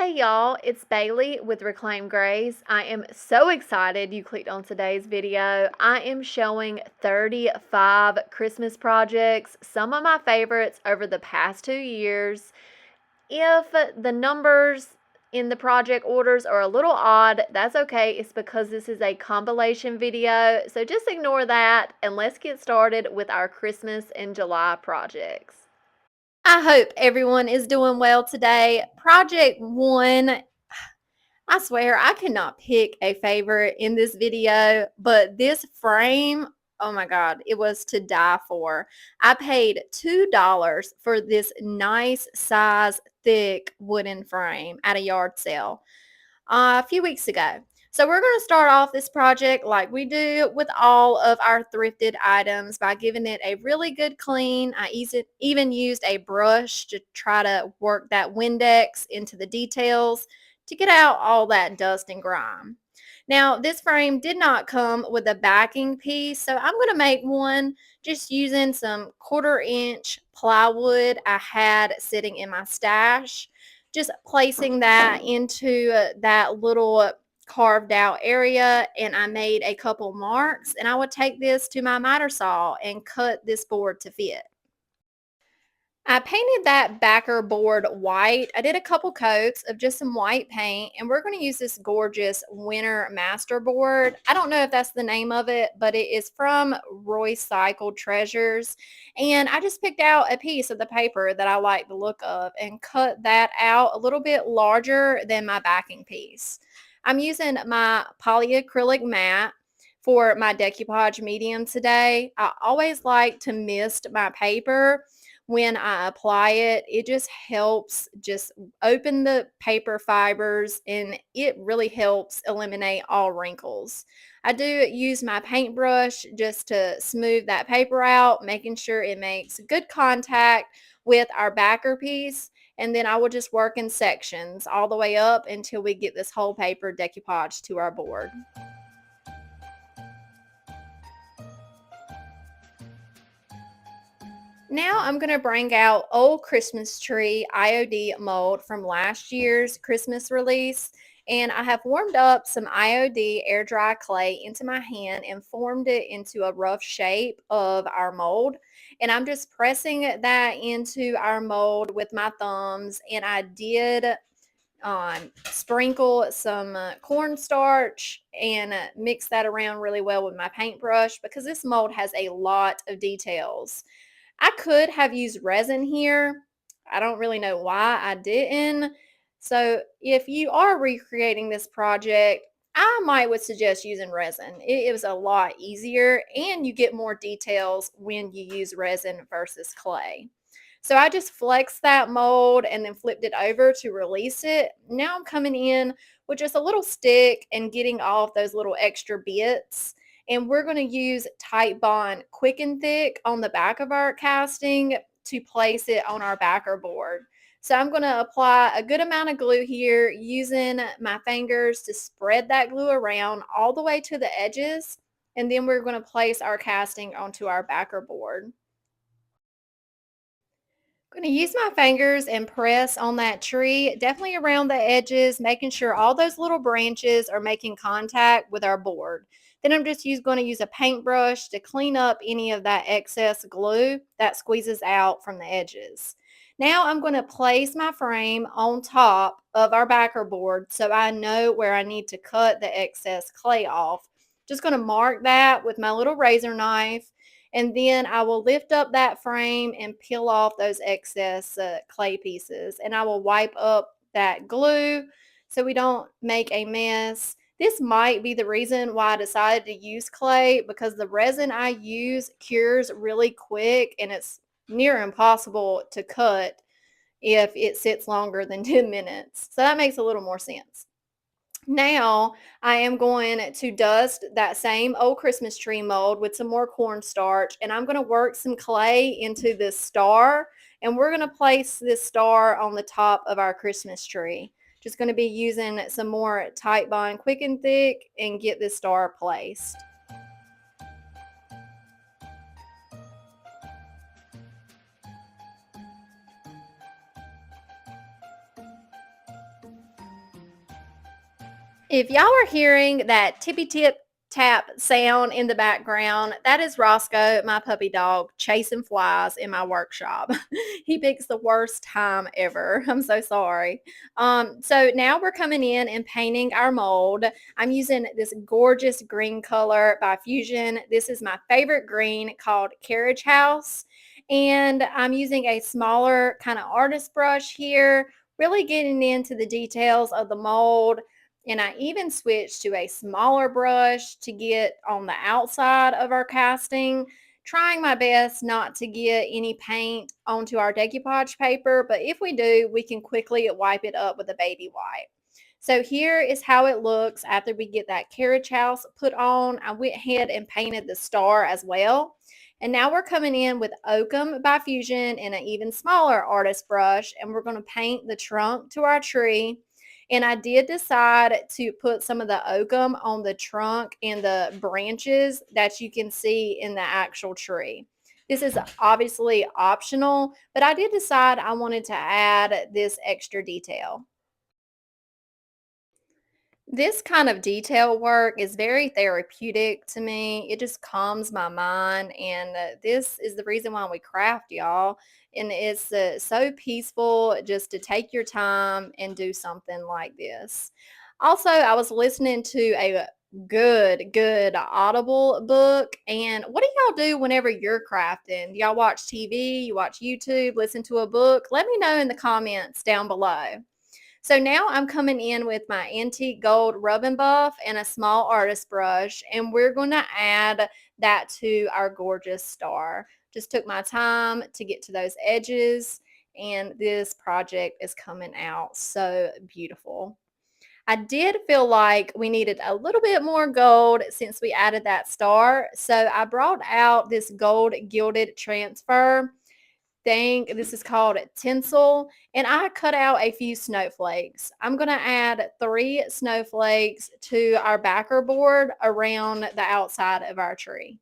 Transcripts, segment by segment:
Hey y'all, it's Bailey with Reclaim Grace. I am so excited you clicked on today's video. I am showing 35 Christmas projects, some of my favorites over the past 2 years. If the numbers in the project orders are a little odd, that's okay. It's because this is a compilation video, so just ignore that and let's get started with our Christmas and July projects. I hope everyone is doing well today. Project 1, I swear I cannot pick a favorite in this video, but this frame, oh my God, it was to die for. I paid $2 for this nice size, thick wooden frame at a yard sale a few weeks ago. So we're going to start off this project like we do with all of our thrifted items by giving it a really good clean. I even used a brush to try to work that Windex into the details to get out all that dust and grime. Now, this frame did not come with a backing piece, so I'm going to make one just using some 1/4-inch plywood I had sitting in my stash. Just placing that into that little carved out area, and I made a couple marks, and I would take this to my miter saw and cut this board to fit. I painted that backer board white. I did a couple coats of just some white paint, and we're going to use this gorgeous winter master board. I don't know if that's the name of it, but it is from Roycycled Treasures. And I just picked out a piece of the paper that I like the look of and cut that out a little bit larger than my backing piece. I'm using my polyacrylic mat for my decoupage medium today. I always like to mist my paper when I apply it. It just helps just open the paper fibers, and it really helps eliminate all wrinkles. I do use my paintbrush just to smooth that paper out, making sure it makes good contact with our backer piece. And then I will just work in sections all the way up until we get this whole paper decoupage to our board. Now I'm going to bring out Old Christmas Tree IOD mold from last year's Christmas release. And I have warmed up some IOD air dry clay into my hand and formed it into a rough shape of our mold. And I'm just pressing that into our mold with my thumbs. And I did sprinkle some cornstarch and mix that around really well with my paintbrush because this mold has a lot of details. I could have used resin here. I don't really know why I didn't. So if you are recreating this project, I would suggest using resin. It was a lot easier and you get more details when you use resin versus clay. So I just flexed that mold and then flipped it over to release it. Now I'm coming in with just a little stick and getting off those little extra bits. And we're going to use Tight Bond Quick and Thick on the back of our casting to place it on our backer board. So I'm going to apply a good amount of glue here using my fingers to spread that glue around all the way to the edges. And then we're going to place our casting onto our backer board. I'm going to use my fingers and press on that tree, definitely around the edges, making sure all those little branches are making contact with our board. Then I'm just going to use a paintbrush to clean up any of that excess glue that squeezes out from the edges. Now I'm going to place my frame on top of our backer board so I know where I need to cut the excess clay off. Just going to mark that with my little razor knife. And then I will lift up that frame and peel off those excess clay pieces. And I will wipe up that glue so we don't make a mess. This might be the reason why I decided to use clay, because the resin I use cures really quick and it's near impossible to cut if it sits longer than 10 minutes. So that makes a little more sense. Now I am going to dust that same old Christmas tree mold with some more cornstarch, and I'm going to work some clay into this star, and we're going to place this star on the top of our Christmas tree. Just going to be using some more Tight Bond Quick and Thick and get this star placed. If y'all are hearing that tippy tip tap sound in the background, that is Roscoe, my puppy dog, chasing flies in my workshop. He picks the worst time ever. I'm so sorry. So now we're coming in and painting our mold. I'm using this gorgeous green color by Fusion. This is my favorite green called Carriage House. And I'm using a smaller kind of artist brush here, really getting into the details of the mold, and I even switched to a smaller brush to get on the outside of our casting, trying my best not to get any paint onto our decoupage paper. But if we do, we can quickly wipe it up with a baby wipe. So here is how it looks after we get that carriage house put on. I went ahead and painted the star as well. And now we're coming in with Oakum by Fusion and an even smaller artist brush, and we're going to paint the trunk to our tree. And I did decide to put some of the oakum on the trunk and the branches that you can see in the actual tree. This is obviously optional, but I did decide I wanted to add this extra detail. This kind of detail work is very therapeutic to me. It just calms my mind, and this is the reason why we craft, y'all. And it's so peaceful just to take your time and do something like this. Also, I was listening to a good Audible book. And what do y'all do whenever you're crafting? Do y'all watch TV? You watch YouTube? Listen to a book? Let me know in the comments down below. So now I'm coming in with my antique gold rub and buff and a small artist brush, and we're going to add that to our gorgeous star. Just took my time to get to those edges, and this project is coming out so beautiful. I did feel like we needed a little bit more gold since we added that star, so I brought out this gold gilded transfer thing. This is called tinsel, and I cut out a few snowflakes. I'm going to add 3 snowflakes to our backer board around the outside of our tree.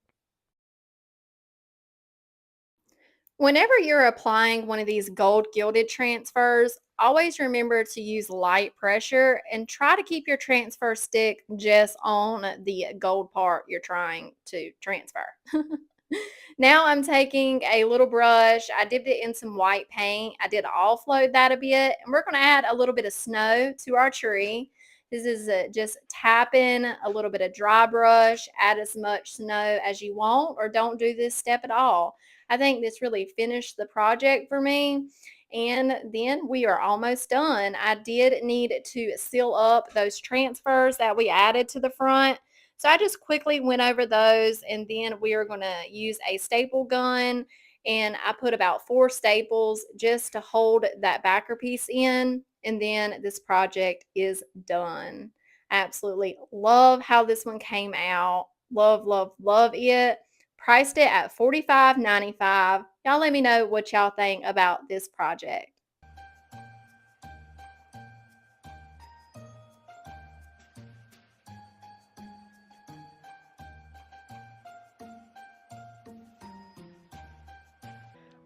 Whenever you're applying one of these gold gilded transfers, always remember to use light pressure and try to keep your transfer stick just on the gold part you're trying to transfer. Now I'm taking a little brush. I dipped it in some white paint. I did offload that a bit, and we're going to add a little bit of snow to our tree. This is just tapping a little bit of dry brush, add as much snow as you want, or don't do this step at all. I think this really finished the project for me. And then we are almost done. I did need to seal up those transfers that we added to the front. So I just quickly went over those, and then we are going to use a staple gun, and I put about 4 staples just to hold that backer piece in, and then this project is done. Absolutely love how this one came out. Love it. Priced it at $45.95. Y'all let me know what y'all think about this project.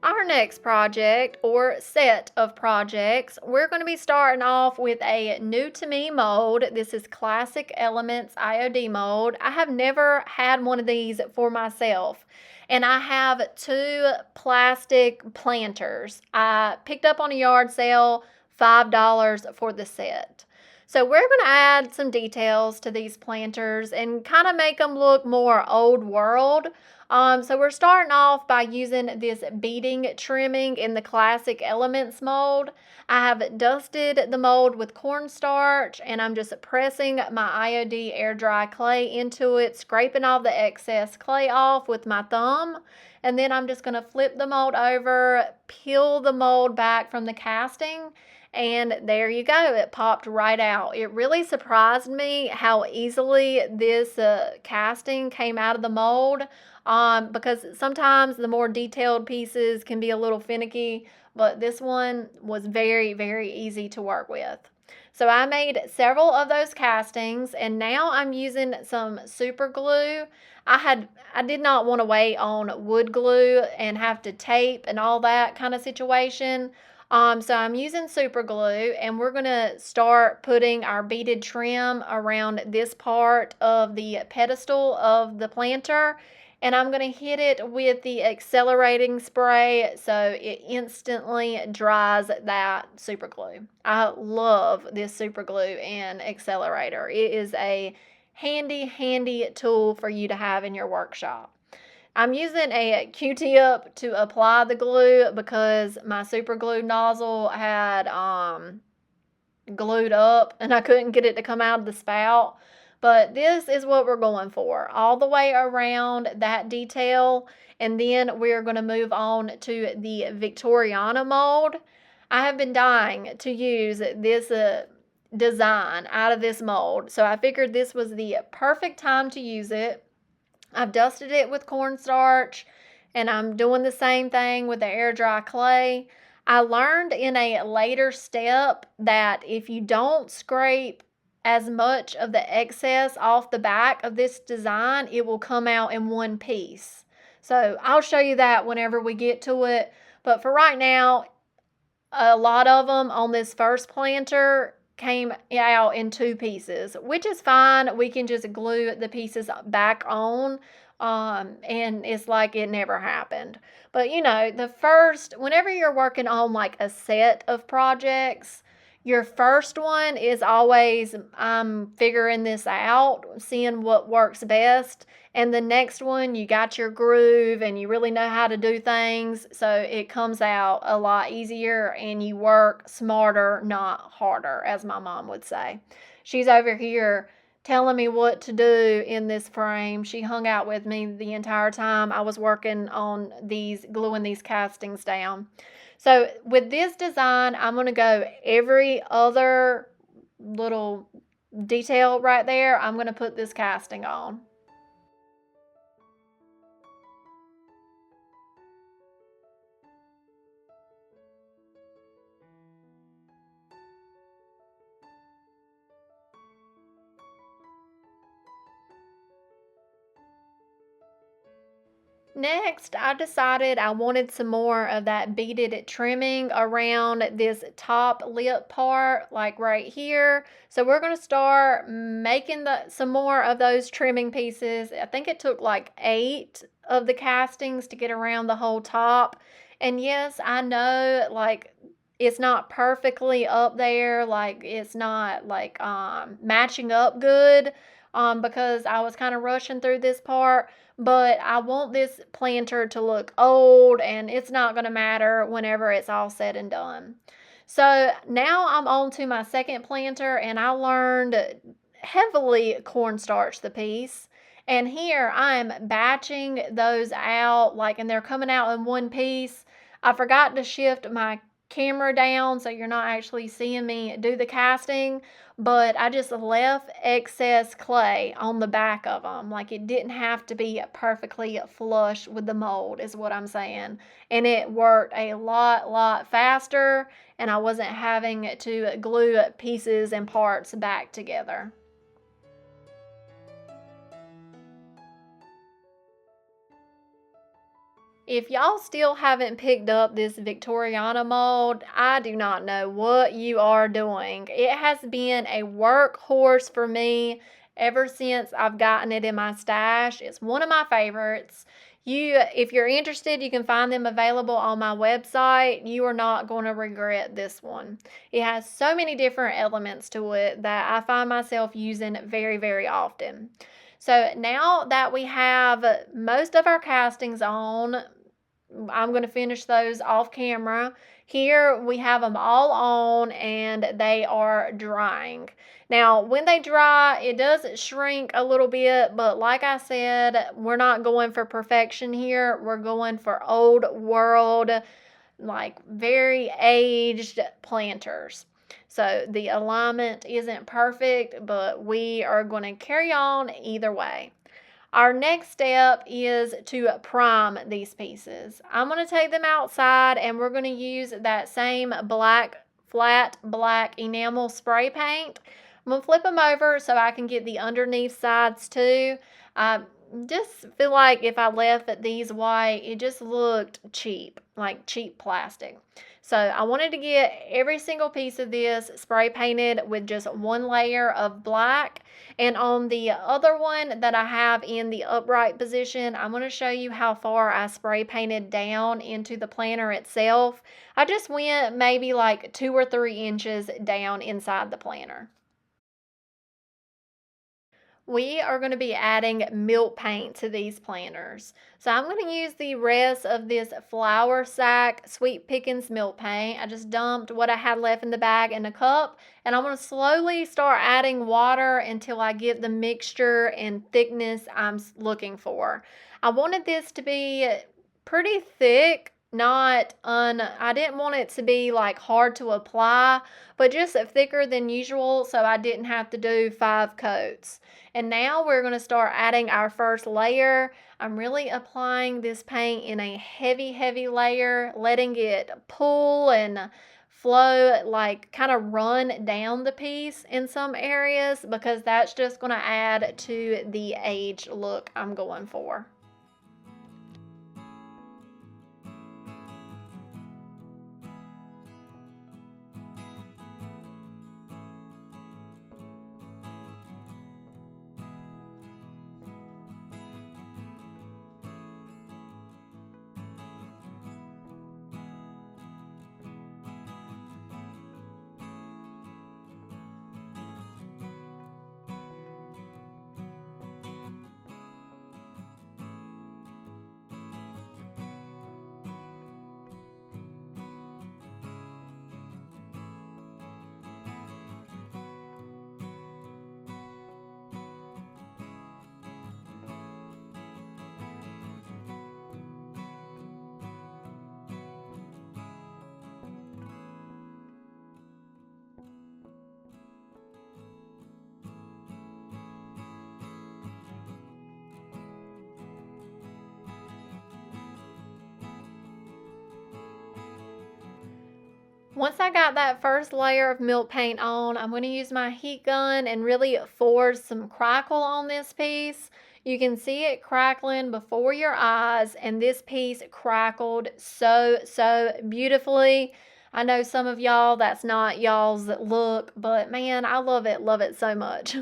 Our next project or set of projects, we're going to be starting off with a new to me mold. This is Classic Elements IOD mold. I have never had one of these for myself. And I have 2 plastic planters. I picked up on a yard sale $5 for the set. So we're going to add some details to these planters and kind of make them look more old world. So we're starting off by using this beading trimming in the Classic Elements mold. I have dusted the mold with cornstarch, and I'm just pressing my IOD air dry clay into it, scraping all the excess clay off with my thumb. And then I'm just going to flip the mold over, peel the mold back from the casting, and there you go. It popped right out. It really surprised me how easily this casting came out of the mold, because sometimes the more detailed pieces can be a little finicky, but this one was very easy to work with. So I made several of those castings, and now I'm using some super glue. I did not want to wait on wood glue and have to tape and all that kind of situation. So I'm using super glue, and we're going to start putting our beaded trim around this part of the pedestal of the planter, and I'm going to hit it with the accelerating spray so it instantly dries that super glue. I love this super glue and accelerator. It is a handy tool for you to have in your workshop. I'm using a Q-tip to apply the glue because my super glue nozzle had glued up and I couldn't get it to come out of the spout. But this is what we're going for, all the way around that detail. And then we're going to move on to the Victoriana mold. I have been dying to use this design out of this mold, so I figured this was the perfect time to use it. I've dusted it with cornstarch, and I'm doing the same thing with the air dry clay. I learned in a later step that if you don't scrape as much of the excess off the back of this design, it will come out in one piece. So I'll show you that whenever we get to it. But for right now, a lot of them on this first planter came out in two pieces, which is fine. We can just glue the pieces back on, and it's like it never happened. But you know, whenever you're working on like a set of projects, your first one is always, I'm figuring this out, seeing what works best. And the next one, you got your groove and you really know how to do things. So it comes out a lot easier and you work smarter, not harder, as my mom would say. She's over here telling me what to do in this frame. She hung out with me the entire time I was working on gluing these castings down. So with this design, I'm going to go every other little detail right there. I'm going to put this casting on. Next, I decided I wanted some more of that beaded trimming around this top lip part, like right here. So we're going to start making some more of those trimming pieces. I think it took like 8 of the castings to get around the whole top. And yes, I know like it's not perfectly up there, like it's not like matching up good, because I was kind of rushing through this part. But I want this planter to look old, and it's not going to matter whenever it's all said and done. So now I'm on to my second planter, and I learned heavily cornstarch the piece. And here I'm batching those out, like, and they're coming out in one piece. I forgot to shift my camera down so you're not actually seeing me do the casting, but I just left excess clay on the back of them. Like, it didn't have to be perfectly flush with the mold is what I'm saying. And it worked a lot faster, and I wasn't having to glue pieces and parts back together. If y'all still haven't picked up this Victoriana mold, I do not know what you are doing. It has been a workhorse for me ever since I've gotten it in my stash. It's one of my favorites. If you're interested, you can find them available on my website. You are not going to regret this one. It has so many different elements to it that I find myself using very often. So now that we have most of our castings on, I'm going to finish those off camera. Here we have them all on and they are drying. Now, when they dry, it does shrink a little bit, but like I said, we're not going for perfection here. We're going for old world, like very aged planters. So the alignment isn't perfect, but we are going to carry on either way. Our next step is to prime these pieces. I'm going to take them outside and we're going to use that same flat black enamel spray paint. I'm going to flip them over so I can get the underneath sides too. I just feel like if I left these white, it just looked cheap, like cheap plastic. So I wanted to get every single piece of this spray painted with just one layer of black. And on the other one that I have in the upright position, I'm going to show you how far I spray painted down into the planter itself. I just went maybe like 2 or 3 inches down inside the planter. We are going to be adding milk paint to these planters. So I'm going to use the rest of this flour sack Sweet Pickins milk paint. I just dumped what I had left in the bag in a cup, and I'm going to slowly start adding water until I get the mixture and thickness I'm looking for. I wanted this to be pretty thick, I didn't want it to be like hard to apply, but just thicker than usual so I didn't have to do 5 coats. And now we're going to start adding our first layer. I'm really applying this paint in a heavy layer, letting it pull and flow, like kind of run down the piece in some areas, because that's just going to add to the aged look I'm going for. Once I got that first layer of milk paint on, I'm going to use my heat gun and really force some crackle on this piece. You can see it crackling before your eyes, and this piece crackled so beautifully. I know some of y'all, that's not y'all's look, but man, I love it so much.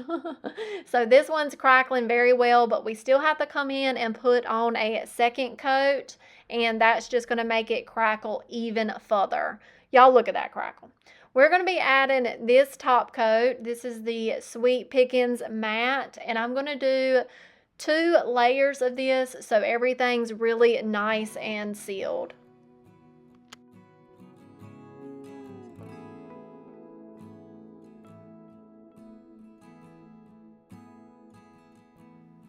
So this one's crackling very well, but we still have to come in and put on a second coat, and that's just going to make it crackle even further. Y'all look at that crackle. We're going to be adding this top coat. This is the Sweet Pickins matte, and I'm going to do 2 layers of this so everything's really nice and sealed.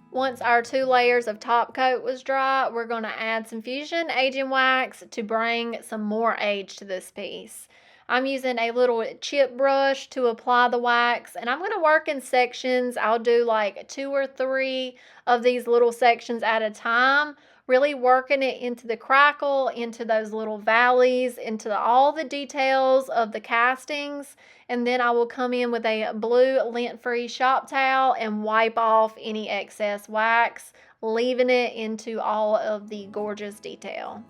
Once our 2 layers of top coat was dry, we're going to add some Fusion Aging Wax to bring some more age to this piece. I'm using a little chip brush to apply the wax, and I'm going to work in sections. I'll do like 2 or 3 of these little sections at a time, really working it into the crackle, into those little valleys, into all the details of the castings. And then I will come in with a blue lint-free shop towel and wipe off any excess wax, leaving it into all of the gorgeous detail.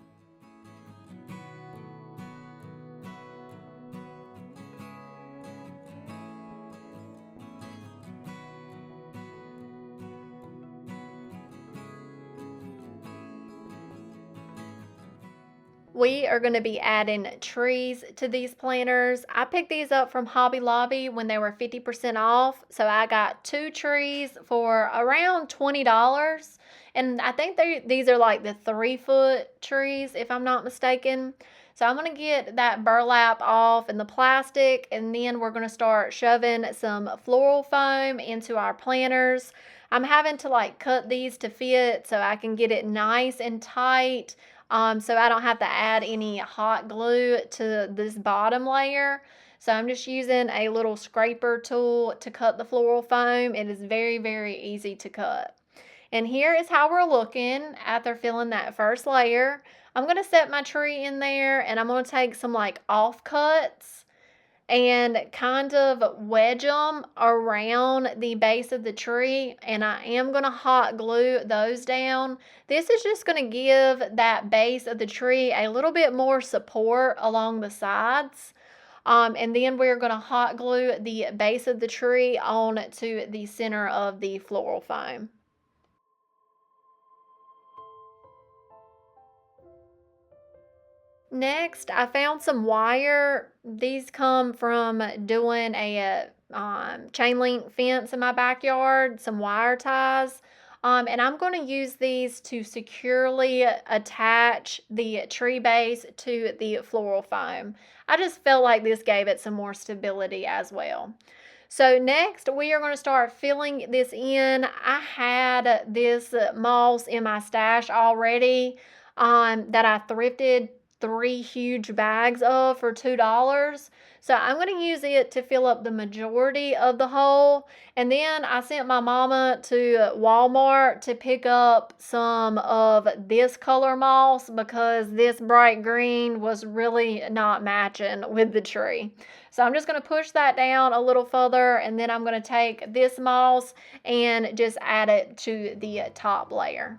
We are going to be adding trees to these planters. I picked these up from Hobby Lobby when they were 50% off. So I got 2 trees for around $20. And I think these are like the 3-foot trees, if I'm not mistaken. So I'm going to get that burlap off and the plastic, and then we're going to start shoving some floral foam into our planters. I'm having to like cut these to fit so I can get it nice and tight. So I don't have to add any hot glue to this bottom layer. So I'm just using a little scraper tool to cut the floral foam. It is very easy to cut. And here is how we're looking after filling that first layer. I'm going to set my tree in there, and I'm going to take some like offcuts and kind of wedge them around the base of the tree, and I am going to hot glue those down. This is just going to give that base of the tree a little bit more support along the sides. And then we're going to hot glue the base of the tree on to the center of the floral foam. Next, I found some wire. These come from doing a chain link fence in my backyard, some wire ties. And I'm going to use these to securely attach the tree base to the floral foam. I just felt like this gave it some more stability as well. So next, we are going to start filling this in. I had this moss in my stash already that I thrifted 3 huge bags of for $2. So I'm going to use it to fill up the majority of the hole. And then I sent my mama to Walmart to pick up some of this color moss because this bright green was really not matching with the tree. So I'm just going to push that down a little further, and then I'm going to take this moss and just add it to the top layer.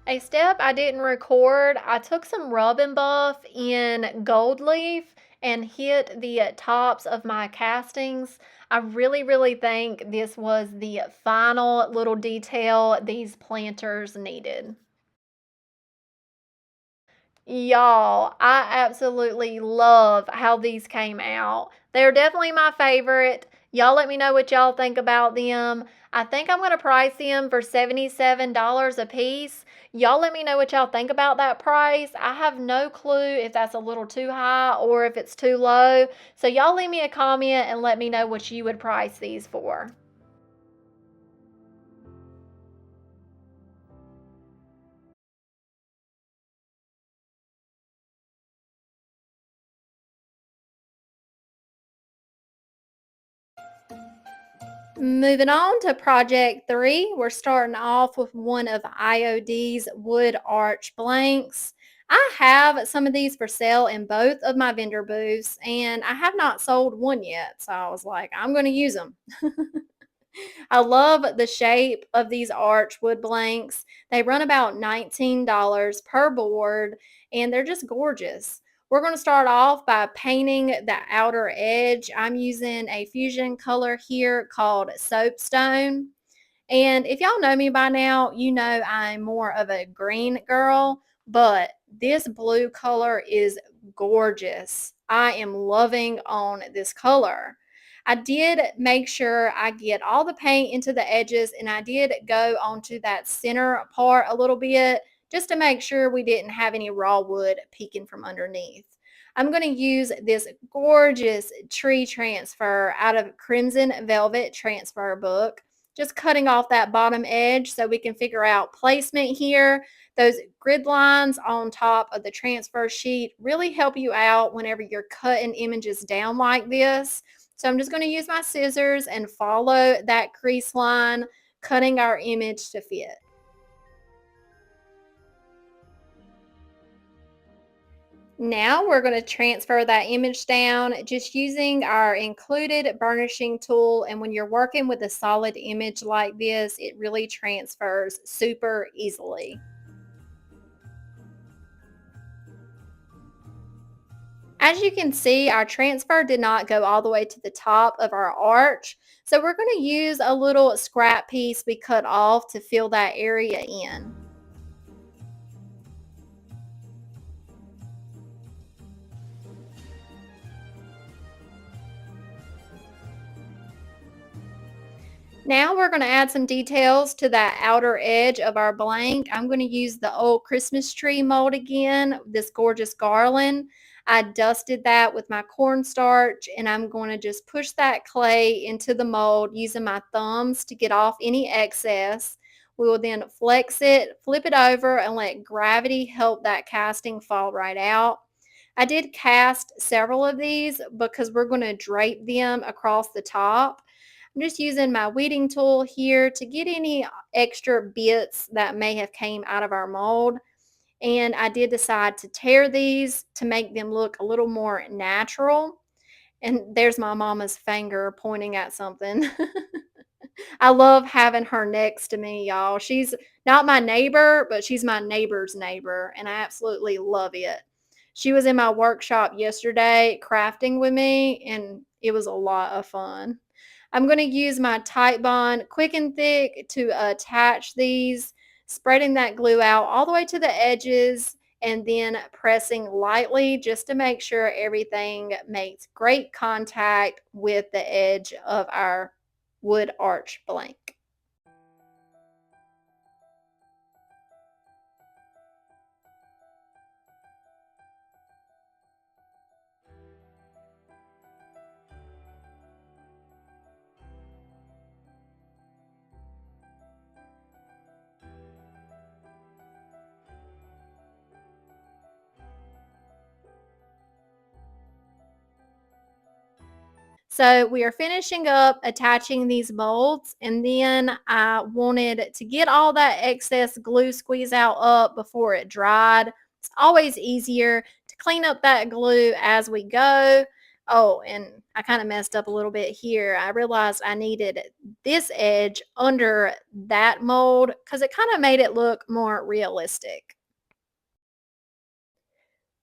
A step I didn't record, I took some rub and buff in gold leaf and hit the tops of my castings. I really think this was the final little detail these planters needed. Y'all, I absolutely love how these came out. They're definitely my favorite. Y'all let me know what y'all think about them. I think I'm going to price them for $77 a piece. Y'all let me know what y'all think about that price. I have no clue if that's a little too high or if it's too low. So y'all leave me a comment and let me know what you would price these for. Moving on to project 3, we're starting off with one of IOD's wood arch blanks. I have some of these for sale in both of my vendor booths, and I have not sold one yet, so I was like, I'm going to use them. I love the shape of these arch wood blanks. They run about $19 per board, and they're just gorgeous. We're going to start off by painting the outer edge. I'm using a fusion color here called Soapstone. And if y'all know me by now, you know I'm more of a green girl, but this blue color is gorgeous. I am loving on this color. I did make sure I get all the paint into the edges, and I did go onto that center part a little bit just to make sure we didn't have any raw wood peeking from underneath. I'm going to use this gorgeous tree transfer out of Crimson Velvet Transfer book, just cutting off that bottom edge so we can figure out placement here. Those grid lines on top of the transfer sheet really help you out whenever you're cutting images down like this. So I'm just going to use my scissors and follow that crease line, cutting our image to fit. Now we're going to transfer that image down just using our included burnishing tool. And when you're working with a solid image like this, it really transfers super easily. As you can see, our transfer did not go all the way to the top of our arch. So we're going to use a little scrap piece we cut off to fill that area in. Now we're going to add some details to that outer edge of our blank. I'm going to use the old Christmas tree mold again, this gorgeous garland. I dusted that with my cornstarch, and I'm going to just push that clay into the mold using my thumbs to get off any excess. We will then flex it, flip it over, and let gravity help that casting fall right out. I did cast several of these because we're going to drape them across the top. I'm just using my weeding tool here to get any extra bits that may have came out of our mold. And I did decide to tear these to make them look a little more natural. And there's my mama's finger pointing at something. I love having her next to me, y'all. She's not my neighbor, but she's my neighbor's neighbor, and I absolutely love it. She was in my workshop yesterday crafting with me, and it was a lot of fun. I'm going to use my Tite Bond Quick and Thick to attach these, spreading that glue out all the way to the edges and then pressing lightly just to make sure everything makes great contact with the edge of our wood arch blank. So we are finishing up attaching these molds, and then I wanted to get all that excess glue squeeze out up before it dried. It's always easier to clean up that glue as we go. Oh, and I kind of messed up a little bit here. I realized I needed this edge under that mold because it kind of made it look more realistic.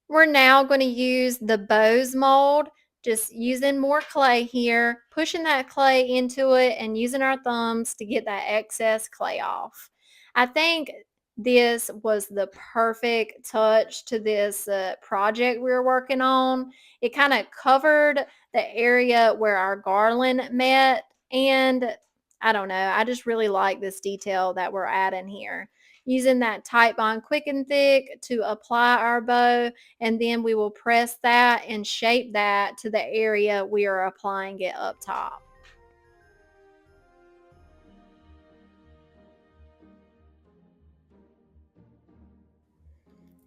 We're now going to use the Bose mold, just using more clay here, pushing that clay into it and using our thumbs to get that excess clay off. I think this was the perfect touch to this project we were working on. It kind of covered the area where our garland met, and I don't know, I just really like this detail that we're adding here. Using that Tite Bond Quick and Thick to apply our bow, and then we will press that and shape that to the area we are applying it up top.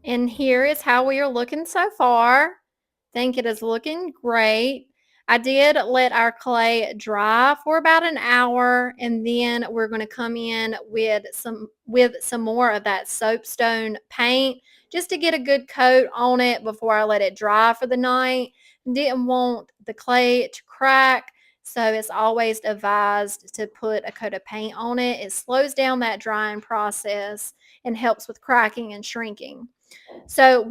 And here is how we are looking so far. Think it is looking great. I did let our clay dry for about an hour, and then we're going to come in with some more of that soapstone paint just to get a good coat on it before I let it dry for the night. Didn't want the clay to crack, so it's always advised to put a coat of paint on it. It slows down that drying process and helps with cracking and shrinking. So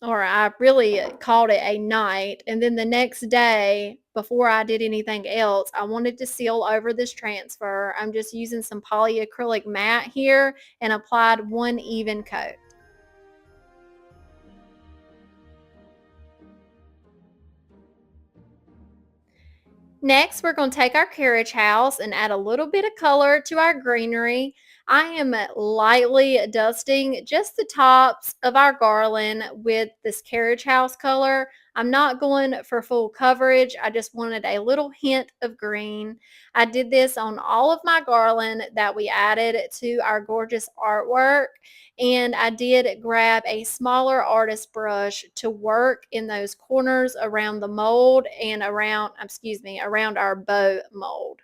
I really called it a night. And then the next day, before I did anything else, I wanted to seal over this transfer. I'm just using some polyacrylic matte here and applied one even coat. Next, we're going to take our carriage house and add a little bit of color to our greenery. I am lightly dusting just the tops of our garland with this carriage house color. I'm not going for full coverage. I just wanted a little hint of green. I did this on all of my garland that we added to our gorgeous artwork. And I did grab a smaller artist brush to work in those corners around the mold and around our bow mold.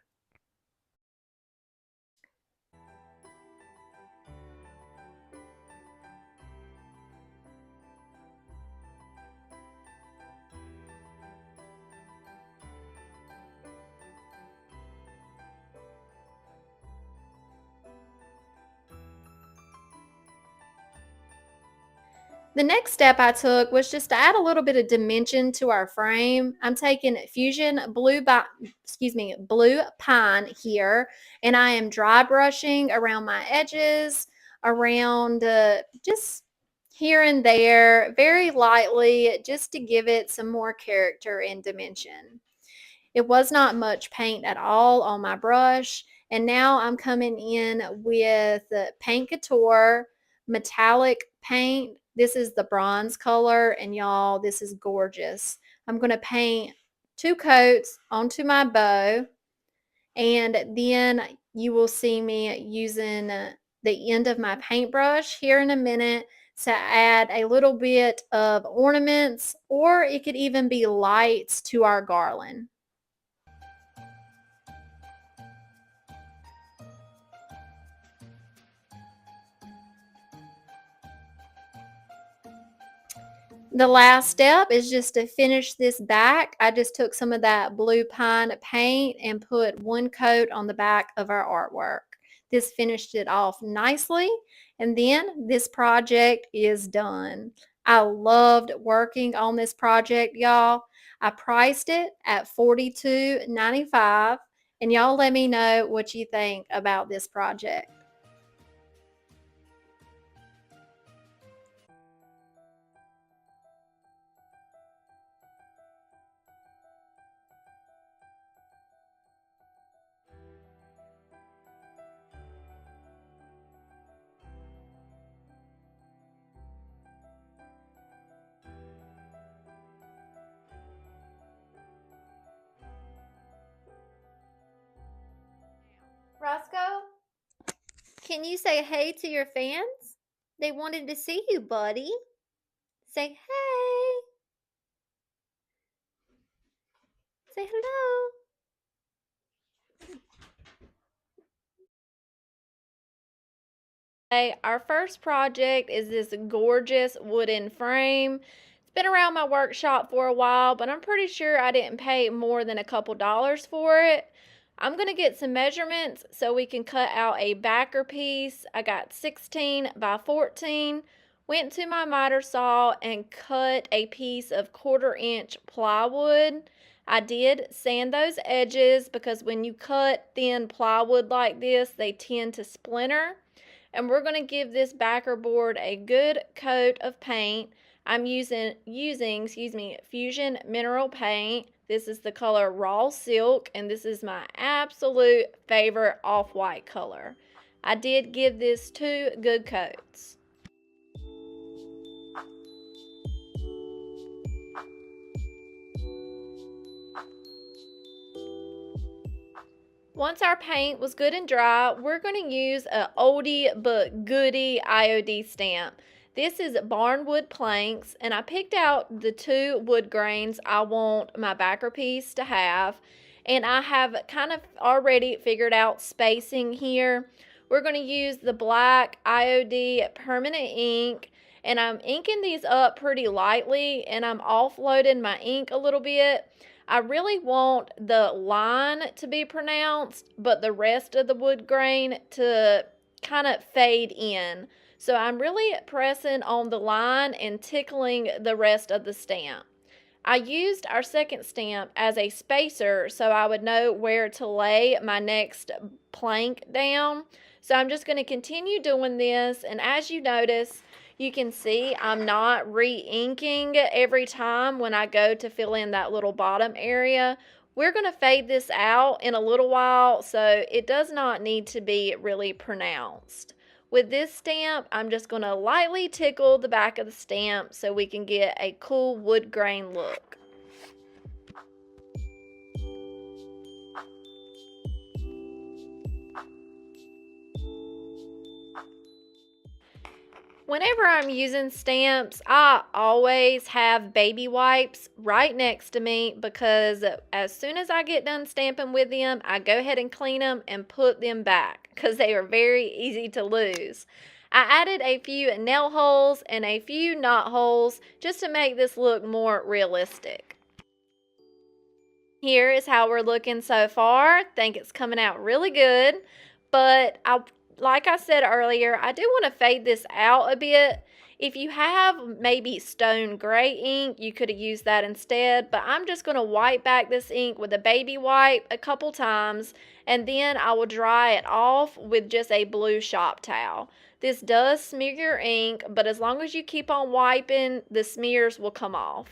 The next step I took was just to add a little bit of dimension to our frame. I'm taking blue pine here, and I am dry brushing around my edges, around just here and there, very lightly, just to give it some more character and dimension. It was not much paint at all on my brush, and now I'm coming in with the Paint Couture metallic paint This is the bronze color, and y'all, this is gorgeous. I'm going to paint 2 coats onto my bow, and then you will see me using the end of my paintbrush here in a minute to add a little bit of ornaments, or it could even be lights to our garland. The last step is just to finish this back. I just took some of that blue pine paint and put 1 coat on the back of our artwork. This finished it off nicely, and then this project is done. I loved working on this project, y'all. I priced it at $42.95, and y'all let me know what you think about this project. Roscoe, can you say hey to your fans? They wanted to see you, buddy. Say hey. Say hello. Okay, our first project is this gorgeous wooden frame. It's been around my workshop for a while, but I'm pretty sure I didn't pay more than a couple dollars for it. I'm going to get some measurements so we can cut out a backer piece. I got 16 by 14. Went to my miter saw and cut a piece of 1/4 inch plywood. I did sand those edges because when you cut thin plywood like this, they tend to splinter. And we're going to give this backer board a good coat of paint. I'm using Fusion Mineral Paint. This is the color Raw Silk, and this is my absolute favorite off-white color. I did give this 2 good coats. Once our paint was good and dry, we're going to use an oldie but goodie IOD stamp. This is barnwood planks, and I picked out the 2 wood grains I want my backer piece to have, and I have kind of already figured out spacing here. We're going to use the black IOD permanent ink, and I'm inking these up pretty lightly, and I'm offloading my ink a little bit. I really want the line to be pronounced, but the rest of the wood grain to kind of fade in. So I'm really pressing on the line and tickling the rest of the stamp. I used our second stamp as a spacer so I would know where to lay my next plank down. So I'm just going to continue doing this, and as you notice, you can see I'm not re-inking every time when I go to fill in that little bottom area. We're going to fade this out in a little while, so it does not need to be really pronounced. With this stamp, I'm just going to lightly tickle the back of the stamp so we can get a cool wood grain look. Whenever I'm using stamps, I always have baby wipes right next to me because as soon as I get done stamping with them, I go ahead and clean them and put them back because they are very easy to lose. I added a few nail holes and a few knot holes just to make this look more realistic. Here is how we're looking so far. Think it's coming out really good, but like I said earlier, I do want to fade this out a bit. If you have maybe stone gray ink, you could have used that instead, but I'm just going to wipe back this ink with a baby wipe a couple times, and then I will dry it off with just a blue shop towel. This does smear your ink, but as long as you keep on wiping, the smears will come off.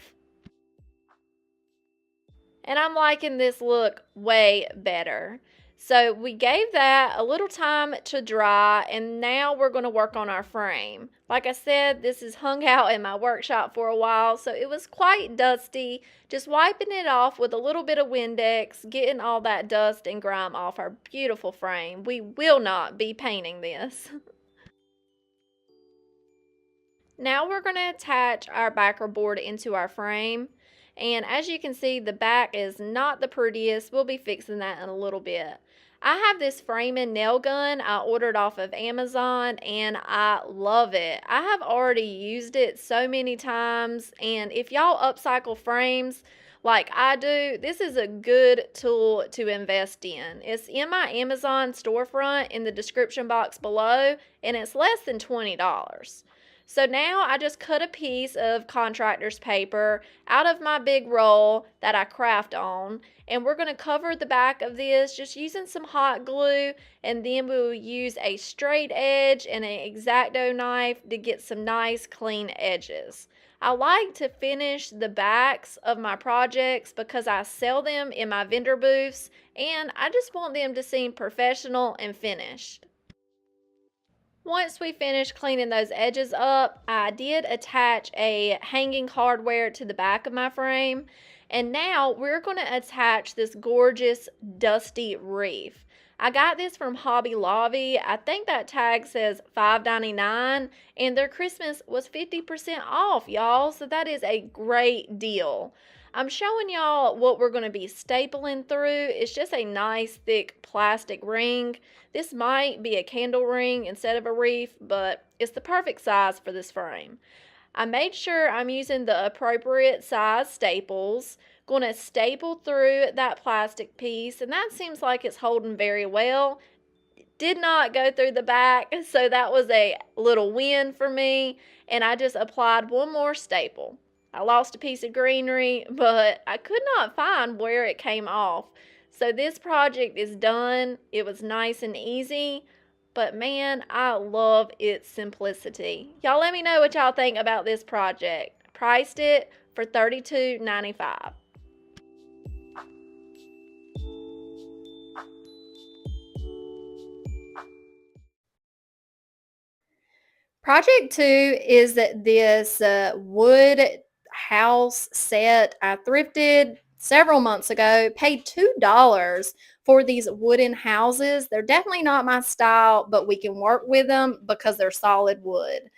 And I'm liking this look way better. So we gave that a little time to dry, and now we're going to work on our frame. Like I said, this is hung out in my workshop for a while, so it was quite dusty. Just wiping it off with a little bit of Windex, getting all that dust and grime off our beautiful frame. We will not be painting this. Now we're going to attach our backer board into our frame. And as you can see, the back is not the prettiest. We'll be fixing that in a little bit. I have this framing nail gun I ordered off of Amazon and I love it. I have already used it so many times, and if y'all upcycle frames like I do, this is a good tool to invest in. It's in my Amazon storefront in the description box below, and it's less than $20. So now I just cut a piece of contractor's paper out of my big roll that I craft on, and we're going to cover the back of this just using some hot glue, and then we will use a straight edge and an X-Acto knife to get some nice clean edges. I like to finish the backs of my projects because I sell them in my vendor booths, and I just want them to seem professional and finished. Once we finished cleaning those edges up, I did attach a hanging hardware to the back of my frame. And now we're going to attach this gorgeous dusty wreath. I got this from Hobby Lobby. I think that tag says $5.99, and their Christmas was 50% off, y'all. So that is a great deal. I'm showing y'all what we're going to be stapling through. It's just a nice thick plastic ring. This might be a candle ring instead of a wreath, but it's the perfect size for this frame. I made sure I'm using the appropriate size staples. Going to staple through that plastic piece, and that seems like it's holding very well. Did not go through the back, so that was a little win for me, and I just applied one more staple. I lost a piece of greenery, but I could not find where it came off. So this project is done. It was nice and easy, but man, I love its simplicity. Y'all let me know what y'all think about this project. Priced it for $32.95. Project 2 is this wood house set I thrifted several months ago. Paid $2 for these wooden houses. They're definitely not my style, but we can work with them because they're solid wood.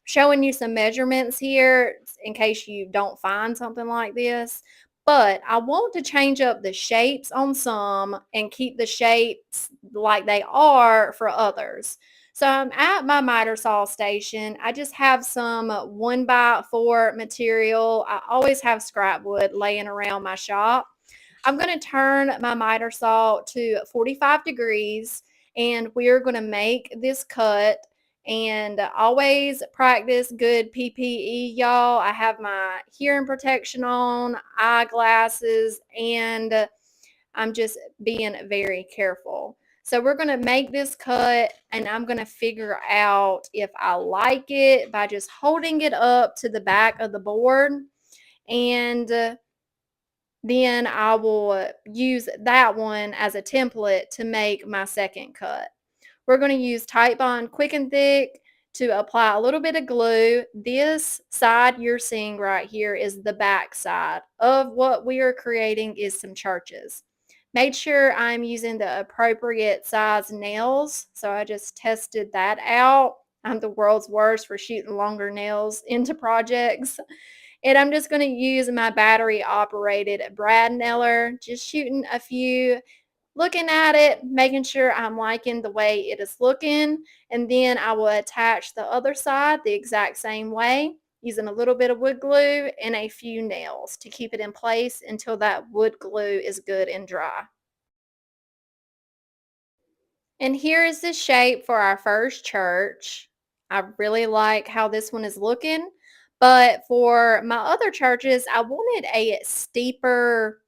Showing you some measurements here in case you don't find something like this. But I want to change up the shapes on some and keep the shapes like they are for others. So I'm at my miter saw station. I just have some 1x4 material. I always have scrap wood laying around my shop. I'm going to turn my miter saw to 45 degrees, and we're going to make this cut. And always practice good PPE, y'all. I have my hearing protection on, eyeglasses, and I'm just being very careful. So we're going to make this cut, and I'm going to figure out if I like it by just holding it up to the back of the board, and then I will use that one as a template to make my second cut. We're going to use Titebond Quick and Thick to apply a little bit of glue. This side you're seeing right here is the back side of what we are creating is some churches. Made sure I'm using the appropriate size nails, so I just tested that out. I'm the world's worst for shooting longer nails into projects. And I'm just going to use my battery operated brad nailer, just shooting a few, looking at it, making sure I'm liking the way it is looking, and then I will attach the other side the exact same way using a little bit of wood glue and a few nails to keep it in place until that wood glue is good and dry. And here is the shape for our first church. I really like how this one is looking, but for my other churches, I wanted a steeper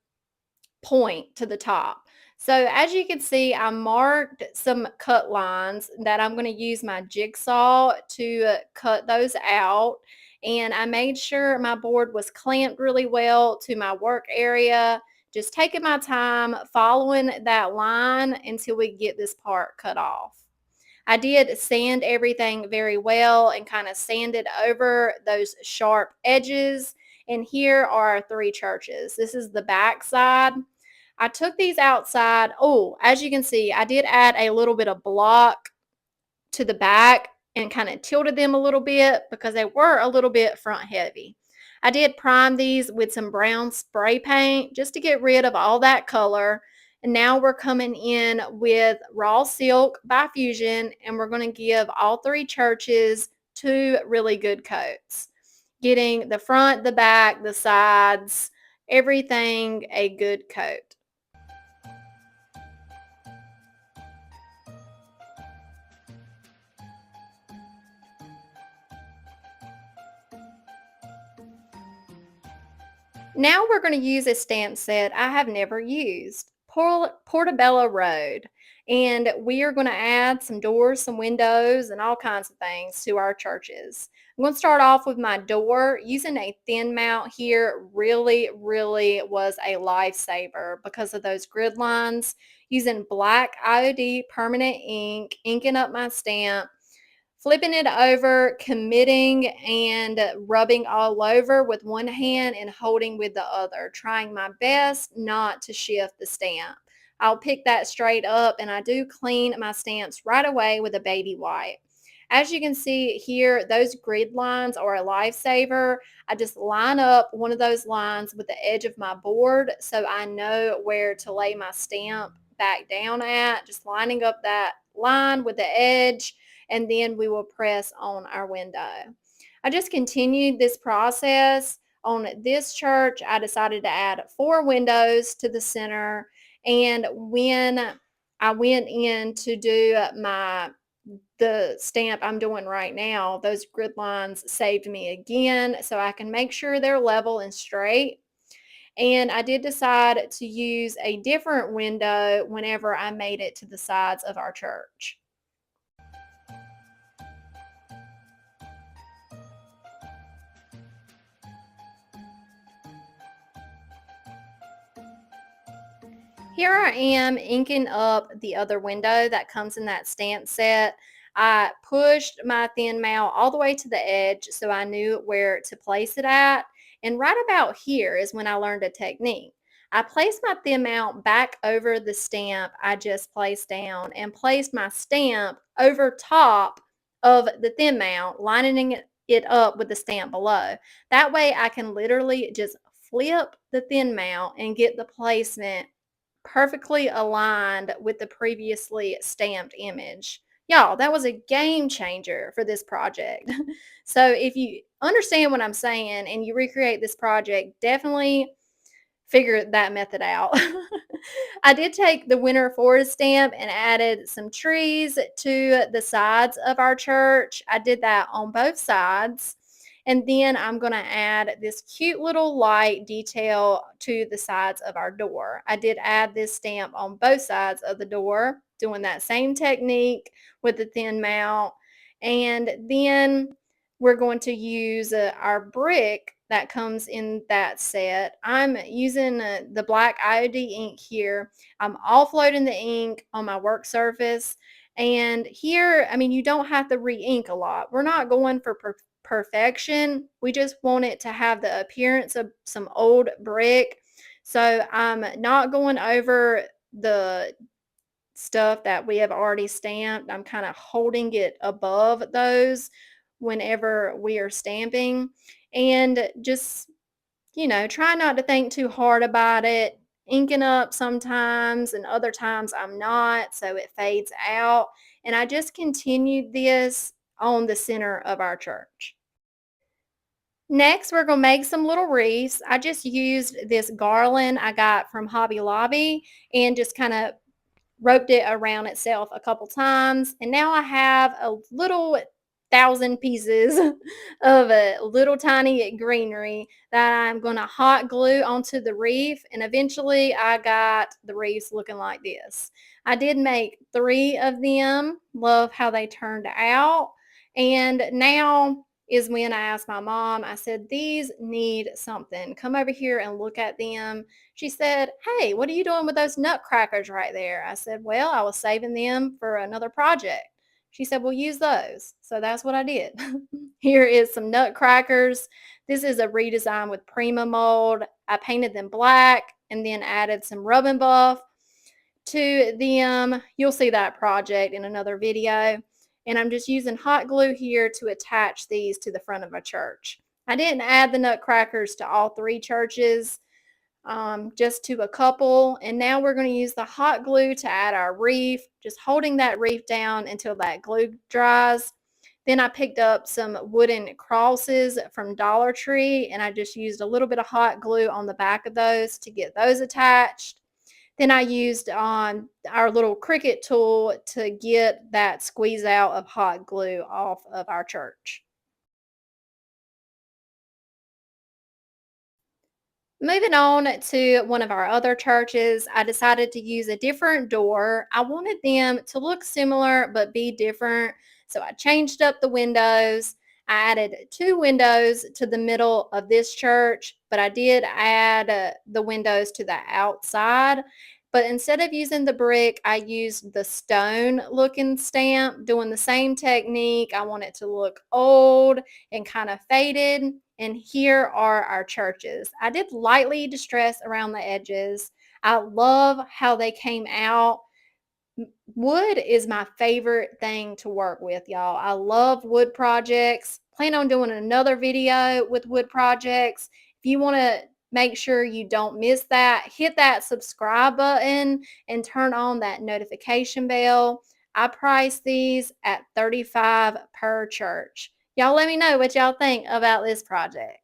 point to the top. So as you can see, I marked some cut lines that I'm going to use my jigsaw to cut those out. And I made sure my board was clamped really well to my work area just taking my time, following that line until we get this part cut off. I did sand everything very well and kind of sanded over those sharp edges. And here are our three churches. This is the back side. I took these outside. Oh, as you can see, I did add a little bit of block to the back and kind of tilted them a little bit because they were a little bit front heavy. I did prime these with some brown spray paint just to get rid of all that color. And now we're coming in with Raw Silk by Fusion, and we're going to give all three churches two really good coats, getting the front, the back, the sides, everything a good coat. Now we're going to use a stamp set I have never used, Portobello Road. And we are going to add some doors, some windows, and all kinds of things to our churches. I'm going to start off with my door. Using a thin mount here really was a lifesaver because of those grid lines. Using black IOD permanent ink, inking up my stamp, flipping it over, committing and rubbing all over with one hand and holding with the other, trying my best not to shift the stamp. I'll pick that straight up, and I do clean my stamps right away with a baby wipe. As you can see here, those grid lines are a lifesaver. I just line up one of those lines with the edge of my board so I know where to lay my stamp back down at, just lining up that line with the edge, and then we will press on our window. I just continued this process. On this church, I decided to add 4 windows to the center, and when I went in to do the stamp I'm doing right now, those grid lines saved me again, so I can make sure they're level and straight. And I did decide to use a different window whenever I made it to the sides of our church. Here I am inking up the other window that comes in that stamp set. I pushed my thin mount all the way to the edge so I knew where to place it at. And right about here is when I learned a technique. I placed my thin mount back over the stamp I just placed down and placed my stamp over top of the thin mount, lining it up with the stamp below. That way I can literally just flip the thin mount and get the placement perfectly aligned with the previously stamped image. Y'all, that was a game changer for this project. So if you understand what I'm saying and you recreate this project, definitely figure that method out. I did take the winter forest stamp and added some trees to the sides of our church. I did that on both sides. And then I'm going to add this cute little light detail to the sides of our door. I did add this stamp on both sides of the door, doing that same technique with the thin mount. And then we're going to use our brick that comes in that set. I'm using the black IOD ink here. I'm offloading the ink on my work surface. And here, I mean, you don't have to re-ink a lot. We're not going for perfection. We just want it to have the appearance of some old brick. So I'm not going over the stuff that we have already stamped. I'm kind of holding it above those whenever we are stamping, and just, try not to think too hard about it. Inking up sometimes and other times I'm not, so it fades out. And I just continued this on the center of our church. Next, we're going to make some little wreaths. I just used this garland I got from Hobby Lobby and just kind of roped it around itself a couple times. And now I have a little 1,000 pieces of a little tiny greenery that I'm going to hot glue onto the wreath. And eventually I got the wreaths looking like this. I did make 3 of them. Love how they turned out. And now is when I asked my mom, I said, "These need something. Come over here and look at them." She said, "Hey, what are you doing with those nutcrackers right there?" I said, "Well, I was saving them for another project." She said, "Well, use those." So that's what I did. Here is some nutcrackers. This is a redesign with Prima mold. I painted them black and then added some rub and buff to them. You'll see that project in another video. And I'm just using hot glue here to attach these to the front of my church. I didn't add the nutcrackers to all three churches, just to a couple. And now we're going to use the hot glue to add our reef, just holding that reef down until that glue dries. Then I picked up some wooden crosses from Dollar Tree, and I just used a little bit of hot glue on the back of those to get those attached. Then I used our little Cricut tool to get that squeeze out of hot glue off of our church. Moving on to one of our other churches, I decided to use a different door. I wanted them to look similar but be different. So I changed up the windows. I added two windows to the middle of this church, but I did add the windows to the outside. But instead of using the brick, I used the stone looking stamp, doing the same technique. I want it to look old and kind of faded. And here are our churches. I did lightly distress around the edges. I love how they came out. Wood is my favorite thing to work with, y'all. I love wood projects. Plan on doing another video with wood projects. If you want to make sure you don't miss that, hit that subscribe button and turn on that notification bell. I price these at $35 per church. Y'all let me know what y'all think about this project.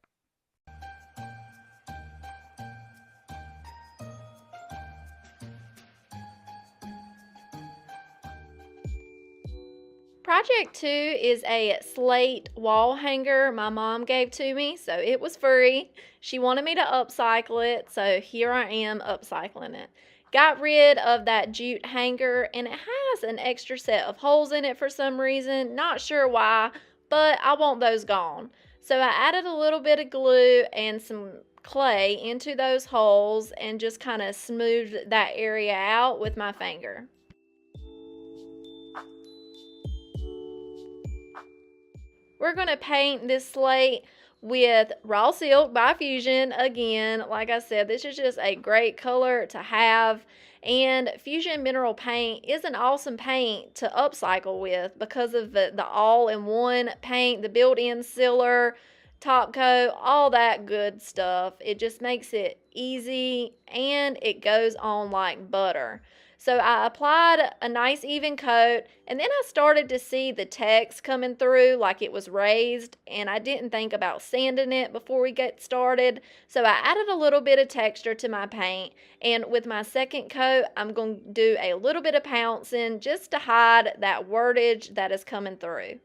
Project 2 is a slate wall hanger my mom gave to me, so it was free. She wanted me to upcycle it, so here I am upcycling it. Got rid of that jute hanger, and it has an extra set of holes in it for some reason. Not sure why, but I want those gone. So I added a little bit of glue and some clay into those holes and just kind of smoothed that area out with my finger. We're going to paint this slate with Raw Silk by Fusion. Again, like I said, this is just a great color to have. And Fusion Mineral Paint is an awesome paint to upcycle with because of the all-in-one paint, the built-in sealer, top coat, all that good stuff. It just makes it easy and it goes on like butter. So I applied a nice even coat, and then I started to see the text coming through like it was raised, and I didn't think about sanding it before we get started. So I added a little bit of texture to my paint, and with my second coat, I'm going to do a little bit of pouncing just to hide that wordage that is coming through.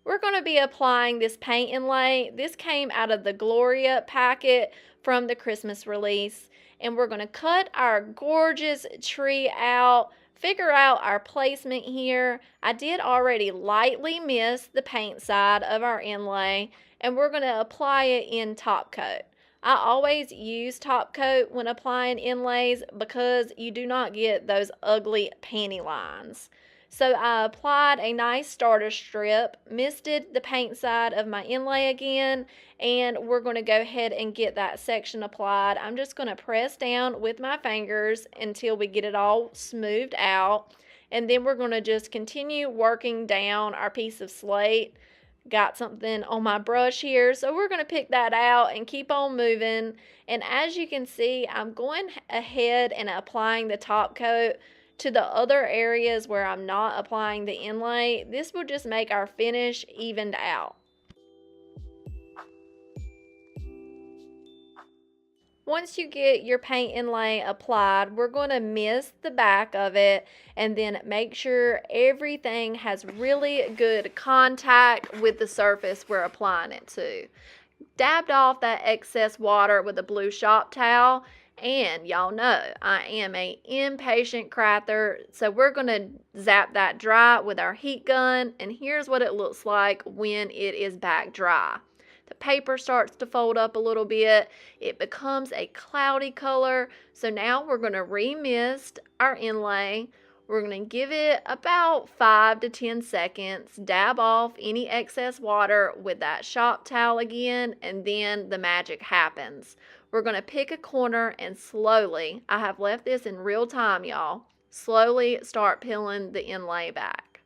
We're going to be applying this paint inlay. This came out of the Gloria packet from the Christmas release. And we're going to cut our gorgeous tree out, figure out our placement here. I did already lightly miss the paint side of our inlay, and we're going to apply it in top coat. I always use top coat when applying inlays because you do not get those ugly panty lines. So I applied a nice starter strip, misted the paint side of my inlay again, and we're going to go ahead and get that section applied. I'm just going to press down with my fingers until we get it all smoothed out, and then we're going to just continue working down our piece of slate. Got something on my brush here, so we're going to pick that out and keep on moving. And as you can see, I'm going ahead and applying the top coat to the other areas where I'm not applying the inlay. This will just make our finish evened out. Once you get your paint inlay applied, we're going to mist the back of it and then make sure everything has really good contact with the surface we're applying it to. Dabbed off that excess water with a blue shop towel, And y'all know I am a impatient crafter, so we're going to zap that dry with our heat gun, and here's what it looks like when it is back dry. The paper starts to fold up a little bit. It becomes a cloudy color. So now we're going to remist our inlay. We're going to give it about 5 to 10 seconds, dab off any excess water with that shop towel again, and then the magic happens. We're going to pick a corner and slowly, I have left this in real time, y'all, slowly start peeling the inlay back.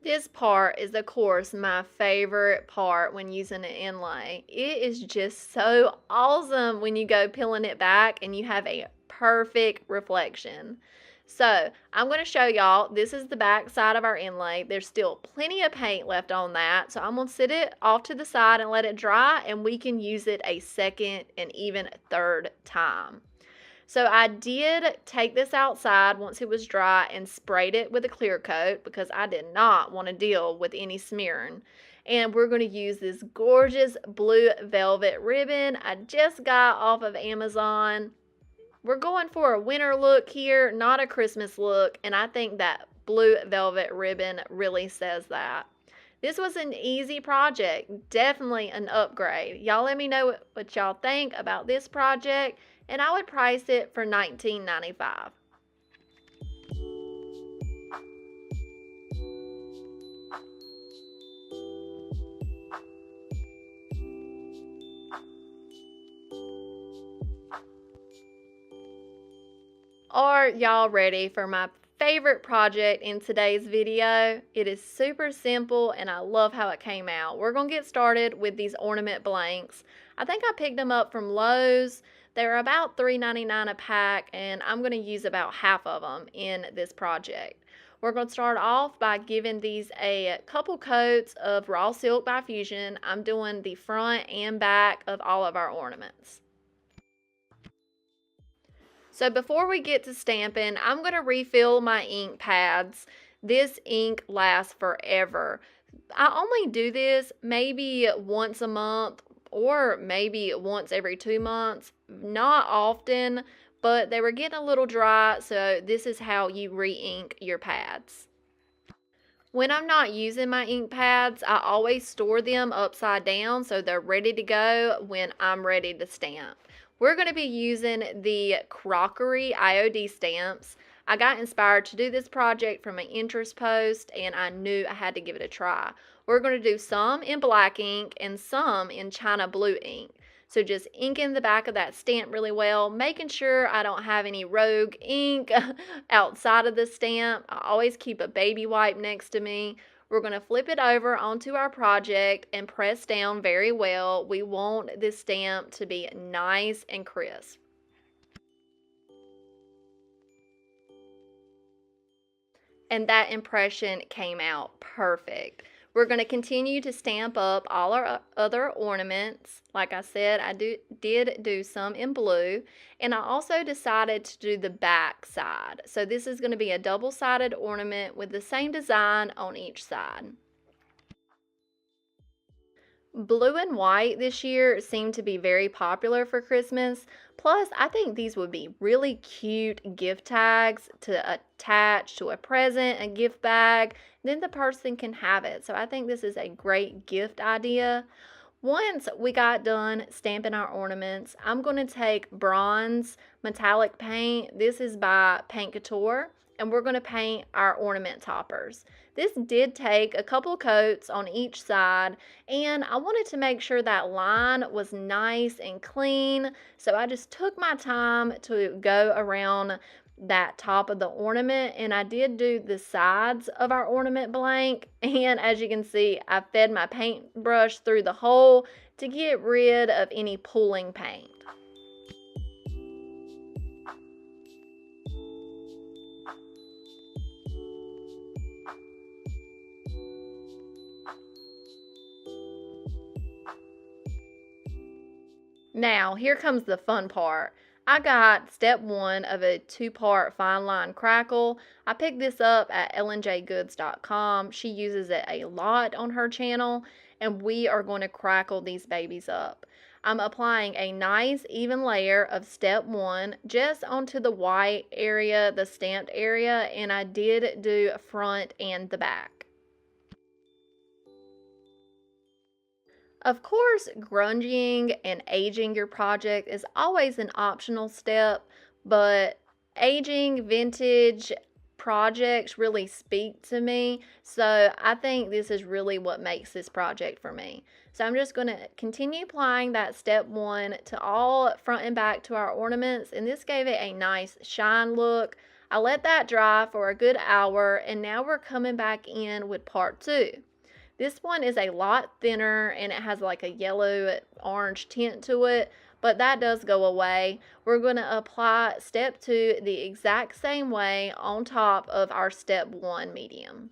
This part is, of course, my favorite part when using an inlay. It is just so awesome when you go peeling it back and you have a perfect reflection. So I'm going to show y'all, this is the back side of our inlay. There's still plenty of paint left on that. So I'm going to sit it off to the side and let it dry, and we can use it a second and even third time. So I did take this outside once it was dry and sprayed it with a clear coat because I did not want to deal with any smearing. And we're going to use this gorgeous blue velvet ribbon I just got off of Amazon. We're going for a winter look here, not a Christmas look, and I think that blue velvet ribbon really says that. This was an easy project, definitely an upgrade. Y'all let me know what y'all think about this project, and I would price it for $19.95. Are y'all ready for my favorite project in today's video? It is super simple and I love how it came out. We're going to get started with these ornament blanks. I think I picked them up from Lowe's. They're about $3.99 a pack, and I'm going to use about half of them in this project. We're going to start off by giving these a couple coats of Raw Silk by Fusion. I'm doing the front and back of all of our ornaments. So before we get to stamping, I'm going to refill my ink pads. This ink lasts forever. I only do this maybe once a month or maybe once every 2 months. Not often, but they were getting a little dry, so this is how you re-ink your pads. When I'm not using my ink pads, I always store them upside down so they're ready to go when I'm ready to stamp. We're going to be using the Crockery IOD stamps. I got inspired to do this project from an interest post, and I knew I had to give it a try. We're going to do some in black ink and some in China blue ink. So just inking the back of that stamp really well, making sure I don't have any rogue ink outside of the stamp. I always keep a baby wipe next to me. We're going to flip it over onto our project and press down very well. We want this stamp to be nice and crisp. And that impression came out perfect. We're going to continue to stamp up all our other ornaments. Like I said, I did do some in blue, and I also decided to do the back side. So this is going to be a double-sided ornament with the same design on each side. Blue and white this year seem to be very popular for Christmas. Plus, I think these would be really cute gift tags to attach to a present, a gift bag. Then the person can have it. So I think this is a great gift idea. Once we got done stamping our ornaments, I'm going to take bronze metallic paint. This is by Paint Couture, and we're going to paint our ornament toppers. This did take a couple coats on each side, and I wanted to make sure that line was nice and clean, so I just took my time to go around that top of the ornament, and I did do the sides of our ornament blank, and as you can see, I fed my paintbrush through the hole to get rid of any pooling paint. Now, here comes the fun part. I got step 1 of a 2-part fine line crackle. I picked this up at lnjgoods.com. She uses it a lot on her channel. and we are going to crackle these babies up. I'm applying a nice even layer of step 1 just onto the white area, the stamped area, and I did do front and the back. Of course, grunging and aging your project is always an optional step, but aging vintage projects really speak to me, so I think this is really what makes this project for me. So I'm just going to continue applying that step 1 to all front and back to our ornaments, and this gave it a nice shine look. I let that dry for a good hour, and now we're coming back in with part 2. This one is a lot thinner and it has like a yellow orange tint to it, but that does go away. We're going to apply step 2 the exact same way on top of our step 1 medium.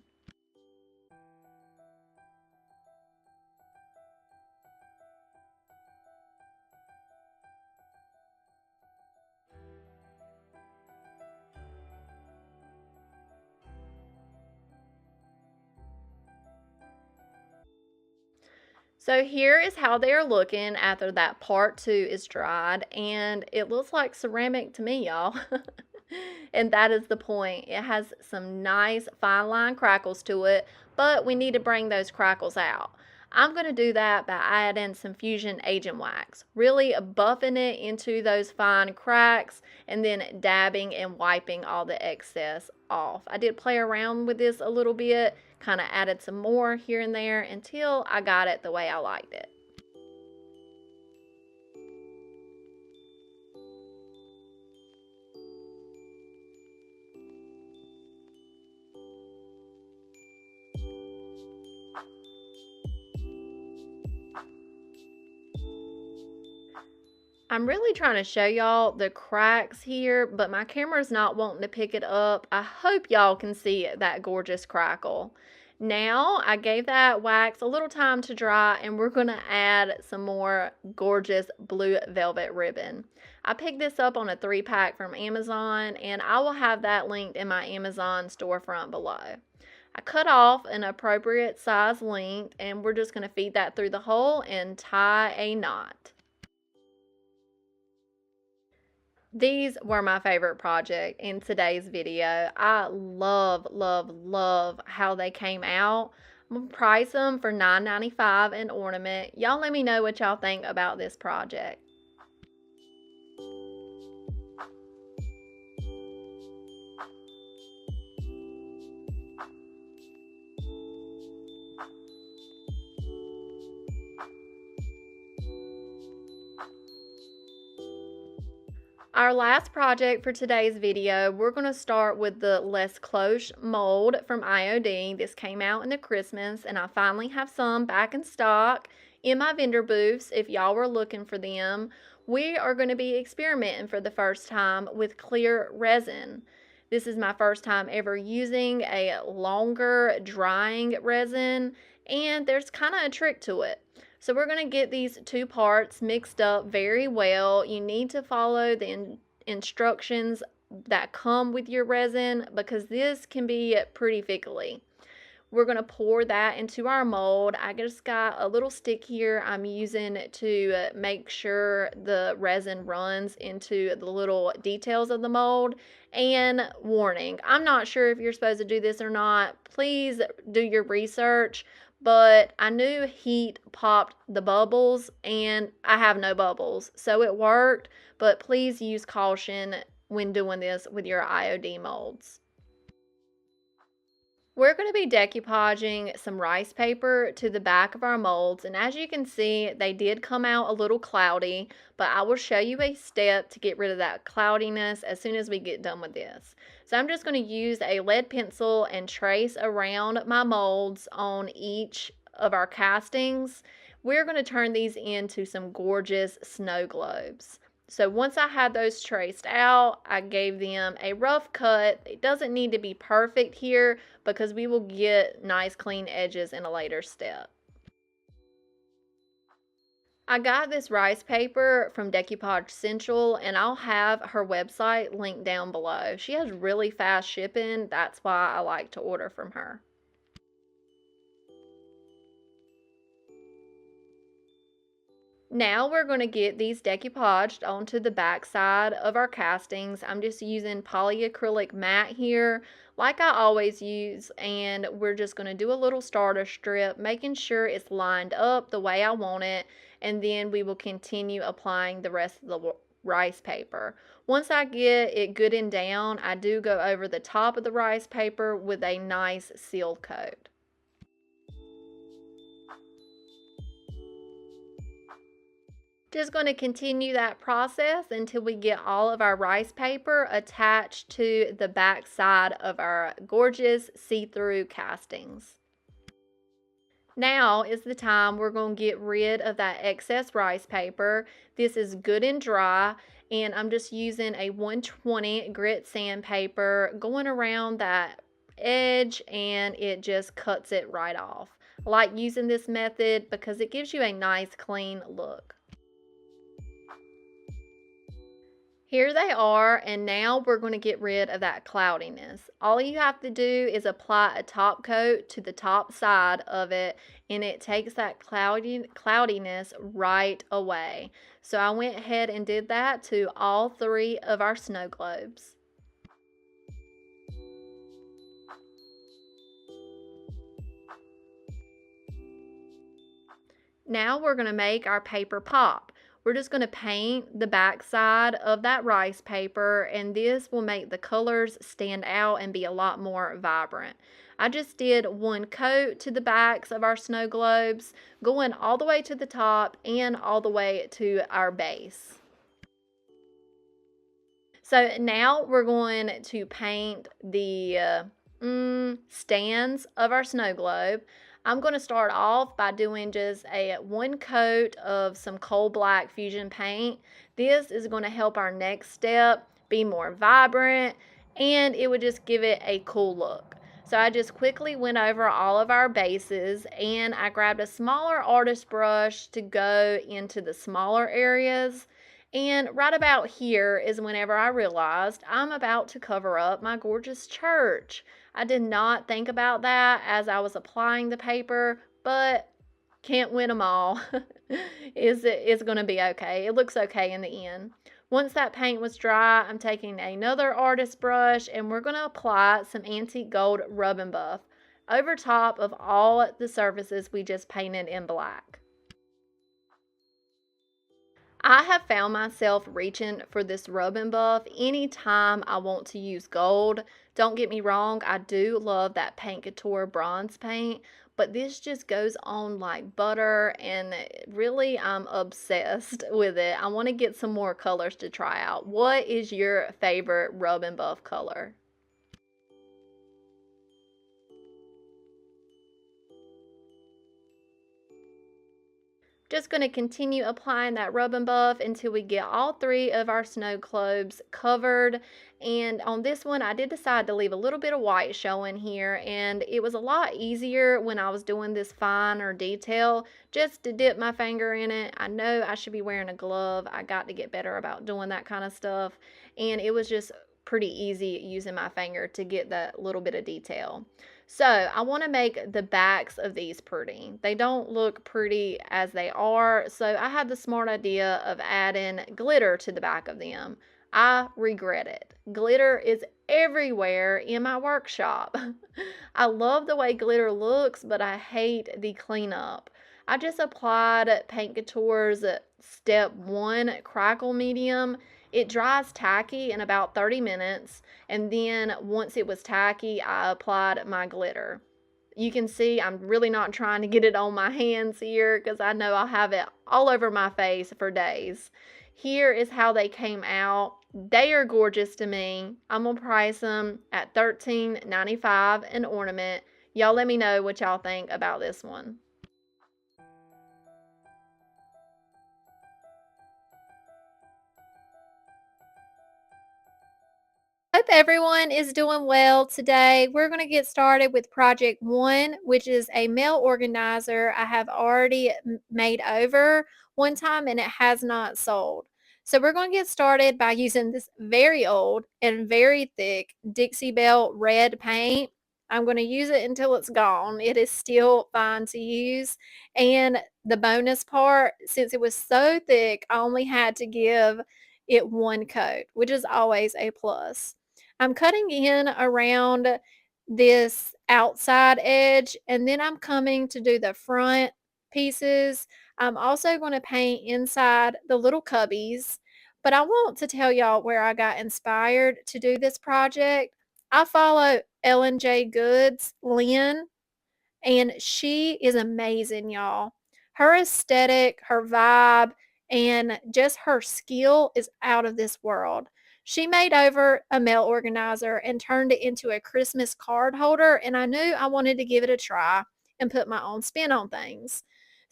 So here is how they are looking after that part 2 is dried, and it looks like ceramic to me, y'all. And that is the point. It has some nice fine line crackles to it, but we need to bring those crackles out. I'm going to do that by adding some Fusion Agent Wax, really buffing it into those fine cracks and then dabbing and wiping all the excess off. I did play around with this a little bit, kind of added some more here and there until I got it the way I liked it. I'm really trying to show y'all the cracks here, but my camera's not wanting to pick it up. I hope y'all can see that gorgeous crackle. Now, I gave that wax a little time to dry, and we're going to add some more gorgeous blue velvet ribbon. I picked this up on a 3-pack from Amazon, and I will have that linked in my Amazon storefront below. I cut off an appropriate size length, and we're just going to feed that through the hole and tie a knot. These were my favorite project in today's video. I love, love, love how they came out. I'm going to price them for $9.95 an ornament. Y'all let me know what y'all think about this project. Our last project for today's video, we're going to start with the Les Cloche mold from IOD. This came out in the Christmas, and I finally have some back in stock in my vendor booths if y'all were looking for them. We are going to be experimenting for the first time with clear resin. This is my first time ever using a longer drying resin, and there's kind of a trick to it. So we're going to get these 2 parts mixed up very well. You need to follow the instructions that come with your resin because this can be pretty fickly. We're going to pour that into our mold. I just got a little stick here I'm using to make sure the resin runs into the little details of the mold. And warning, I'm not sure if you're supposed to do this or not. Please do your research. But I knew heat popped the bubbles, and I have no bubbles, so it worked, but please use caution when doing this with your IOD molds. We're going to be decoupaging some rice paper to the back of our molds, and as you can see, they did come out a little cloudy, but I will show you a step to get rid of that cloudiness as soon as we get done with this. So I'm just going to use a lead pencil and trace around my molds on each of our castings. We're going to turn these into some gorgeous snow globes. So once I had those traced out, I gave them a rough cut. It doesn't need to be perfect here because we will get nice clean edges in a later step. I got this rice paper from Decoupage Central, and I'll have her website linked down below. She has really fast shipping. That's why I like to order from her. Now we're going to get these decoupaged onto the back side of our castings. I'm just using polyacrylic matte here like I always use, and we're just going to do a little starter strip, making sure it's lined up the way I want it, and then we will continue applying the rest of the rice paper. Once I get it good and down, I do go over the top of the rice paper with a nice seal coat. Just going to continue that process until we get all of our rice paper attached to the back side of our gorgeous see-through castings. Now is the time we're going to get rid of that excess rice paper. This is good and dry, and I'm just using a 120 grit sandpaper going around that edge, and it just cuts it right off. I like using this method because it gives you a nice clean look. Here they are, and now we're going to get rid of that cloudiness. All you have to do is apply a top coat to the top side of it, and it takes that cloudiness right away. So I went ahead and did that to all 3 of our snow globes. Now we're going to make our paper pop. We're just going to paint the back side of that rice paper, and this will make the colors stand out and be a lot more vibrant. I just did 1 coat to the backs of our snow globes, going all the way to the top and all the way to our base. So now we're going to paint the stands of our snow globe. I'm going to start off by doing just a 1 coat of some coal black fusion paint. This is going to help our next step be more vibrant, and it would just give it a cool look. So I just quickly went over all of our bases, and I grabbed a smaller artist brush to go into the smaller areas. And right about here is whenever I realized I'm about to cover up my gorgeous church. I did not think about that as I was applying the paper, but can't win them all. It's going to be okay. It looks okay in the end. Once that paint was dry, I'm taking another artist brush, and we're going to apply some antique gold rub and buff over top of all the surfaces we just painted in black. I have found myself reaching for this rub and buff anytime I want to use gold. Don't get me wrong, I do love that Paint Couture bronze paint, but this just goes on like butter, and really I'm obsessed with it. I want to get some more colors to try out. What is your favorite rub and buff color? Just going to continue applying that rub and buff until we get all 3 of our snow globes covered. And on this one, I did decide to leave a little bit of white showing here, and it was a lot easier when I was doing this finer detail just to dip my finger in it. I know I should be wearing a glove. I got to get better about doing that kind of stuff, and it was just pretty easy using my finger to get that little bit of detail. So I want to make the backs of these pretty. They don't look pretty as they are, so I had the smart idea of adding glitter to the back of them. I regret it. Glitter is everywhere in my workshop. I love the way glitter looks, but I hate the cleanup. I just applied Paint Couture's Step 1 Crackle Medium. It dries tacky in about 30 minutes, and then once it was tacky, I applied my glitter. You can see I'm really not trying to get it on my hands here because I know I'll have it all over my face for days. Here is how they came out. They are gorgeous to me. I'm going to price them at $13.95 an ornament. Y'all let me know what y'all think about this one. Hope everyone is doing well today. We're going to get started with project 1, which is a mail organizer I have already made over one time, and it has not sold. So we're going to get started by using this very old and very thick Dixie Belle red paint. I'm going to use it until it's gone. It is still fine to use. And the bonus part, since it was so thick, I only had to give it one coat, which is always a plus. I'm cutting in around this outside edge, and then I'm coming to do the front pieces. I'm also going to paint inside the little cubbies, but I want to tell y'all where I got inspired to do this project. I follow Ellen J. Good's Lynn, and she is amazing, y'all. Her aesthetic, her vibe, and just her skill is out of this world. She made over a mail organizer and turned it into a Christmas card holder, and I knew I wanted to give it a try and put my own spin on things.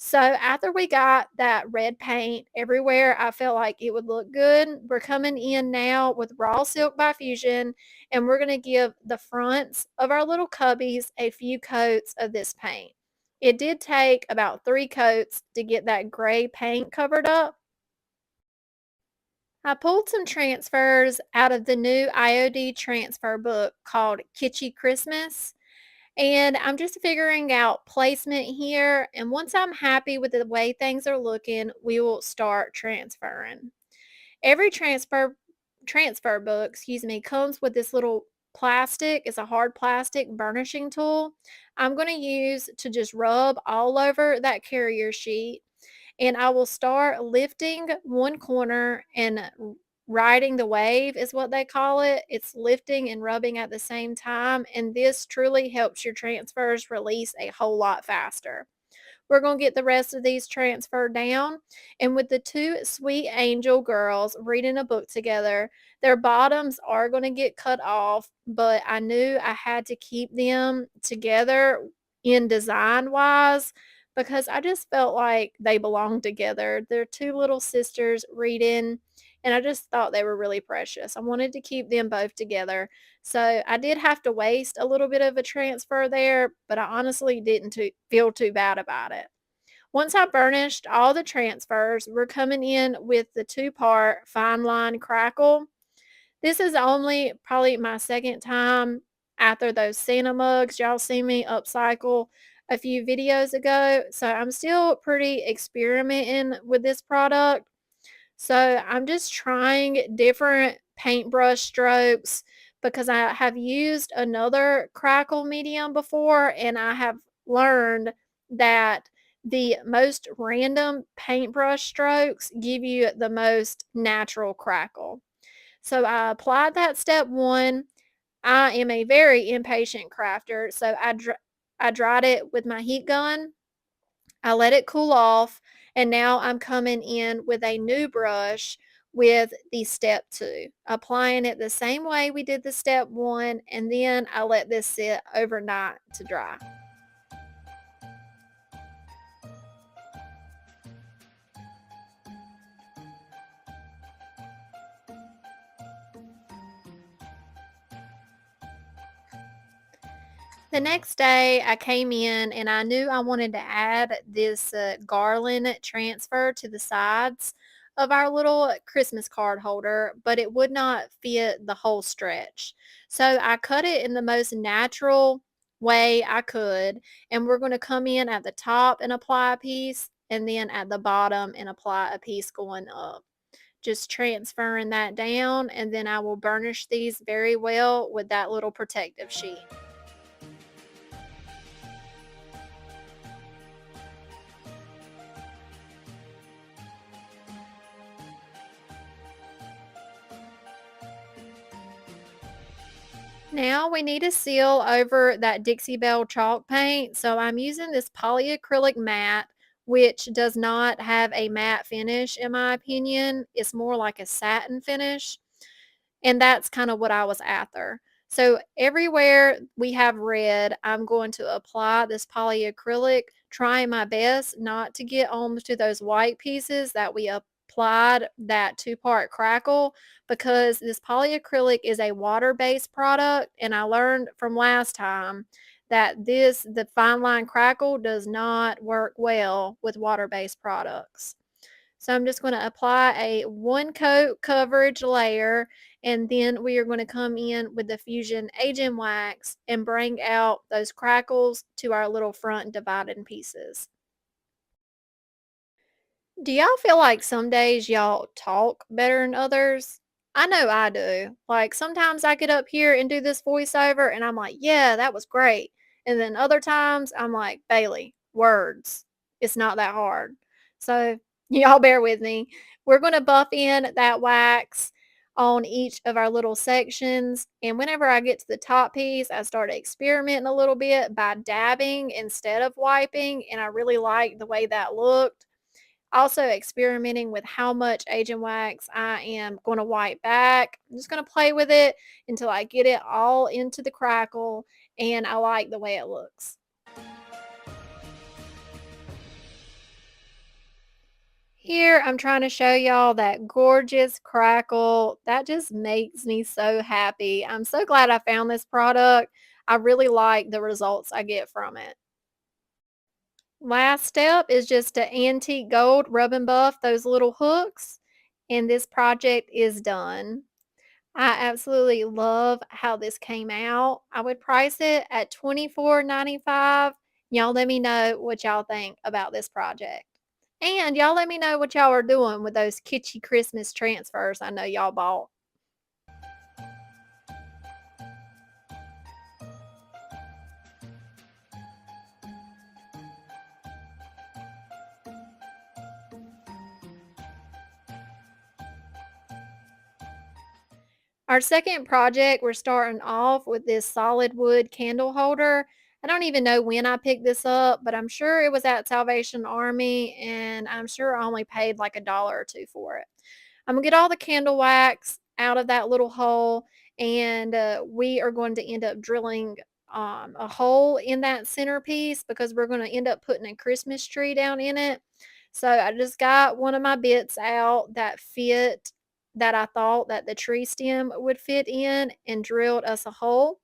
So after we got that red paint everywhere, I felt like it would look good. We're coming in now with Raw Silk by Fusion, and we're going to give the fronts of our little cubbies a few coats of this paint. It did take about 3 coats to get that gray paint covered up. I pulled some transfers out of the new IOD transfer book called Kitschy Christmas, and I'm just figuring out placement here, and once I'm happy with the way things are looking, we will start transferring. Every transfer book, comes with this little plastic. It's a hard plastic burnishing tool. I'm going to use to just rub all over that carrier sheet, and I will start lifting one corner and riding the wave is what they call it. It's lifting and rubbing at the same time, and this truly helps your transfers release a whole lot faster. We're going to get the rest of these transferred down. And with the two sweet angel girls reading a book together, their bottoms are going to get cut off, but I knew I had to keep them together in design wise because I just felt like they belonged together. They're two little sisters reading, and I just thought they were really precious. I wanted to keep them both together. So I did have to waste a little bit of a transfer there, but I honestly didn't feel too bad about it. Once I burnished all the transfers, we're coming in with the two-part fine line crackle. This is only probably my second time after those Santa mugs y'all see me upcycle a few videos ago. So I'm still pretty experimenting with this product. So I'm just trying different paintbrush strokes because I have used another crackle medium before, and I have learned that the most random paintbrush strokes give you the most natural crackle. So I applied that step one. I am a very impatient crafter, so I dried it with my heat gun. I let it cool off, and now I'm coming in with a new brush with the step two, applying it the same way we did the step one, and then I let this sit overnight to dry. The next day, I came in and I knew I wanted to add this garland transfer to the sides of our little Christmas card holder, but it would not fit the whole stretch. So I cut it in the most natural way I could, and we're going to come in at the top and apply a piece, and then at the bottom and apply a piece going up. Just transferring that down, and then I will burnish these very well with that little protective sheet. Now we need to seal over that Dixie Belle chalk paint. So I'm using this polyacrylic matte, which does not have a matte finish in my opinion. It's more like a satin finish. And that's kind of what I was after. So everywhere we have red, I'm going to apply this polyacrylic, trying my best not to get onto those white pieces that we applied that two-part crackle, because this polyacrylic is a water-based product, and I learned from last time that the fine line crackle does not work well with water-based products. So I'm just going to apply a one coat coverage layer, and then we are going to come in with the Fusion Agent Wax and bring out those crackles to our little front dividing pieces. Do y'all feel like some days y'all talk better than others? I know I do. Like sometimes I get up here and do this voiceover and I'm like, yeah, that was great. And then other times I'm like, Bailey, words. It's not that hard. So y'all bear with me. We're going to buff in that wax on each of our little sections. And whenever I get to the top piece, I start experimenting a little bit by dabbing instead of wiping. And I really like the way that looked. Also experimenting with how much agent wax I am going to wipe back. I'm just going to play with it until I get it all into the crackle and I like the way it looks. Here, I'm trying to show y'all that gorgeous crackle. That just makes me so happy. I'm so glad I found this product. I really like the results I get from it. Last step is just to antique gold rub and buff those little hooks, and this project is done. I absolutely love how this came out. I would price it at $24.95. Y'all let me know what y'all think about this project. And y'all let me know what y'all are doing with those kitschy Christmas transfers I know y'all bought. Our second project, we're starting off with this solid wood candle holder. I don't even know when I picked this up, but I'm sure it was at Salvation Army, and I'm sure I only paid like $1 or $2 for it. I'm gonna get all the candle wax out of that little hole, and we are going to end up drilling a hole in that centerpiece because we're going to end up putting a Christmas tree down in it. So I just got one of my bits out that fit that I thought that the tree stem would fit in and drilled us a hole.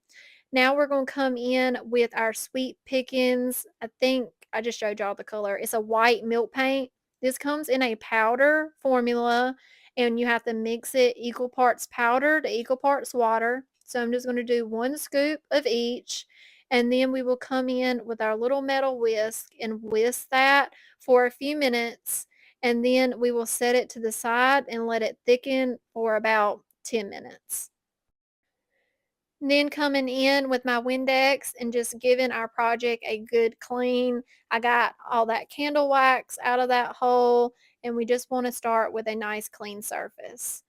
Now we're going to come in with our Sweet Pickins. I think I just showed y'all the color. It's a white milk paint. This comes in a powder formula and you have to mix it equal parts powder to equal parts water. So I'm just going to do 1 scoop of each. And then we will come in with our little metal whisk and whisk that for a few minutes. And then we will set it to the side and let it thicken for about 10 minutes. Then coming in with my Windex and just giving our project a good clean. I got all that candle wax out of that hole, and we just want to start with a nice clean surface.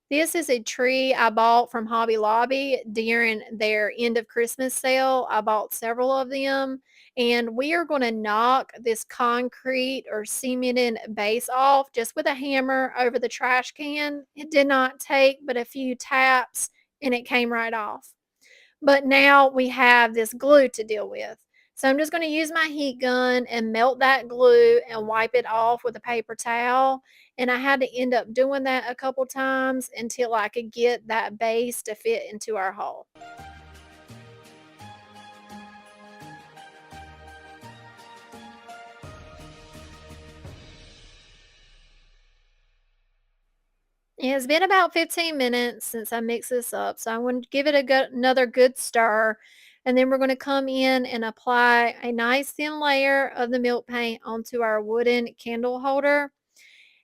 This is a tree I bought from Hobby Lobby during their end of Christmas sale. I bought several of them, and we are going to knock this concrete or cemented base off just with a hammer over the trash can. It did not take but a few taps, and it came right off. But now we have this glue to deal with. So I'm just going to use my heat gun and melt that glue and wipe it off with a paper towel. And I had to end up doing that a couple times until I could get that base to fit into our hole. It has been about 15 minutes since I mixed this up, so I want to give it another good stir. And then we're going to come in and apply a nice thin layer of the milk paint onto our wooden candle holder.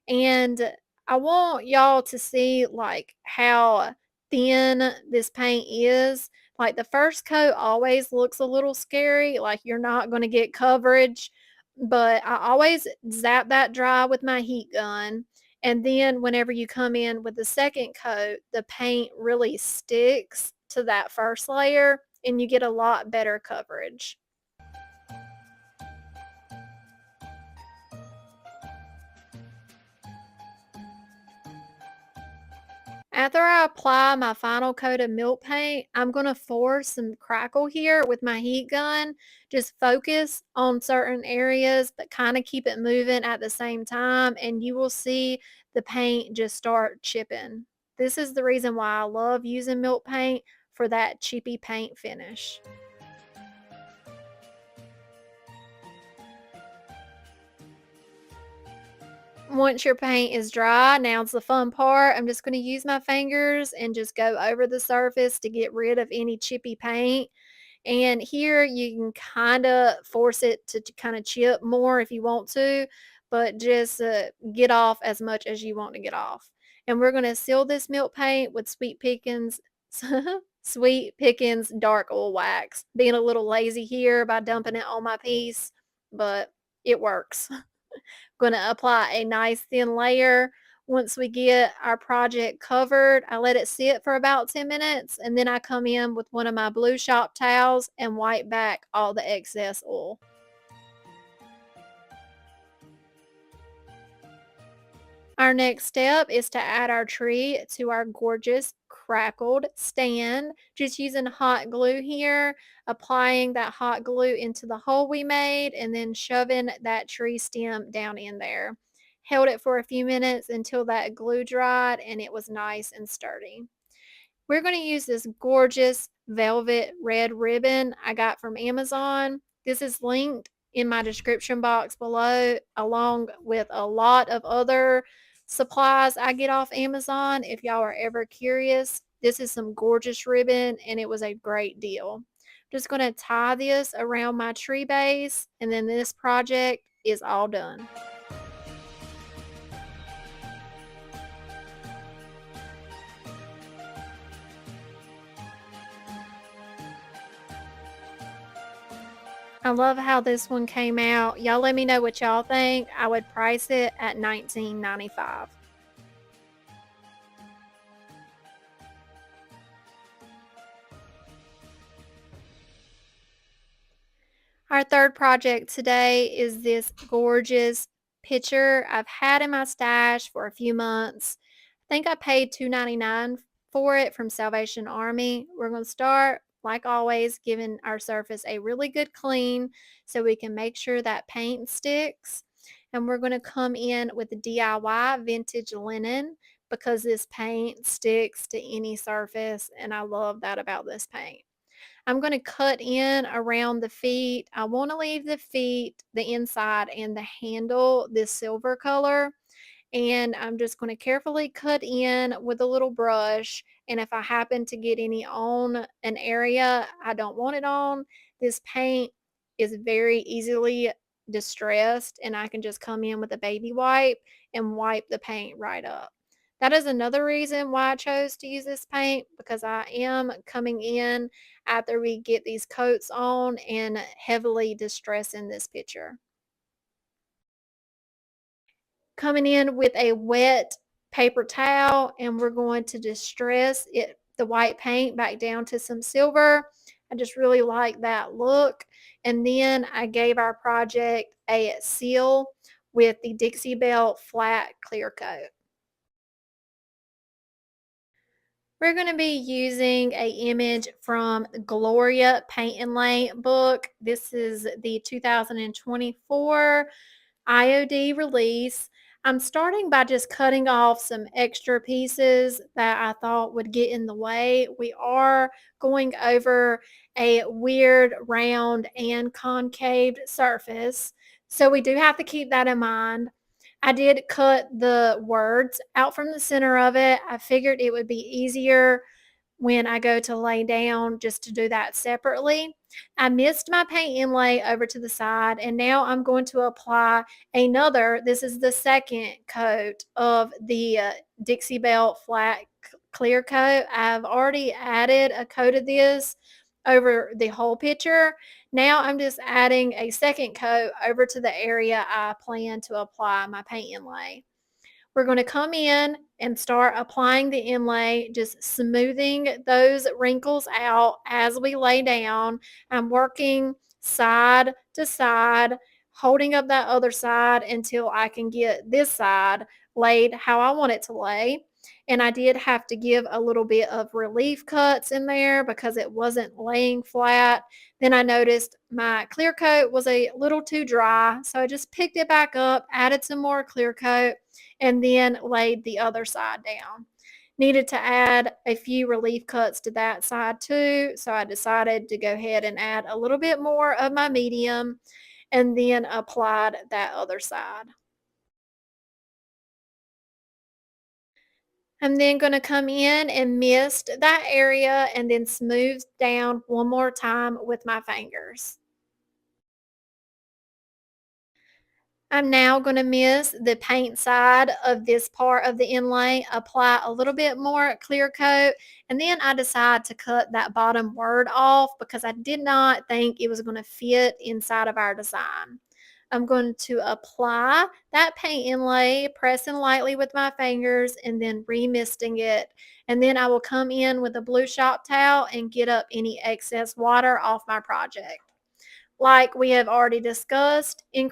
And I want y'all to see like how thin this paint is. Like the first coat always looks a little scary, like you're not going to get coverage, but I always zap that dry with my heat gun. And then whenever you come in with the second coat, the paint really sticks to that first layer and you get a lot better coverage. After I apply my final coat of milk paint, I'm going to force some crackle here with my heat gun. Just focus on certain areas, but kind of keep it moving at the same time, and you will see the paint just start chipping. This is the reason why I love using milk paint for that chippy paint finish. Once your paint is dry, now's the fun part. I'm just going to use my fingers and just go over the surface to get rid of any chippy paint. And here you can kind of force it to kind of chip more if you want to, but just get off as much as you want to get off. And we're going to seal this milk paint with Sweet Pickens, Sweet Pickens dark oil wax. Being a little lazy here by dumping it on my piece, but it works. Going to apply a nice thin layer. Once we get our project covered, I let it sit for about 10 minutes and then I come in with one of my blue shop towels and wipe back all the excess oil. Our next step is to add our tree to our gorgeous crackled stand. Just using hot glue here, applying that hot glue into the hole we made, and then shoving that tree stem down in there. Held it for a few minutes until that glue dried and it was nice and sturdy. We're going to use this gorgeous velvet red ribbon I got from Amazon. This is linked in my description box below, along with a lot of other supplies I get off Amazon. If y'all are ever curious, this is some gorgeous ribbon and it was a great deal. Just going to tie this around my tree base and then this project is all done. I love how this one came out. Y'all let me know what y'all think. I would price it at $19.95. Our third project today is this gorgeous picture I've had in my stash for a few months. I think I paid $2.99 for it from Salvation Army. We're going to start, like always, giving our surface a really good clean so we can make sure that paint sticks. And we're going to come in with the DIY vintage linen because this paint sticks to any surface, and I love that about this paint. I'm going to cut in around the feet. I want to leave the feet, the inside, and the handle this silver color. And I'm just going to carefully cut in with a little brush. And if I happen to get any on an area I don't want it on, this paint is very easily distressed. And I can just come in with a baby wipe and wipe the paint right up. That is another reason why I chose to use this paint because I am coming in after we get these coats on and heavily distressing this picture. Coming in with a wet paper towel and we're going to distress it, the white paint back down to some silver. I just really like that look. And then I gave our project a seal with the Dixie Belt flat clear coat. We're going to be using a image from Gloria Paint and Lay book. This is the 2024 IOD release. I'm starting by just cutting off some extra pieces that I thought would get in the way. We are going over a weird round and concave surface, so we do have to keep that in mind. I did cut the words out from the center of it. I figured it would be easier when I go to lay down just to do that separately. I missed my paint inlay over to the side and now I'm going to apply another, this is the second coat of the Dixie Belt flat clear coat. I've already added a coat of this over the whole picture. Now I'm just adding a second coat over to the area I plan to apply my paint inlay. We're going to come in and start applying the inlay, just smoothing those wrinkles out as we lay down. I'm working side to side, holding up that other side until I can get this side laid how I want it to lay. And I did have to give a little bit of relief cuts in there because it wasn't laying flat. Then I noticed my clear coat was a little too dry. So I just picked it back up, added some more clear coat, and then laid the other side down. Needed to add a few relief cuts to that side too. So I decided to go ahead and add a little bit more of my medium and then applied that other side. I'm then going to come in and mist that area and then smooth down one more time with my fingers. I'm now going to mist the paint side of this part of the inlay, apply a little bit more clear coat, and then I decide to cut that bottom word off because I did not think it was going to fit inside of our design. I'm going to apply that paint inlay, pressing lightly with my fingers and then remisting it. And then I will come in with a blue shop towel and get up any excess water off my project. Like we have already discussed in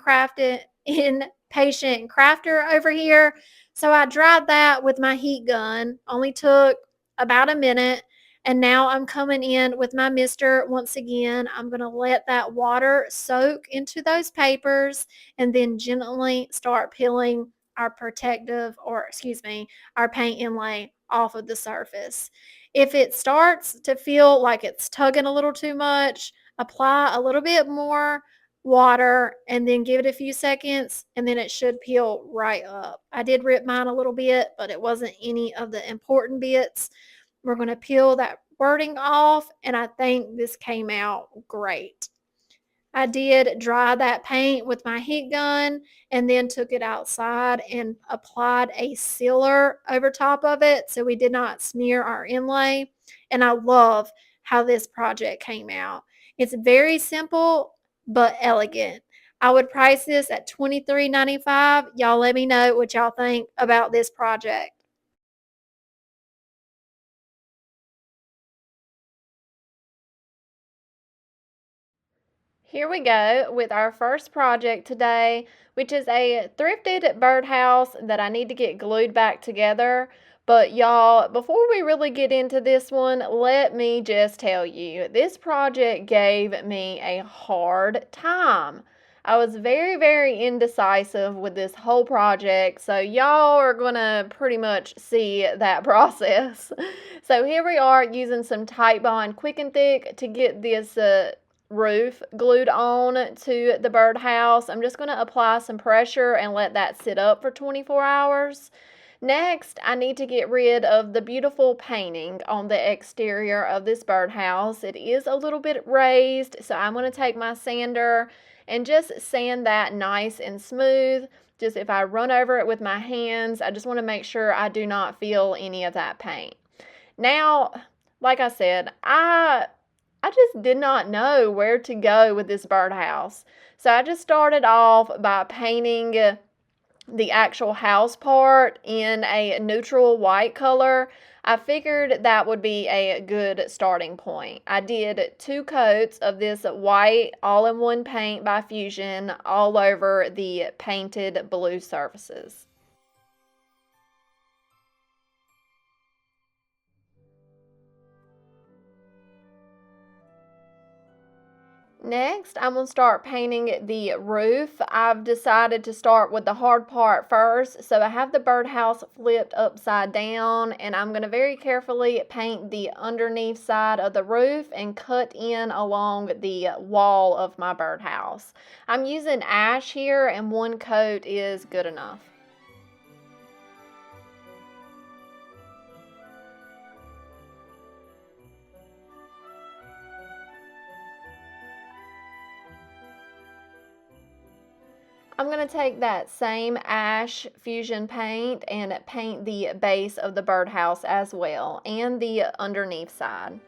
patient crafter over here. So I dried that with my heat gun. Only took about a minute. And now I'm coming in with my mister once again. I'm going to let that water soak into those papers and then gently start peeling our protective, or excuse me, our paint inlay off of the surface. If it starts to feel like it's tugging a little too much, apply a little bit more water and then give it a few seconds and then it should peel right up. I did rip mine a little bit, but it wasn't any of the important bits. We're going to peel that wording off and I think this came out great. I did dry that paint with my heat gun and then took it outside and applied a sealer over top of it so we did not smear our inlay. And I love how this project came out. It's very simple but elegant. I would price this at $23.95. Y'all let me know what y'all think about this project. Here we go with our first project today, which is a thrifted birdhouse that I need to get glued back together. But y'all, before we really get into this one, let me just tell you, this project gave me a hard time. I was very, very indecisive with this whole project, so y'all are gonna pretty much see that process. So here we are using some Tite Bond Quick and Thick to get this roof glued on to the birdhouse. I'm just going to apply some pressure and let that sit up for 24 hours. Next, I need to get rid of the beautiful painting on the exterior of this birdhouse. It is a little bit raised, so I'm going to take my sander and just sand that nice and smooth. Just if I run over it with my hands, I just want to make sure I do not feel any of that paint. Now, like I said, I just did not know where to go with this birdhouse. So I just started off by painting the actual house part in a neutral white color. I figured that would be a good starting point. I did 2 coats of this white all-in-one paint by Fusion all over the painted blue surfaces. Next, I'm going to start painting the roof. I've decided to start with the hard part first. So I have the birdhouse flipped upside down and I'm going to very carefully paint the underneath side of the roof and cut in along the wall of my birdhouse. I'm using ash here and 1 coat is good enough. I'm going to take that same ash fusion paint and paint the base of the birdhouse as well and the underneath side.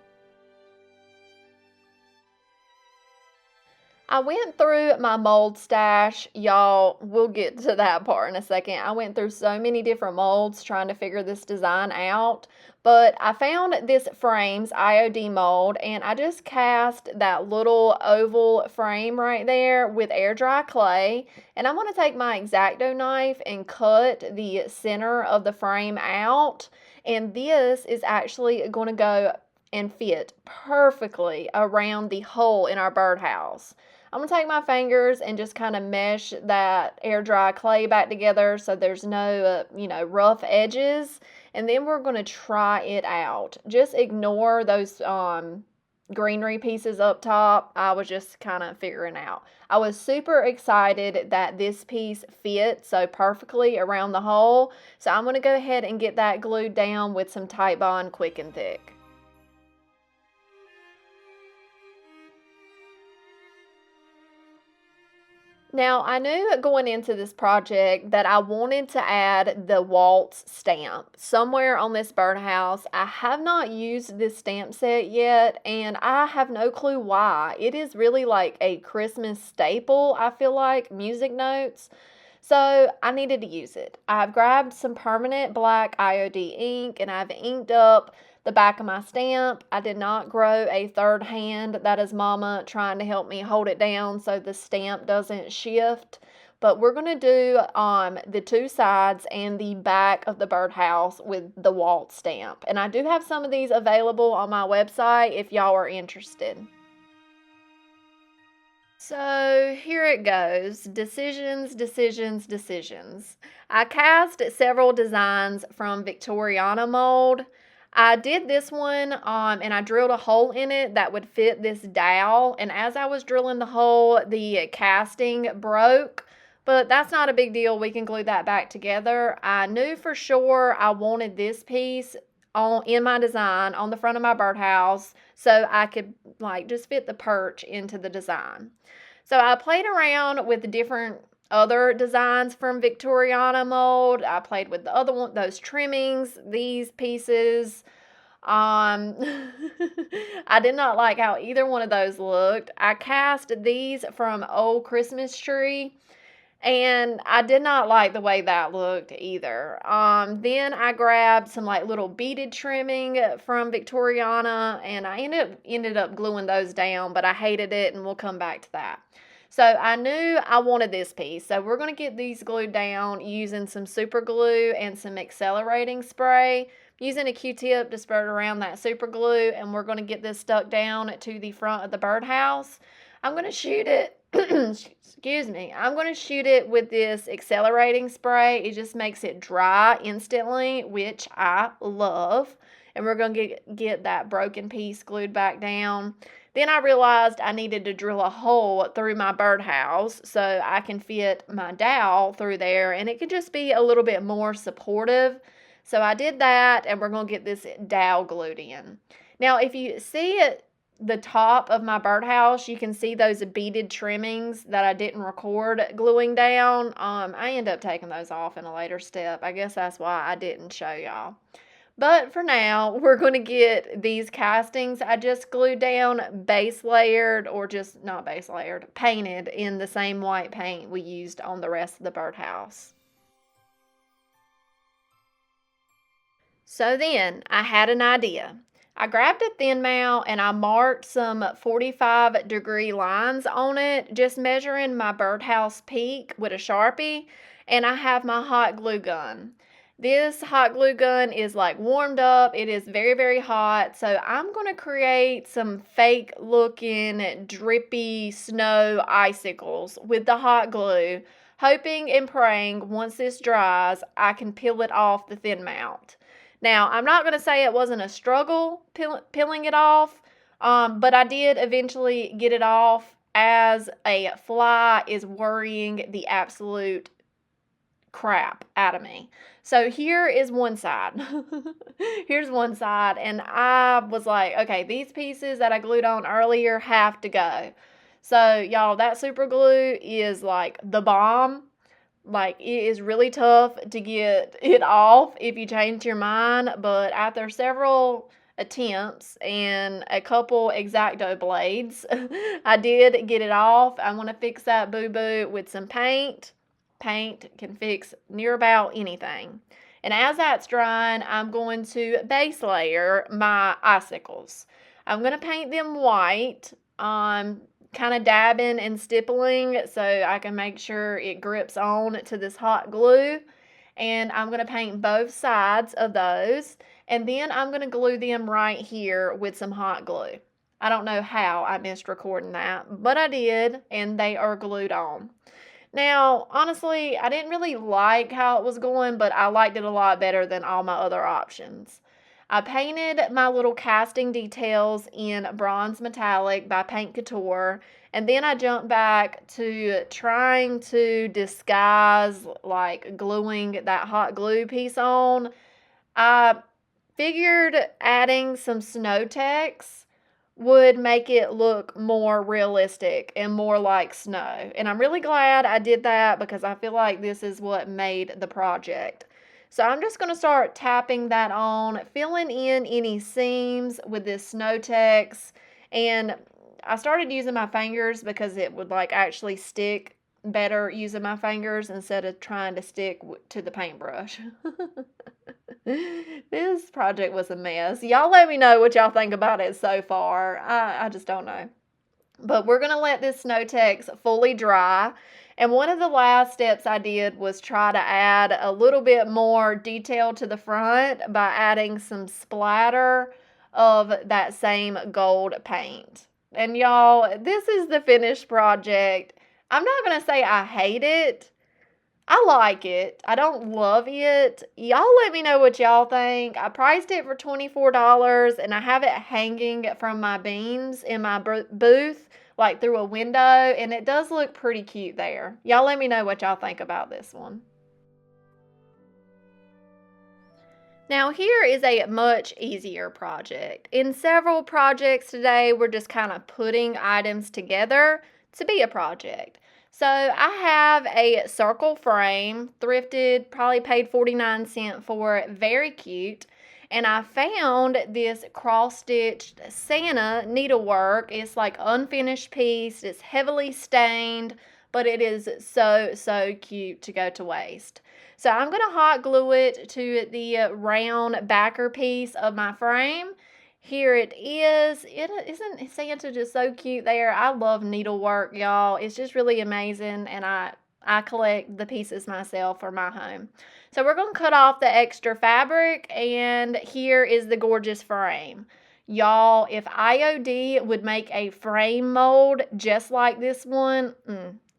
I went through my mold stash. Y'all, we'll get to that part in a second. I went through so many different molds trying to figure this design out. But I found this frames IOD mold and I just cast that little oval frame right there with air dry clay. And I'm going to take my X-Acto knife and cut the center of the frame out. And this is actually going to go and fit perfectly around the hole in our birdhouse. I'm going to take my fingers and just kind of mesh that air dry clay back together so there's no, rough edges. And then we're going to try it out. Just ignore those, greenery pieces up top. I was just kind of figuring out. I was super excited that this piece fit so perfectly around the hole. So I'm going to go ahead and get that glued down with some Titebond Quick and Thick. Now, I knew going into this project that I wanted to add the waltz stamp somewhere on this birdhouse. I have not used this stamp set yet, and I have no clue why. It is really like a Christmas staple, I feel like, music notes. So I needed to use it. I've grabbed some permanent black IOD ink, and I've inked up the back of my stamp. I did not grow a third hand. That is Mama trying to help me hold it down so the stamp doesn't shift. But we're going to do the two sides and the back of the birdhouse with the waltz stamp. And I do have some of these available on my website if y'all are interested. So here it goes. Decisions, decisions, decisions. I cast several designs from Victoriana mold. I did this one and I drilled a hole in it that would fit this dowel, and as I was drilling the hole, the casting broke, but that's not a big deal. We can glue that back together. I knew for sure I wanted this piece in my design on the front of my birdhouse so I could like just fit the perch into the design. So I played around with different other designs from Victoriana mold. I played with the other one, those trimmings, these pieces. I did not like how either one of those looked. I cast these from Old Christmas Tree, and I did not like the way that looked either. Then I grabbed some like little beaded trimming from Victoriana, and I ended up gluing those down, but I hated it, and we'll come back to that. So I knew I wanted this piece. So we're going to get these glued down using some super glue and some accelerating spray. Using a Q-tip to spread around that super glue, and we're going to get this stuck down to the front of the birdhouse. I'm going to shoot it, excuse me, I'm going to shoot it with this accelerating spray. It just makes it dry instantly, which I love. And we're going to get that broken piece glued back down. Then I realized I needed to drill a hole through my birdhouse so I can fit my dowel through there, and it could just be a little bit more supportive. So I did that, and we're going to get this dowel glued in. Now, if you see it, the top of my birdhouse, you can see those beaded trimmings that I didn't record gluing down. I end up taking those off in a later step. I guess that's why I didn't show y'all. But for now, we're going to get these castings I just glued down base layered, or just not base layered, painted in the same white paint we used on the rest of the birdhouse. So then I had an idea. I grabbed a thin mount and I marked some 45-degree lines on it, just measuring my birdhouse peak with a Sharpie, and I have my hot glue gun. This hot glue gun is like warmed up. It is very, very hot. So I'm going to create some fake looking drippy snow icicles with the hot glue, hoping and praying once this dries, I can peel it off the thin mount. Now, I'm not going to say it wasn't a struggle peeling it off, but I did eventually get it off as a fly is worrying the absolute crap out of me. So here is one side. Here's one side, and I was like, okay, these pieces that I glued on earlier have to go. So y'all, that super glue is like the bomb. Like, it is really tough to get it off if you change your mind, but after several attempts and a couple X-Acto blades, I did get it off. I want to fix that boo-boo with some paint. Paint can fix near about anything. And as that's drying, I'm going to base layer my icicles. I'm going to paint them white, kind of dabbing and stippling so I can make sure it grips on to this hot glue. And I'm going to paint both sides of those. And then I'm going to glue them right here with some hot glue. I don't know how I missed recording that, but I did, and they are glued on. Now, honestly, I didn't really like how it was going, but I liked it a lot better than all my other options. I painted my little casting details in bronze metallic by Paint Couture, and then I jumped back to trying to disguise, like gluing that hot glue piece on. I figured adding some snow text would make it look more realistic and more like snow. And I'm really glad I did that because I feel like this is what made the project. So I'm just going to start tapping that on, filling in any seams with this snow text. And I started using my fingers because it would like actually stick better using my fingers instead of trying to stick to the paintbrush. This project was a mess. Y'all let me know what y'all think about it so far. I just don't know. But we're going to let this snow text fully dry. And one of the last steps I did was try to add a little bit more detail to the front by adding some splatter of that same gold paint. And y'all, this is the finished project. I'm not going to say I hate it. I like it. I don't love it. Y'all let me know what y'all think. I priced it for $24 and I have it hanging from my beams in my booth, like through a window, and it does look pretty cute there. Y'all let me know what y'all think about this one. Now here is a much easier project. In several projects today, we're just kind of putting items together to be a project. So I have a circle frame, thrifted, probably paid 49 cents for it, very cute. And I found this cross-stitched Santa needlework. It's like unfinished piece, it's heavily stained, but it is so cute to go to waste. So I'm going to hot glue it to the round backer piece of my frame. Here it is. Isn't Santa just so cute there? I love needlework, y'all. It's just really amazing, and I collect the pieces myself for my home. So we're going to cut off the extra fabric, and here is the gorgeous frame. Y'all, if IOD would make a frame mold just like this one,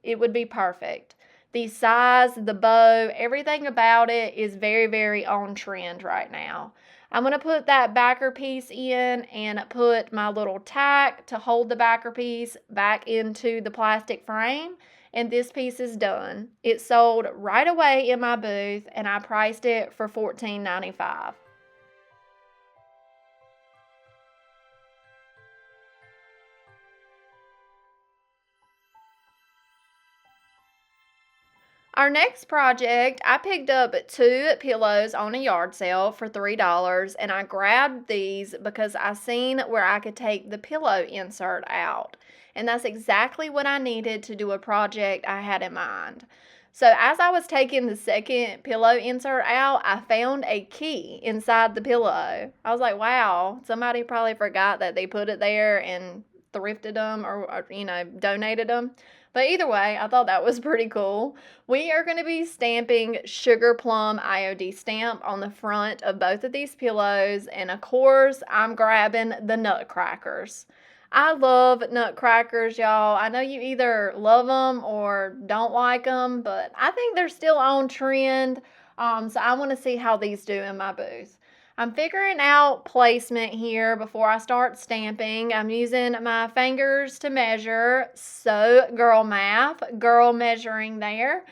it would be perfect. The size, the bow, everything about it is very on trend right now. I'm going to put that backer piece in and put my little tack to hold the backer piece back into the plastic frame. And this piece is done. It sold right away in my booth and I priced it for $14.95. Our next project, I picked up 2 pillows on a yard sale for $3, and I grabbed these because I seen where I could take the pillow insert out. And that's exactly what I needed to do a project I had in mind. So as I was taking the second pillow insert out, I found a key inside the pillow. I was like, wow, somebody probably forgot that they put it there and thrifted them or donated them. But either way, I thought that was pretty cool. We are going to be stamping Sugar Plum IOD stamp on the front of both of these pillows. And of course, I'm grabbing the nutcrackers. I love nutcrackers, y'all. I know you either love them or don't like them, but I think they're still on trend. So I want to see how these do in my booth. I'm figuring out placement here before I start stamping. I'm using my fingers to measure. So girl math, girl measuring there.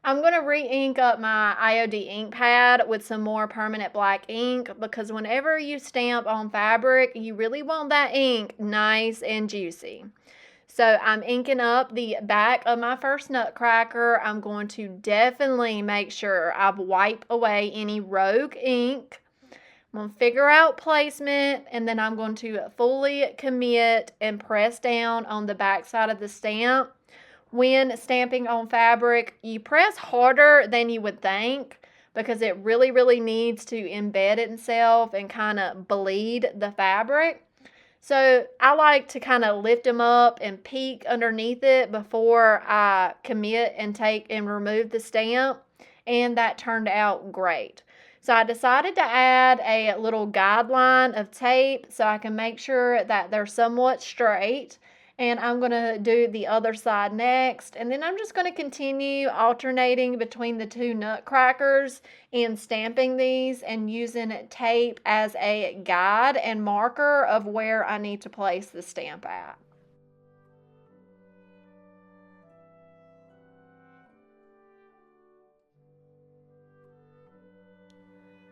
I'm going to re-ink up my IOD ink pad with some more permanent black ink because whenever you stamp on fabric, you really want that ink nice and juicy. So I'm inking up the back of my first nutcracker. I'm going to definitely make sure I've wiped away any rogue ink. I'm going to figure out placement, and then I'm going to fully commit and press down on the back side of the stamp. When stamping on fabric, you press harder than you would think because it really needs to embed itself and kind of bleed the fabric. So I like to kind of lift them up and peek underneath it before I commit and take and remove the stamp, and that turned out great. So I decided to add a little guideline of tape so I can make sure that they're somewhat straight. and I'm going to do the other side next. And then I'm just going to continue alternating between the two nutcrackers and stamping these and using tape as a guide and marker of where I need to place the stamp at.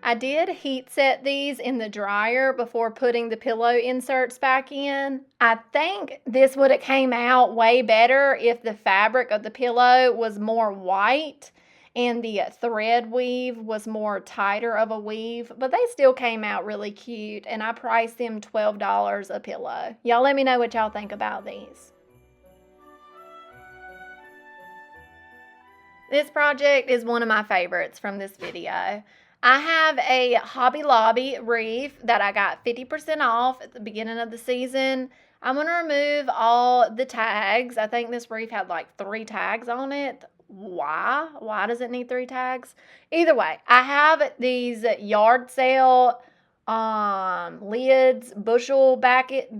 I did heat set these in the dryer before putting the pillow inserts back in. I think this would have came out way better if the fabric of the pillow was more white and the thread weave was more tighter of a weave, but they still came out really cute, and I priced them $12 a pillow. Y'all let me know what y'all think about these. This project is one of my favorites from this video. I have a Hobby Lobby wreath that I got 50% off at the beginning of the season. I'm going to remove all the tags. I think this wreath had like 3 tags on it. Why? Why does it need 3 tags? Either way, I have these yard sale lids, bushel basket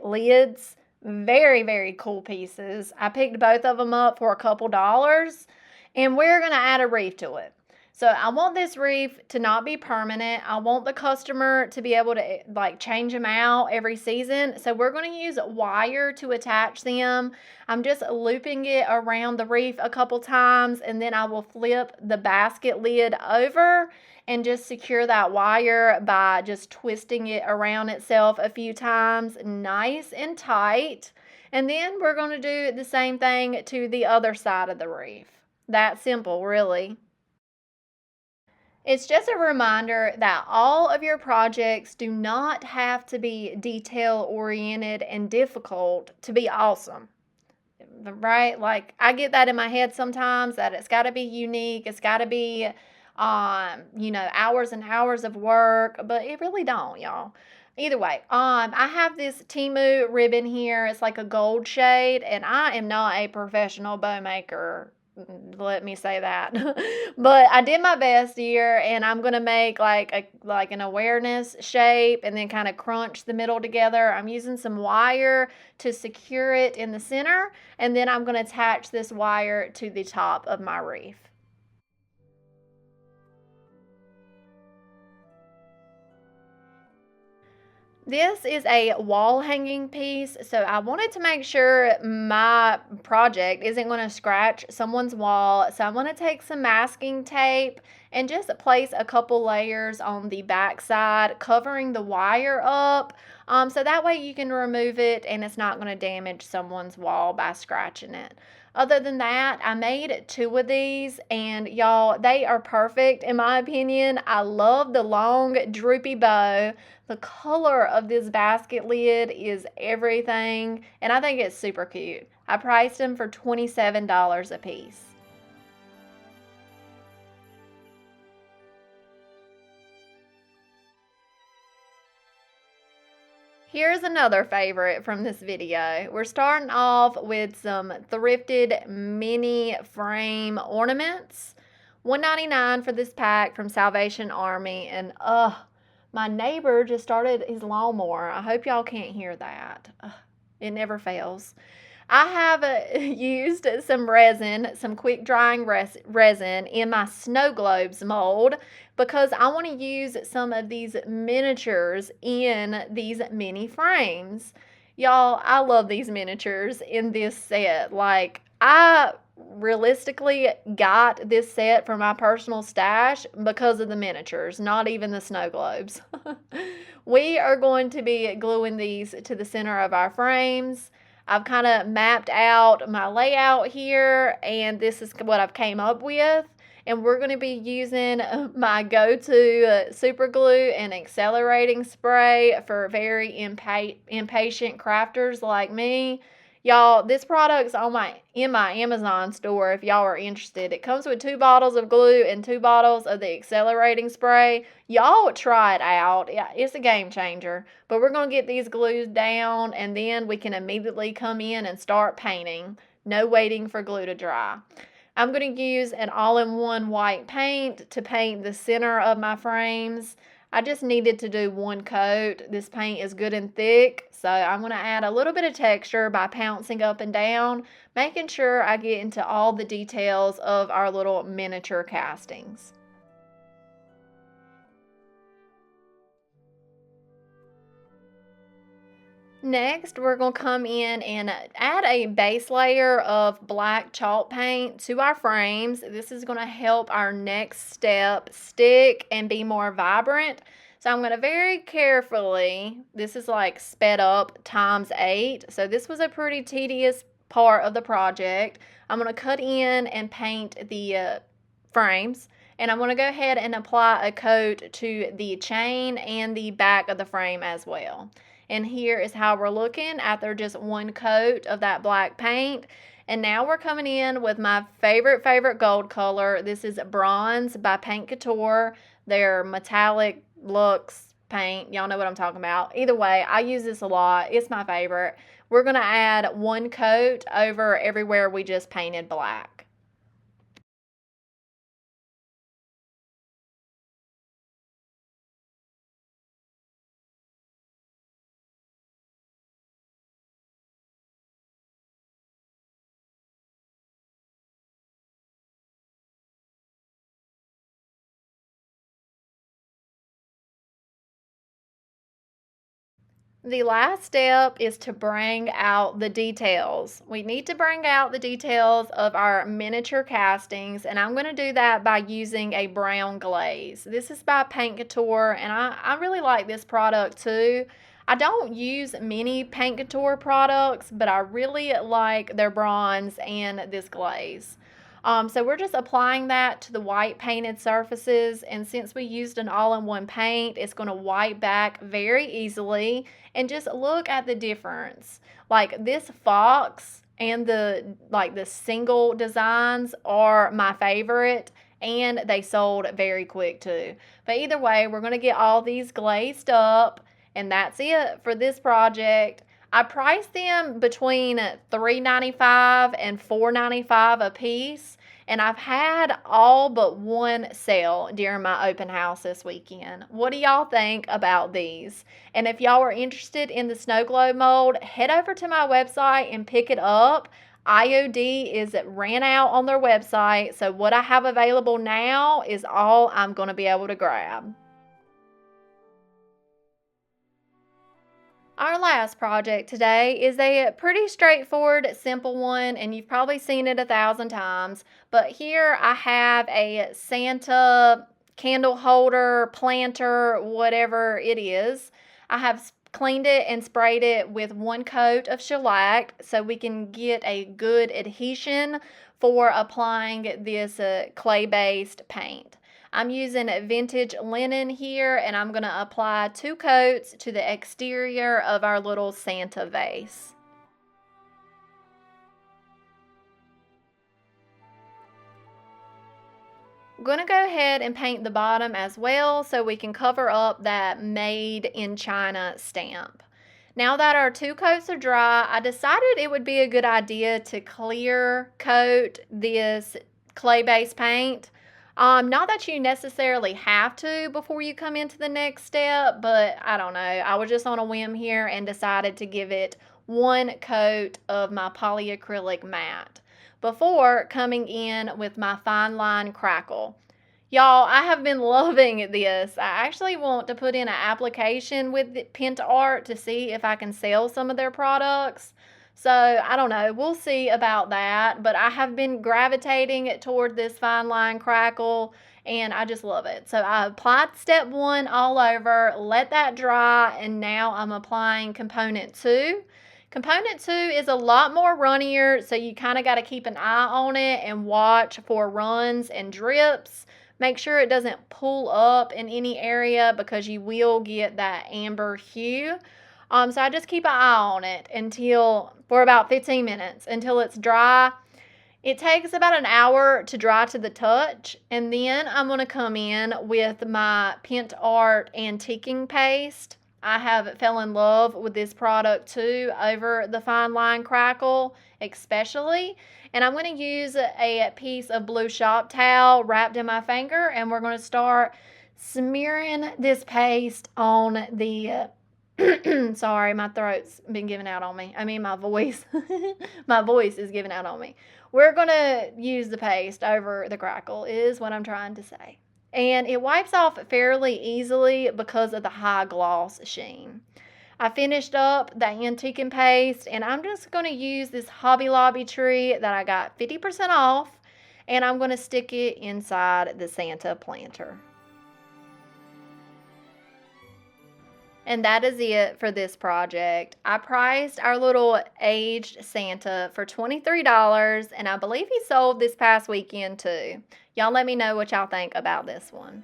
lids. Very, very cool pieces. I picked both of them up for a couple dollars, and we're going to add a wreath to it. So I want this wreath to not be permanent. I want the customer to be able to like change them out every season. So we're going to use wire to attach them. I'm just looping it around the wreath a couple times, and then I will flip the basket lid over and just secure that wire by just twisting it around itself a few times, nice and tight. And then we're going to do the same thing to the other side of the wreath. That simple, really. It's just a reminder that all of your projects do not have to be detail-oriented and difficult to be awesome, right? Like, I get that in my head sometimes, that it's got to be unique, it's got to be, hours and hours of work, but it really don't, y'all. Either way, I have this Temu ribbon here. It's like a gold shade, and I am not a professional bow maker. Let me say that. But I did my best here, and I'm going to make like an awareness shape and then kind of crunch the middle together. I'm using some wire to secure it in the center, and then I'm going to attach this wire to the top of my wreath. This is a wall hanging piece, so I wanted to make sure my project isn't going to scratch someone's wall. So I'm going to take some masking tape and just place a couple layers on the back side, covering the wire up, so that way you can remove it and it's not going to damage someone's wall by scratching it. Other than that, I made 2 of these, and y'all, they are perfect in my opinion. I love the long droopy bow. The color of this basket lid is everything, and I think it's super cute. I priced them for $27 a piece. Here's another favorite from this video. We're starting off with some thrifted mini frame ornaments. $1.99 for this pack from Salvation Army, and my neighbor just started his lawnmower. I hope y'all can't hear that. It never fails. I have used some resin, some quick drying resin in my snow globes mold, because I want to use some of these miniatures in these mini frames. Y'all, I love these miniatures in this set. Like, I realistically got this set for my personal stash because of the miniatures, not even the snow globes. We are going to be gluing these to the center of our frames. I've kind of mapped out my layout here, and this is what I've came up with. And we're going to be using my go-to super glue and accelerating spray for very impatient crafters like me. Y'all, this product's in my Amazon store if y'all are interested. It comes with 2 bottles of glue and 2 bottles of the accelerating spray. Y'all try it out. Yeah, it's a game changer. But we're going to get these glues down, and then we can immediately come in and start painting. No waiting for glue to dry. I'm going to use an all-in-one white paint to paint the center of my frames. I just needed to do one coat. This paint is good and thick, so I'm going to add a little bit of texture by pouncing up and down, making sure I get into all the details of our little miniature castings. Next, we're going to come in and add a base layer of black chalk paint to our frames. This is going to help our next step stick and be more vibrant. So I'm going to very carefully, this is like sped up ×8. So this was a pretty tedious part of the project. I'm going to cut in and paint the frames. And I'm going to go ahead and apply a coat to the chain and the back of the frame as well. And here is how we're looking after just one coat of that black paint. And now we're coming in with my favorite gold color. This is Bronze by Paint Couture. Their metallic looks paint. Y'all know what I'm talking about. Either way, I use this a lot. It's my favorite. We're going to add one coat over everywhere we just painted black. The last step is to bring out the details. We need to bring out the details of our miniature castings, and I'm going to do that by using a brown glaze. This is by Paint Couture, and I really like this product too. I don't use many Paint Couture products, but I really like their bronze and this glaze. So we're just applying that to the white painted surfaces, and since we used an all-in-one paint, it's going to wipe back very easily. And just look at the difference. Like this fox and the single designs are my favorite, and they sold very quick too. But either way, we're going to get all these glazed up, and that's it for this project. I priced them between $3.95 and $4.95 a piece, and I've had all but one sale during my open house this weekend. What do y'all think about these? And if y'all are interested in the snow globe mold, head over to my website and pick it up. IOD is ran out on their website, so what I have available now is all I'm going to be able to grab. Our last project today is a pretty straightforward, simple one, and you've probably seen it 1,000 times. But here I have a Santa candle holder, planter, whatever it is. I have cleaned it and sprayed it with one coat of shellac so we can get a good adhesion for applying this clay-based paint. I'm using vintage linen here, and I'm going to apply 2 coats to the exterior of our little Santa vase. I'm going to go ahead and paint the bottom as well so we can cover up that Made in China stamp. Now that our 2 coats are dry, I decided it would be a good idea to clear coat this clay-based paint. Not that you necessarily have to before you come into the next step, but I don't know. I was just on a whim here and decided to give it one coat of my polyacrylic matte before coming in with my fine line crackle. Y'all, I have been loving this. I actually want to put in an application with PinterArt to see if I can sell some of their products. So, I don't know. We'll see about that. But I have been gravitating toward this fine line crackle, and I just love it. So, I applied step 1 all over, let that dry, and now I'm applying component 2. Component 2 is a lot more runnier, so you kind of got to keep an eye on it and watch for runs and drips. Make sure it doesn't pull up in any area because you will get that amber hue. So I just keep an eye on it for about 15 minutes until it's dry. It takes about an hour to dry to the touch, and then I'm going to come in with my PinterArt antiquing paste. I have fell in love with this product too over the fine line crackle especially. And I'm going to use a piece of blue shop towel wrapped in my finger, and we're going to start smearing this paste on the sorry, my throat's been giving out on me. I mean, my voice. My voice is giving out on me. We're going to use the paste over the crackle, is what I'm trying to say. And it wipes off fairly easily because of the high gloss sheen. I finished up the antiquing paste, and I'm just going to use this Hobby Lobby tree that I got 50% off, and I'm going to stick it inside the Santa planter. And that is it for this project. I priced our little aged Santa for $23, and I believe he sold this past weekend too. Y'all let me know what y'all think about this one.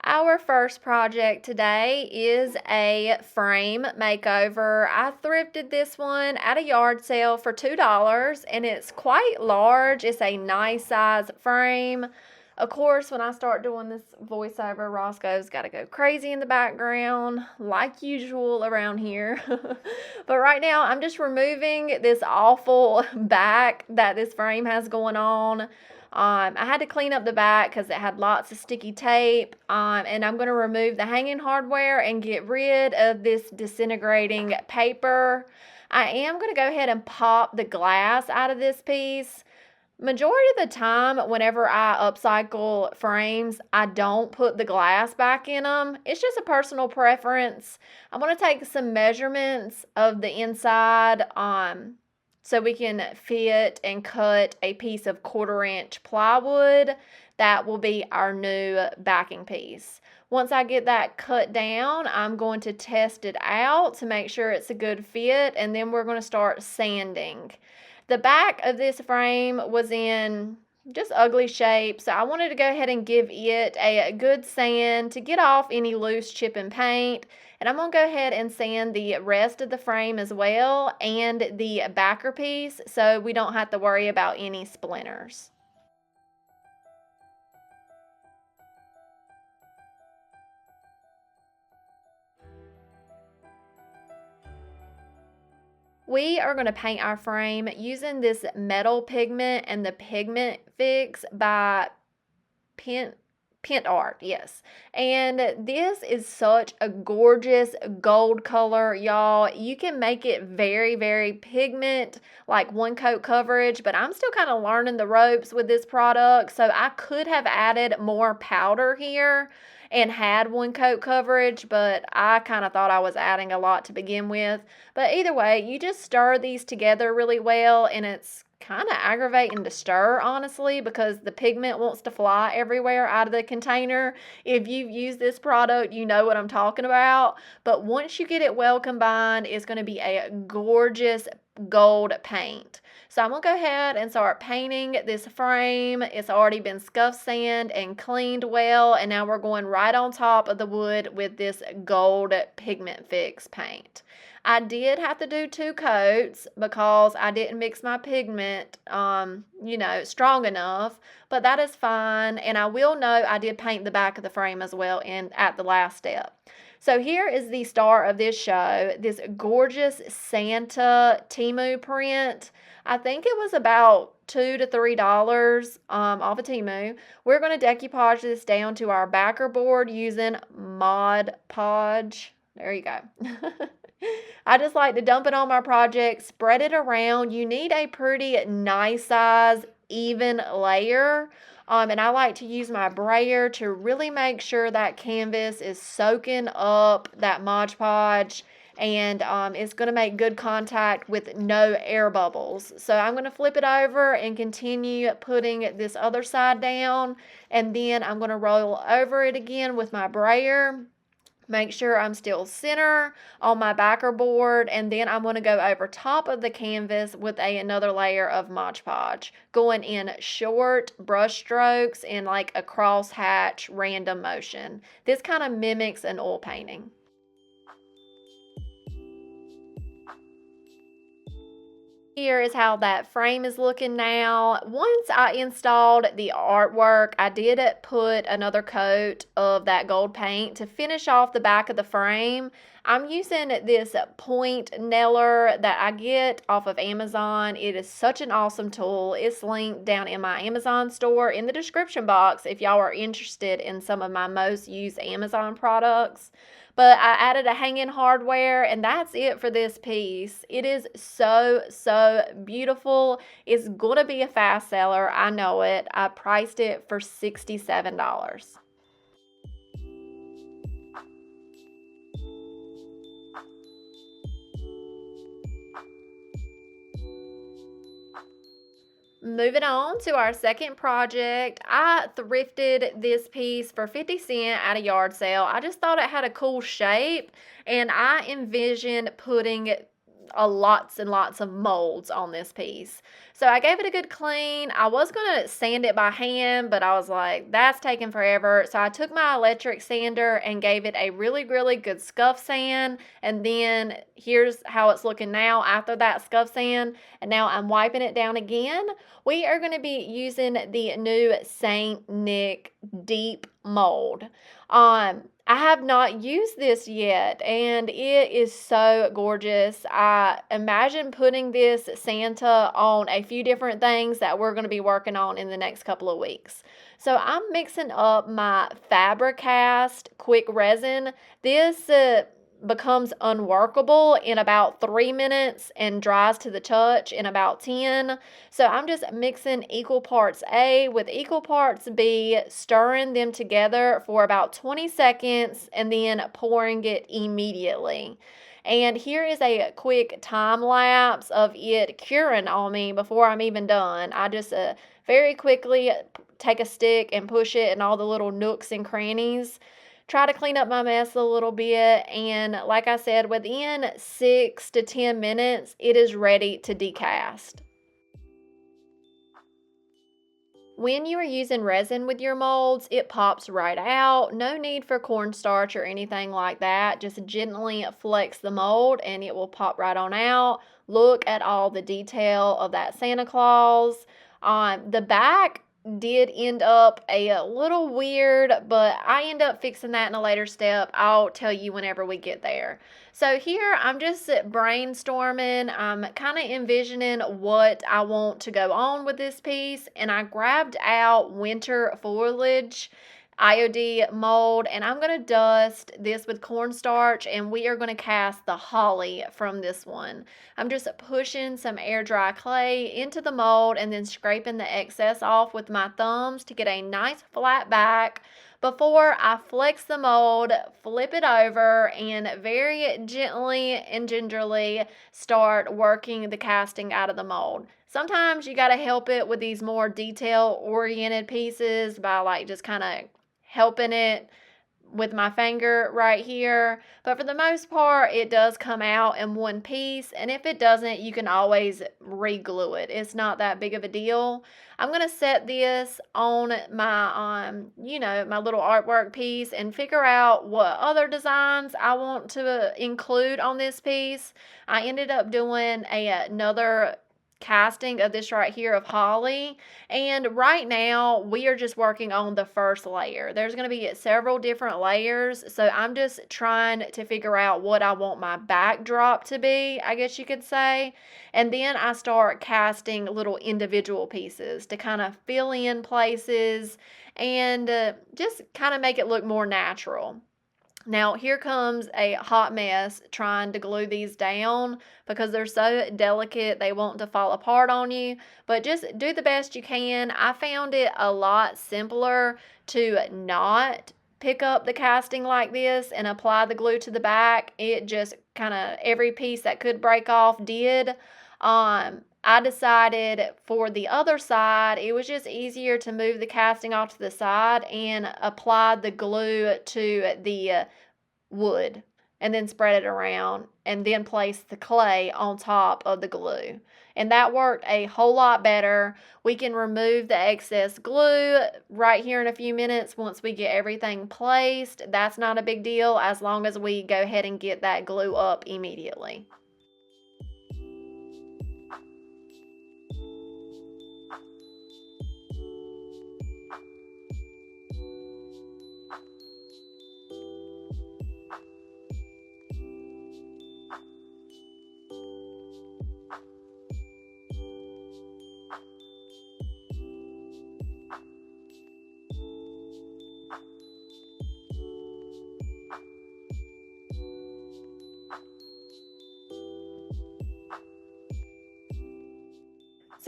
Our first project today is a frame makeover. I thrifted this one at a yard sale for $2, and it's quite large. It's a nice size frame. Of course, when I start doing this voiceover, Roscoe's got to go crazy in the background, like usual around here. But right now, I'm just removing this awful back that this frame has going on. I had to clean up the back because it had lots of sticky tape, and I'm going to remove the hanging hardware and get rid of this disintegrating paper. I am going to go ahead and pop the glass out of this piece. Majority of the time, whenever I upcycle frames, I don't put the glass back in them. It's just a personal preference. I'm going to take some measurements of the inside so we can fit and cut a piece of 1/4-inch plywood. That will be our new backing piece. Once I get that cut down, I'm going to test it out to make sure it's a good fit, and then we're going to start sanding. The back of this frame was in just ugly shape, so I wanted to go ahead and give it a good sand to get off any loose chip and paint. And I'm going to go ahead and sand the rest of the frame as well, and the backer piece, so we don't have to worry about any splinters. We are going to paint our frame using this metal pigment and the Pigment Fix by Pent Art, yes. And this is such a gorgeous gold color, y'all. You can make it very, very pigment, like one coat coverage, but I'm still kind of learning the ropes with this product, so I could have added more powder here and had one coat coverage, but I kind of thought I was adding a lot to begin with. But either way, you just stir these together really well, and it's kind of aggravating to stir, honestly, because the pigment wants to fly everywhere out of the container. If you've used this product, you know what I'm talking about. But once you get it well combined, it's going to be a gorgeous gold paint. So I'm going to go ahead and start painting this frame. It's already been scuff sand and cleaned well, and now we're going right on top of the wood with this gold Pigment Fix paint. I did have to do 2 coats because I didn't mix my pigment, strong enough, but that is fine. And I will note I did paint the back of the frame as well at the last step. So here is the star of this show, this gorgeous Santa Temu print. I think it was about $2 to $3 off of Temu. We're going to decoupage this down to our backer board using Mod Podge. There you go. I just like to dump it on my project, spread it around. You need a pretty nice size, even layer. And I like to use my brayer to really make sure that canvas is soaking up that Mod Podge, and it's going to make good contact with no air bubbles. So I'm going to flip it over and continue putting this other side down, and then I'm going to roll over it again with my brayer. Make sure I'm still center on my backer board, and then I'm going to go over top of the canvas with another layer of Mod Podge, going in short brush strokes in like a crosshatch random motion. This kind of mimics an oil painting. Here is how that frame is looking now. Once I installed the artwork, I did put another coat of that gold paint to finish off the back of the frame. I'm using this point nailer that I get off of Amazon. It is such an awesome tool. It's linked down in my Amazon store in the description box if y'all are interested in some of my most used Amazon products. But I added a hanging hardware, and that's it for this piece. It is so, so beautiful. It's gonna be a fast seller, I know it. I priced it for $67. Moving on to our second project, I thrifted this piece for 50 cents at a yard sale. I just thought it had a cool shape, and I envisioned putting lots and lots of molds on this piece. So I gave it a good clean. I was going to sand it by hand, but I was like, that's taking forever. So I took my electric sander and gave it a really, really good scuff sand. And then here's how it's looking now after that scuff sand. And now I'm wiping it down again. We are going to be using the new Saint Nick Deep Mold. I have not used this yet, and it is so gorgeous. I imagine putting this Santa on a few different things that we're going to be working on in the next couple of weeks. So I'm mixing up my Fabricast quick resin. This becomes unworkable in about 3 minutes and dries to the touch in about 10. So I'm just mixing equal parts A with equal parts B, stirring them together for about 20 seconds and then pouring it immediately. And here is a quick time lapse of it curing on me before I'm even done. I just very quickly take a stick and push it in all the little nooks and crannies. Try to clean up my mess a little bit, and like I said, within 6 to 10 minutes, it is ready to decast. When you are using resin with your molds, it pops right out. No need for cornstarch or anything like that. Just gently flex the mold and it will pop right on out. Look at all the detail of that Santa Claus. The back did end up a little weird, but I end up fixing that in a later step. I'll tell you whenever we get there. So here I'm just brainstorming. I'm kind of envisioning what I want to go on with this piece, and I grabbed out winter foliage IOD mold, and I'm going to dust this with cornstarch, and we are going to cast the holly from this one. I'm just pushing some air dry clay into the mold and then scraping the excess off with my thumbs to get a nice flat back before I flex the mold, flip it over, and very gently and gingerly start working the casting out of the mold. Sometimes you got to help it with these more detail-oriented pieces by like just kind of helping it with my finger right here, but for the most part it does come out in one piece, and if it doesn't, you can always re-glue it. It's not that big of a deal. I'm going to set this on my my little artwork piece and figure out what other designs I want to include on this piece. I ended up doing another casting of this right here of holly, and right now we are just working on the first layer. There's going to be several different layers, so I'm just trying to figure out what I want my backdrop to be, I guess you could say, and then I start casting little individual pieces to kind of fill in places and just kind of make it look more natural. Now, here comes a hot mess trying to glue these down because they're so delicate, they want to fall apart on you, but just do the best you can. I found it a lot simpler to not pick up the casting like this and apply the glue to the back. It just kind of, every piece that could break off did. I decided for the other side, it was just easier to move the casting off to the side and apply the glue to the wood and then spread it around and then place the clay on top of the glue. And that worked a whole lot better. We can remove the excess glue right here in a few minutes once we get everything placed. That's not a big deal as long as we go ahead and get that glue up immediately.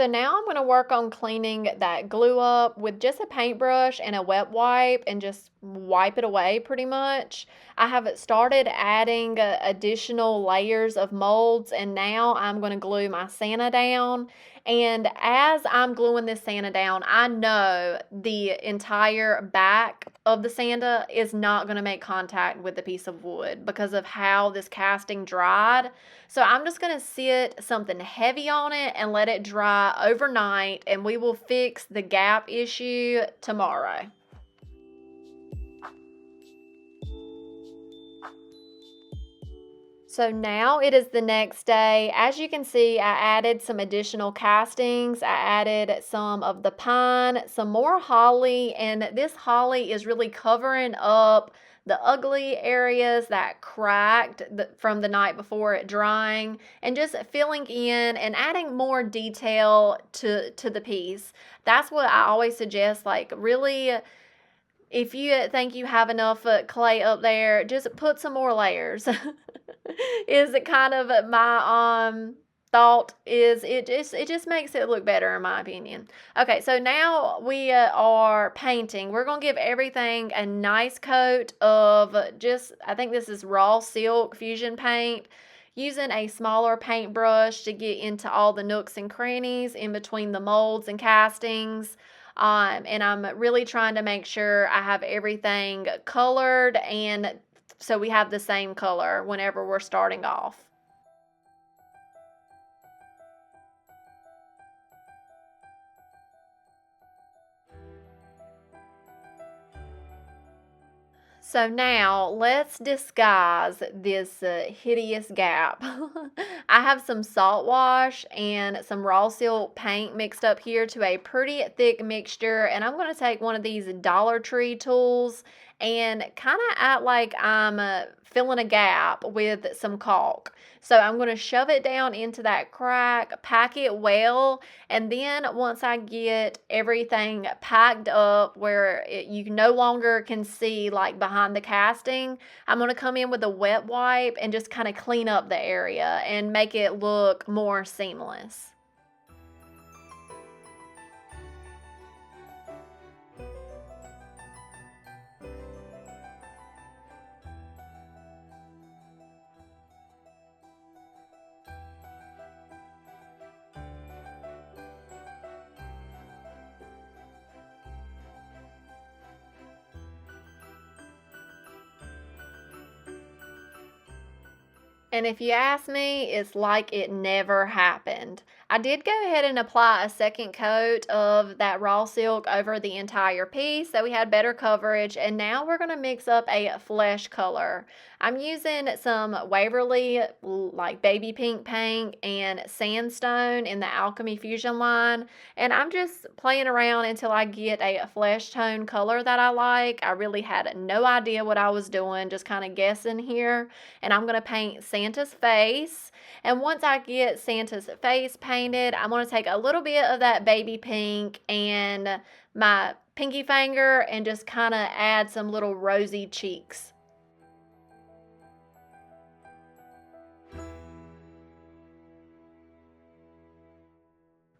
So now I'm going to work on cleaning that glue up with just a paintbrush and a wet wipe and just wipe it away pretty much. I have started adding additional layers of molds, and now I'm going to glue my Santa down. And as I'm gluing this Santa down, I know the entire back of the Santa is not going to make contact with the piece of wood because of how this casting dried. So I'm just going to sit something heavy on it and let it dry overnight, and we will fix the gap issue tomorrow. So now it is the next day. As you can see, I added some additional castings. I added some of the pine, some more holly, and this holly is really covering up the ugly areas that cracked from the night before it drying, and just filling in and adding more detail to the piece. That's what I always suggest, like really, if you think you have enough clay up there, just put some more layers. Is it kind of my thought is it just makes it look better in my opinion. Okay, so now we are painting. We're going to give everything a nice coat of just, I think this is raw silk fusion paint, using a smaller paintbrush to get into all the nooks and crannies in between the molds and castings. And I'm really trying to make sure I have everything colored, and so we have the same color whenever we're starting off. So now let's disguise this hideous gap. I have some salt wash and some raw silk paint mixed up here to a pretty thick mixture, and I'm going to take one of these Dollar Tree tools and kind of act like I'm filling a gap with some caulk. So I'm going to shove it down into that crack, pack it well, and then once I get everything packed up where you no longer can see like behind the casting, I'm going to come in with a wet wipe and just kind of clean up the area and make it look more seamless. And if you ask me, it's like it never happened. I did go ahead and apply a second coat of that raw silk over the entire piece so we had better coverage, and now we're going to mix up a flesh color. I'm using some Waverly like baby pink paint and sandstone in the Alchemy Fusion line, and I'm just playing around until I get a flesh tone color that I like. I really had no idea what I was doing, just kind of guessing here. And I'm going to paint Santa's face. And once I get Santa's face painted, I'm going to take a little bit of that baby pink and my pinky finger and just kind of add some little rosy cheeks.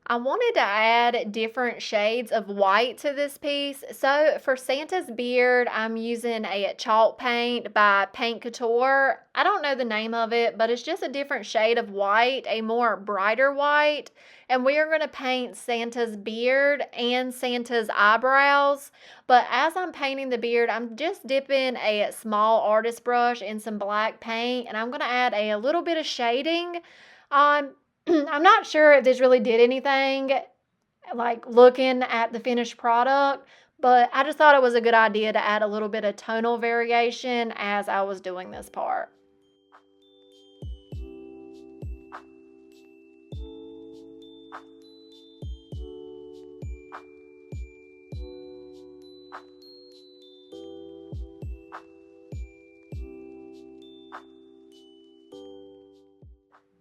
I wanted to add different shades of white to this piece. So for Santa's beard, I'm using a chalk paint by Paint Couture. I don't know the name of it, but it's just a different shade of white, a more brighter white. And we are going to paint Santa's beard and Santa's eyebrows. But as I'm painting the beard, I'm just dipping a small artist brush in some black paint, and I'm going to add a little bit of shading on. I'm not sure if this really did anything, like looking at the finished product, but I just thought it was a good idea to add a little bit of tonal variation as I was doing this part.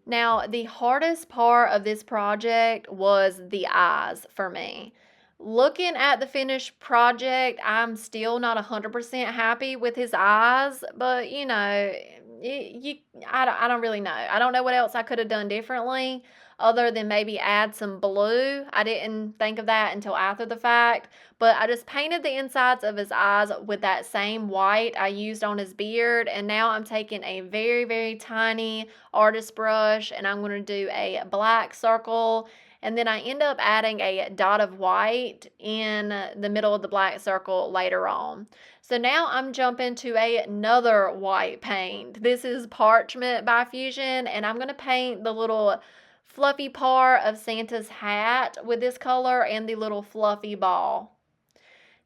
Now, the hardest part of this project was the eyes for me. Looking at the finished project, I'm still not 100% happy with his eyes, but I don't really know. I don't know what else I could have done differently other than maybe add some blue. I didn't think of that until after the fact, but I just painted the insides of his eyes with that same white I used on his beard, and now I'm taking a very, very tiny artist brush and I'm going to do a black circle, and then I end up adding a dot of white in the middle of the black circle later on. So now I'm jumping to another white paint. This is Parchment by Fusion, and I'm going to paint the little fluffy part of Santa's hat with this color and the little fluffy ball.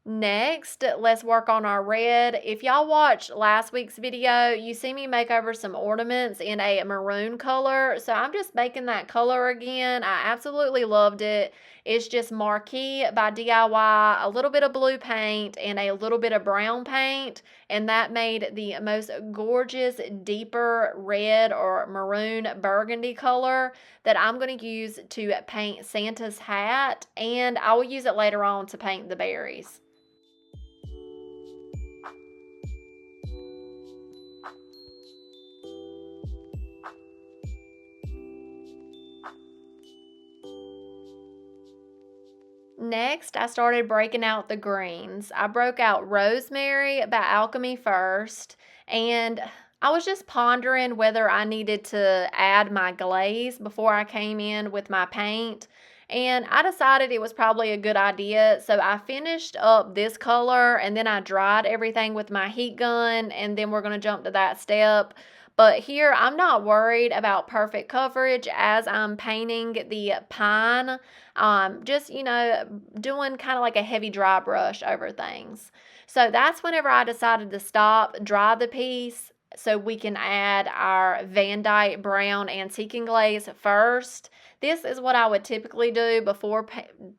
Next, let's work on our red. If y'all watched last week's video, you see me make over some ornaments in a maroon color. So I'm just making that color again. I absolutely loved it. It's just Marquee by DIY, a little bit of blue paint and a little bit of brown paint. And that made the most gorgeous, deeper red or maroon burgundy color that I'm going to use to paint Santa's hat. And I will use it later on to paint the berries. Next, I started breaking out the greens. I broke out Rosemary by Alchemy first, and I was just pondering whether I needed to add my glaze before I came in with my paint, and I decided it was probably a good idea, so I finished up this color, and then I dried everything with my heat gun, and then we're going to jump to that step. But here, I'm not worried about perfect coverage as I'm painting the pine. Just, doing kind of like a heavy dry brush over things. So that's whenever I decided to stop, dry the piece, so we can add our Van Dyke Brown Antiquing Glaze first. This is what I would typically do before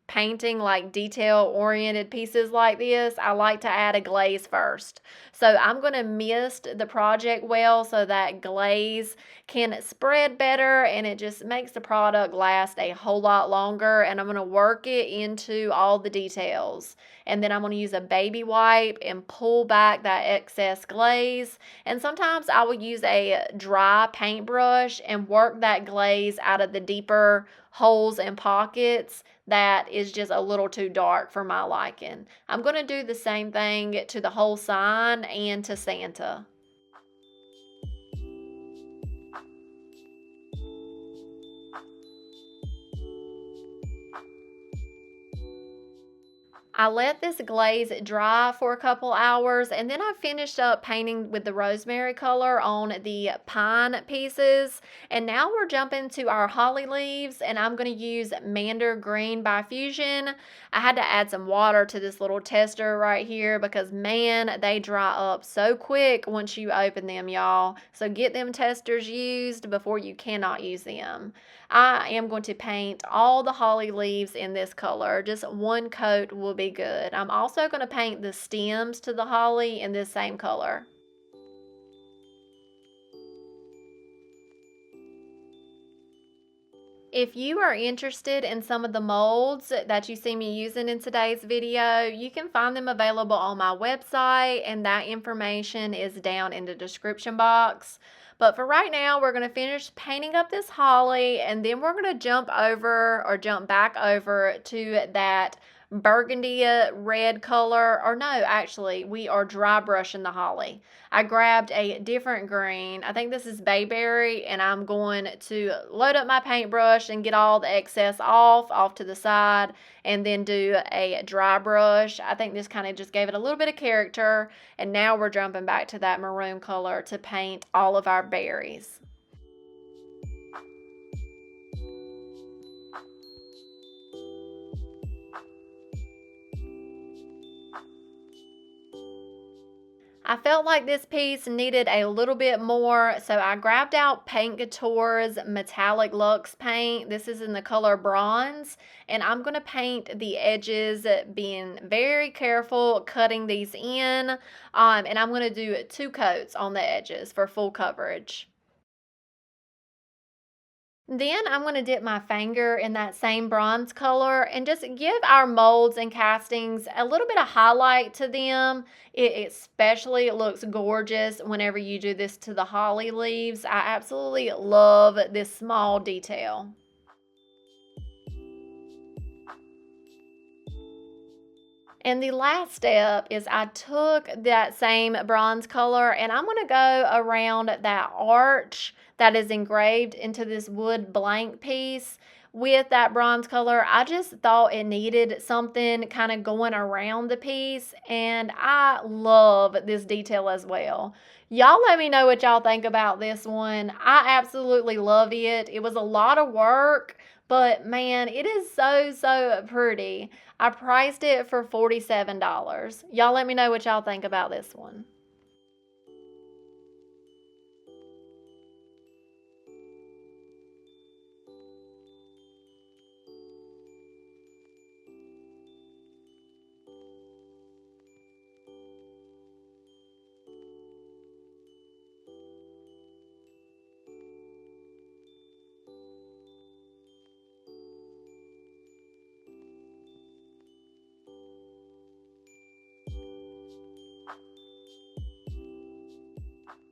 painting like detail-oriented pieces like this. I like to add a glaze first. So I'm going to mist the project well so that glaze can spread better and it just makes the product last a whole lot longer. And I'm going to work it into all the details. And then I'm going to use a baby wipe and pull back that excess glaze. And sometimes I will use a dry paintbrush and work that glaze out of the deeper holes and pockets that is just a little too dark for my liking. I'm going to do the same thing to the whole sign and to Santa. I let this glaze dry for a couple hours, and then I finished up painting with the rosemary color on the pine pieces. And now we're jumping to our holly leaves, and I'm going to use Mandarin Green by Fusion. I had to add some water to this little tester right here because, man, they dry up so quick once you open them, y'all. So get them testers used before you cannot use them. I am going to paint all the holly leaves in this color. Just one coat will be good. I'm also going to paint the stems to the holly in this same color. If you are interested in some of the molds that you see me using in today's video, you can find them available on my website, and that information is down in the description box. But for right now, we're going to finish painting up this holly, and then we're going to jump back over to that burgundy red color. Or no, actually, we are dry brushing the holly. I grabbed a different green. I think this is bayberry, and I'm going to load up my paintbrush and get all the excess off to the side, and then do a dry brush. I think this kind of just gave it a little bit of character, and now we're jumping back to that maroon color to paint all of our berries. I felt like this piece needed a little bit more, so I grabbed out Paint Couture's Metallic Luxe paint. This is in the color bronze, and I'm going to paint the edges, being very careful cutting these in, and I'm going to do 2 coats on the edges for full coverage. Then I'm going to dip my finger in that same bronze color and just give our molds and castings a little bit of highlight to them. It especially looks gorgeous whenever you do this to the holly leaves. I absolutely love this small detail. And the last step is I took that same bronze color and I'm going to go around that arch that is engraved into this wood blank piece with that bronze color. I just thought it needed something kind of going around the piece, and I love this detail as well. Y'all let me know what y'all think about this one. I absolutely love it. It was a lot of work, but man, it is so pretty. I priced it for $47. Y'all let me know what y'all think about this one.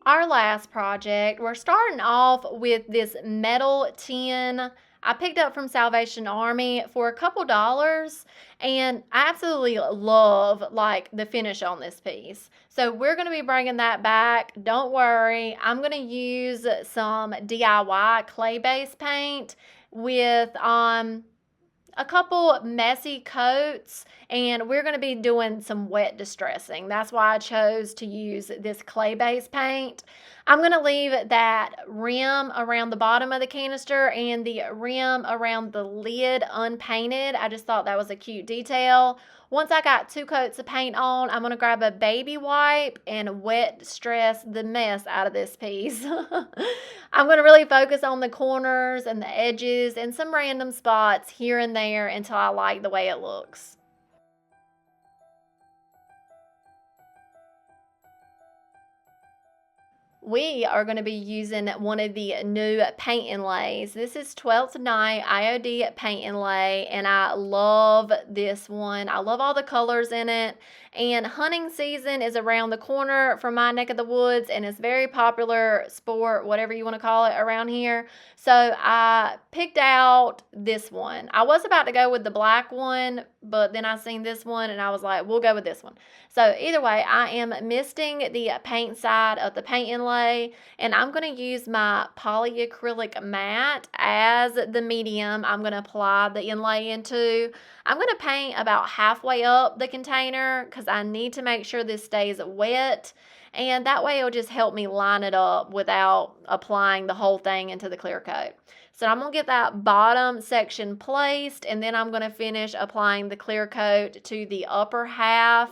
Our last project, we're starting off with this metal tin I picked up from Salvation Army for a couple dollars, and I absolutely love like the finish on this piece. So we're going to be bringing that back. Don't worry. I'm going to use some DIY clay-based paint with a couple messy coats, and we're going to be doing some wet distressing. That's why I chose to use this clay-based paint. I'm going to leave that rim around the bottom of the canister and the rim around the lid unpainted. I just thought that was a cute detail. Once I got 2 coats of paint on, I'm going to grab a baby wipe and wet distress the mess out of this piece. I'm going to really focus on the corners and the edges and some random spots here and there until I like the way it looks. We are going to be using one of the new paint inlays. This is 12th Night IOD paint inlay, and I love this one. I love all the colors in it, and hunting season is around the corner from my neck of the woods, and it's very popular sport, whatever you want to call it, around here. So I picked out this one. I was about to go with the black one, but then I seen this one, and I was like, we'll go with this one. So either way, I am misting the paint side of the paint inlay, and I'm going to use my polyacrylic mat as the medium I'm going to apply the inlay into. I'm going to paint about halfway up the container because I need to make sure this stays wet, and that way it'll just help me line it up without applying the whole thing into the clear coat. So I'm going to get that bottom section placed, and then I'm going to finish applying the clear coat to the upper half.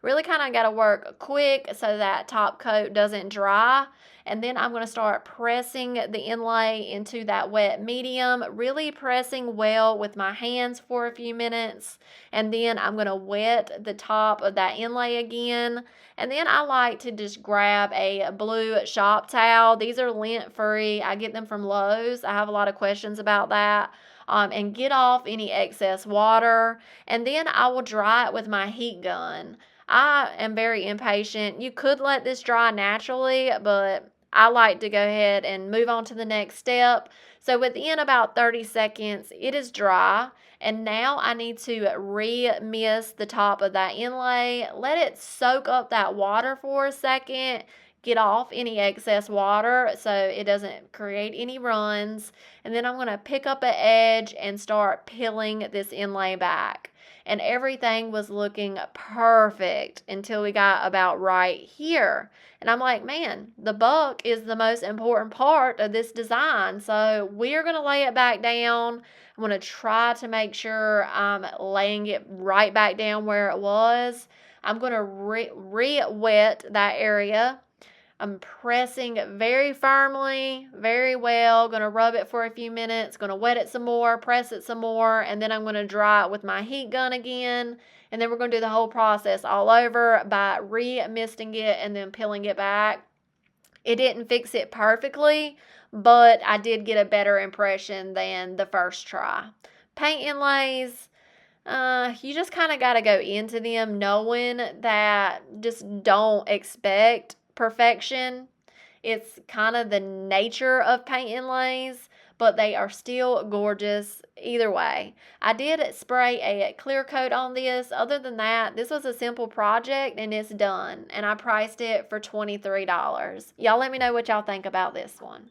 Really kind of got to work quick so that top coat doesn't dry. And then I'm going to start pressing the inlay into that wet medium, really pressing well with my hands for a few minutes. And then I'm going to wet the top of that inlay again. And then I like to just grab a blue shop towel. These are lint free. I get them from Lowe's. I have a lot of questions about that. And get off any excess water. And then I will dry it with my heat gun. I am very impatient. You could let this dry naturally, but I like to go ahead and move on to the next step. So within about 30 seconds, it is dry. And now I need to re-mist the top of that inlay. Let it soak up that water for a second. Get off any excess water so it doesn't create any runs. And then I'm going to pick up an edge and start peeling this inlay back. And everything was looking perfect until we got about right here. And I'm like, man, the buck is the most important part of this design. So we're going to lay it back down. I'm going to try to make sure I'm laying it right back down where it was. I'm going to re-wet that area. I'm pressing very firmly, very well. Going to rub it for a few minutes. Going to wet it some more, press it some more, and then I'm going to dry it with my heat gun again. And then we're going to do the whole process all over by re-misting it and then peeling it back. It didn't fix it perfectly, but I did get a better impression than the first try. Paint inlays, you just kind of got to go into them knowing that just don't expect perfection. It's kind of the nature of paint inlays, but they are still gorgeous either way. I did spray a clear coat on this. Other than that, this was a simple project and it's done. And I priced it for $23. Y'all let me know what y'all think about this one.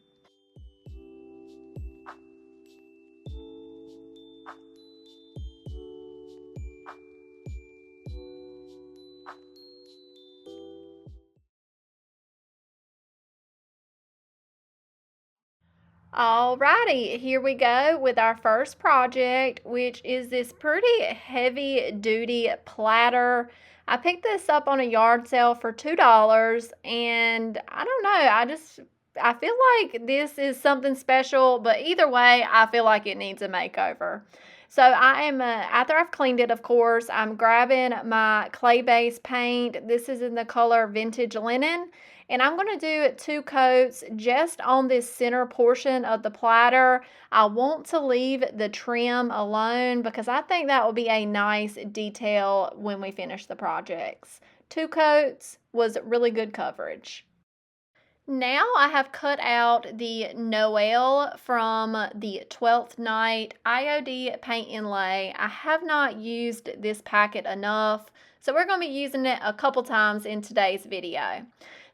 Alrighty, here we go with our first project, which is this pretty heavy duty platter. I picked this up on a yard sale for $2, and I don't know, I feel like this is something special, but either way, I feel like it needs a makeover. So I am, after I've cleaned it, of course, I'm grabbing my clay-based paint. This is in the color Vintage Linen. And I'm going to do 2 coats just on this center portion of the platter. I want to leave the trim alone because I think that will be a nice detail when we finish the projects. 2 coats was really good coverage. Now I have cut out the Noel from the 12th Night IOD paint inlay. I have not used this packet enough, so we're going to be using it a couple times in today's video.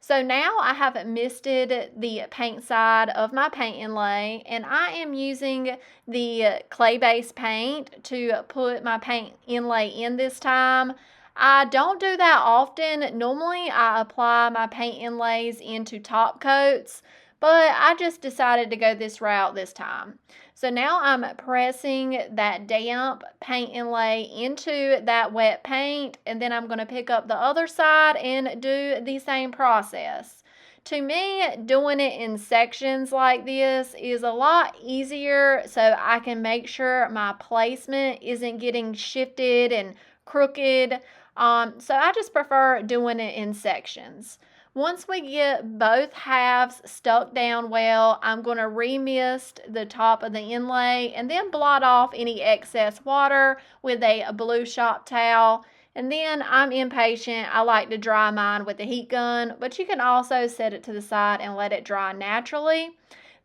So now I have misted the paint side of my paint inlay, and I am using the clay-based paint to put my paint inlay in this time. I don't do that often. Normally I apply my paint inlays into top coats, but I just decided to go this route this time. So now I'm pressing that damp paint inlay into that wet paint, and then I'm going to pick up the other side and do the same process. To me, doing it in sections like this is a lot easier so I can make sure my placement isn't getting shifted and crooked. So I just prefer doing it in sections. Once we get both halves stuck down well, I'm going to remist the top of the inlay and then blot off any excess water with a blue shop towel. And then I'm impatient. I like to dry mine with a heat gun, but you can also set it to the side and let it dry naturally.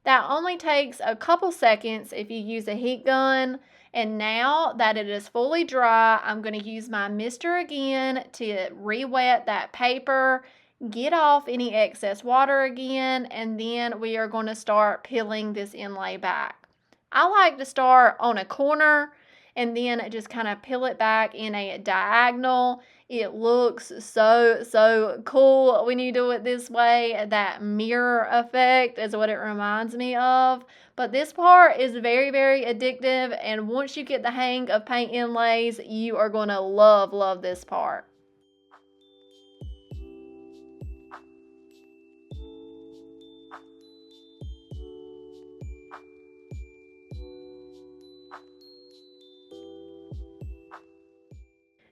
That only takes a couple seconds if you use a heat gun. And now that it is fully dry, I'm going to use my mister again to re-wet that paper, get off any excess water again, and then we are going to start peeling this inlay back. I like to start on a corner and then just kind of peel it back in a diagonal. It looks so cool when you do it this way. That mirror effect is what it reminds me of. But this part is very addictive, and once you get the hang of paint inlays, you are going to love this part.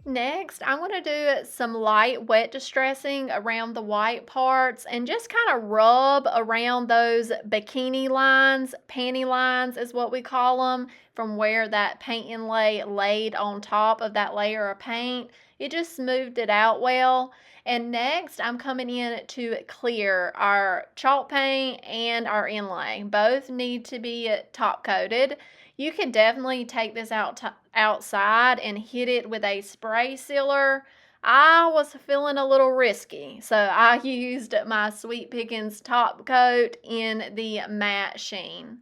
Next, I'm going to do some light wet distressing around the white parts and just kind of rub around those bikini lines, panty lines is what we call them, from where that paint inlay laid on top of that layer of paint. It just smoothed it out well. And next, I'm coming in to clear our chalk paint and our inlay. Both need to be top coated. You can definitely take this outside and hit it with a spray sealer. I was feeling a little risky, so I used my Sweet Pickins top coat in the matte sheen.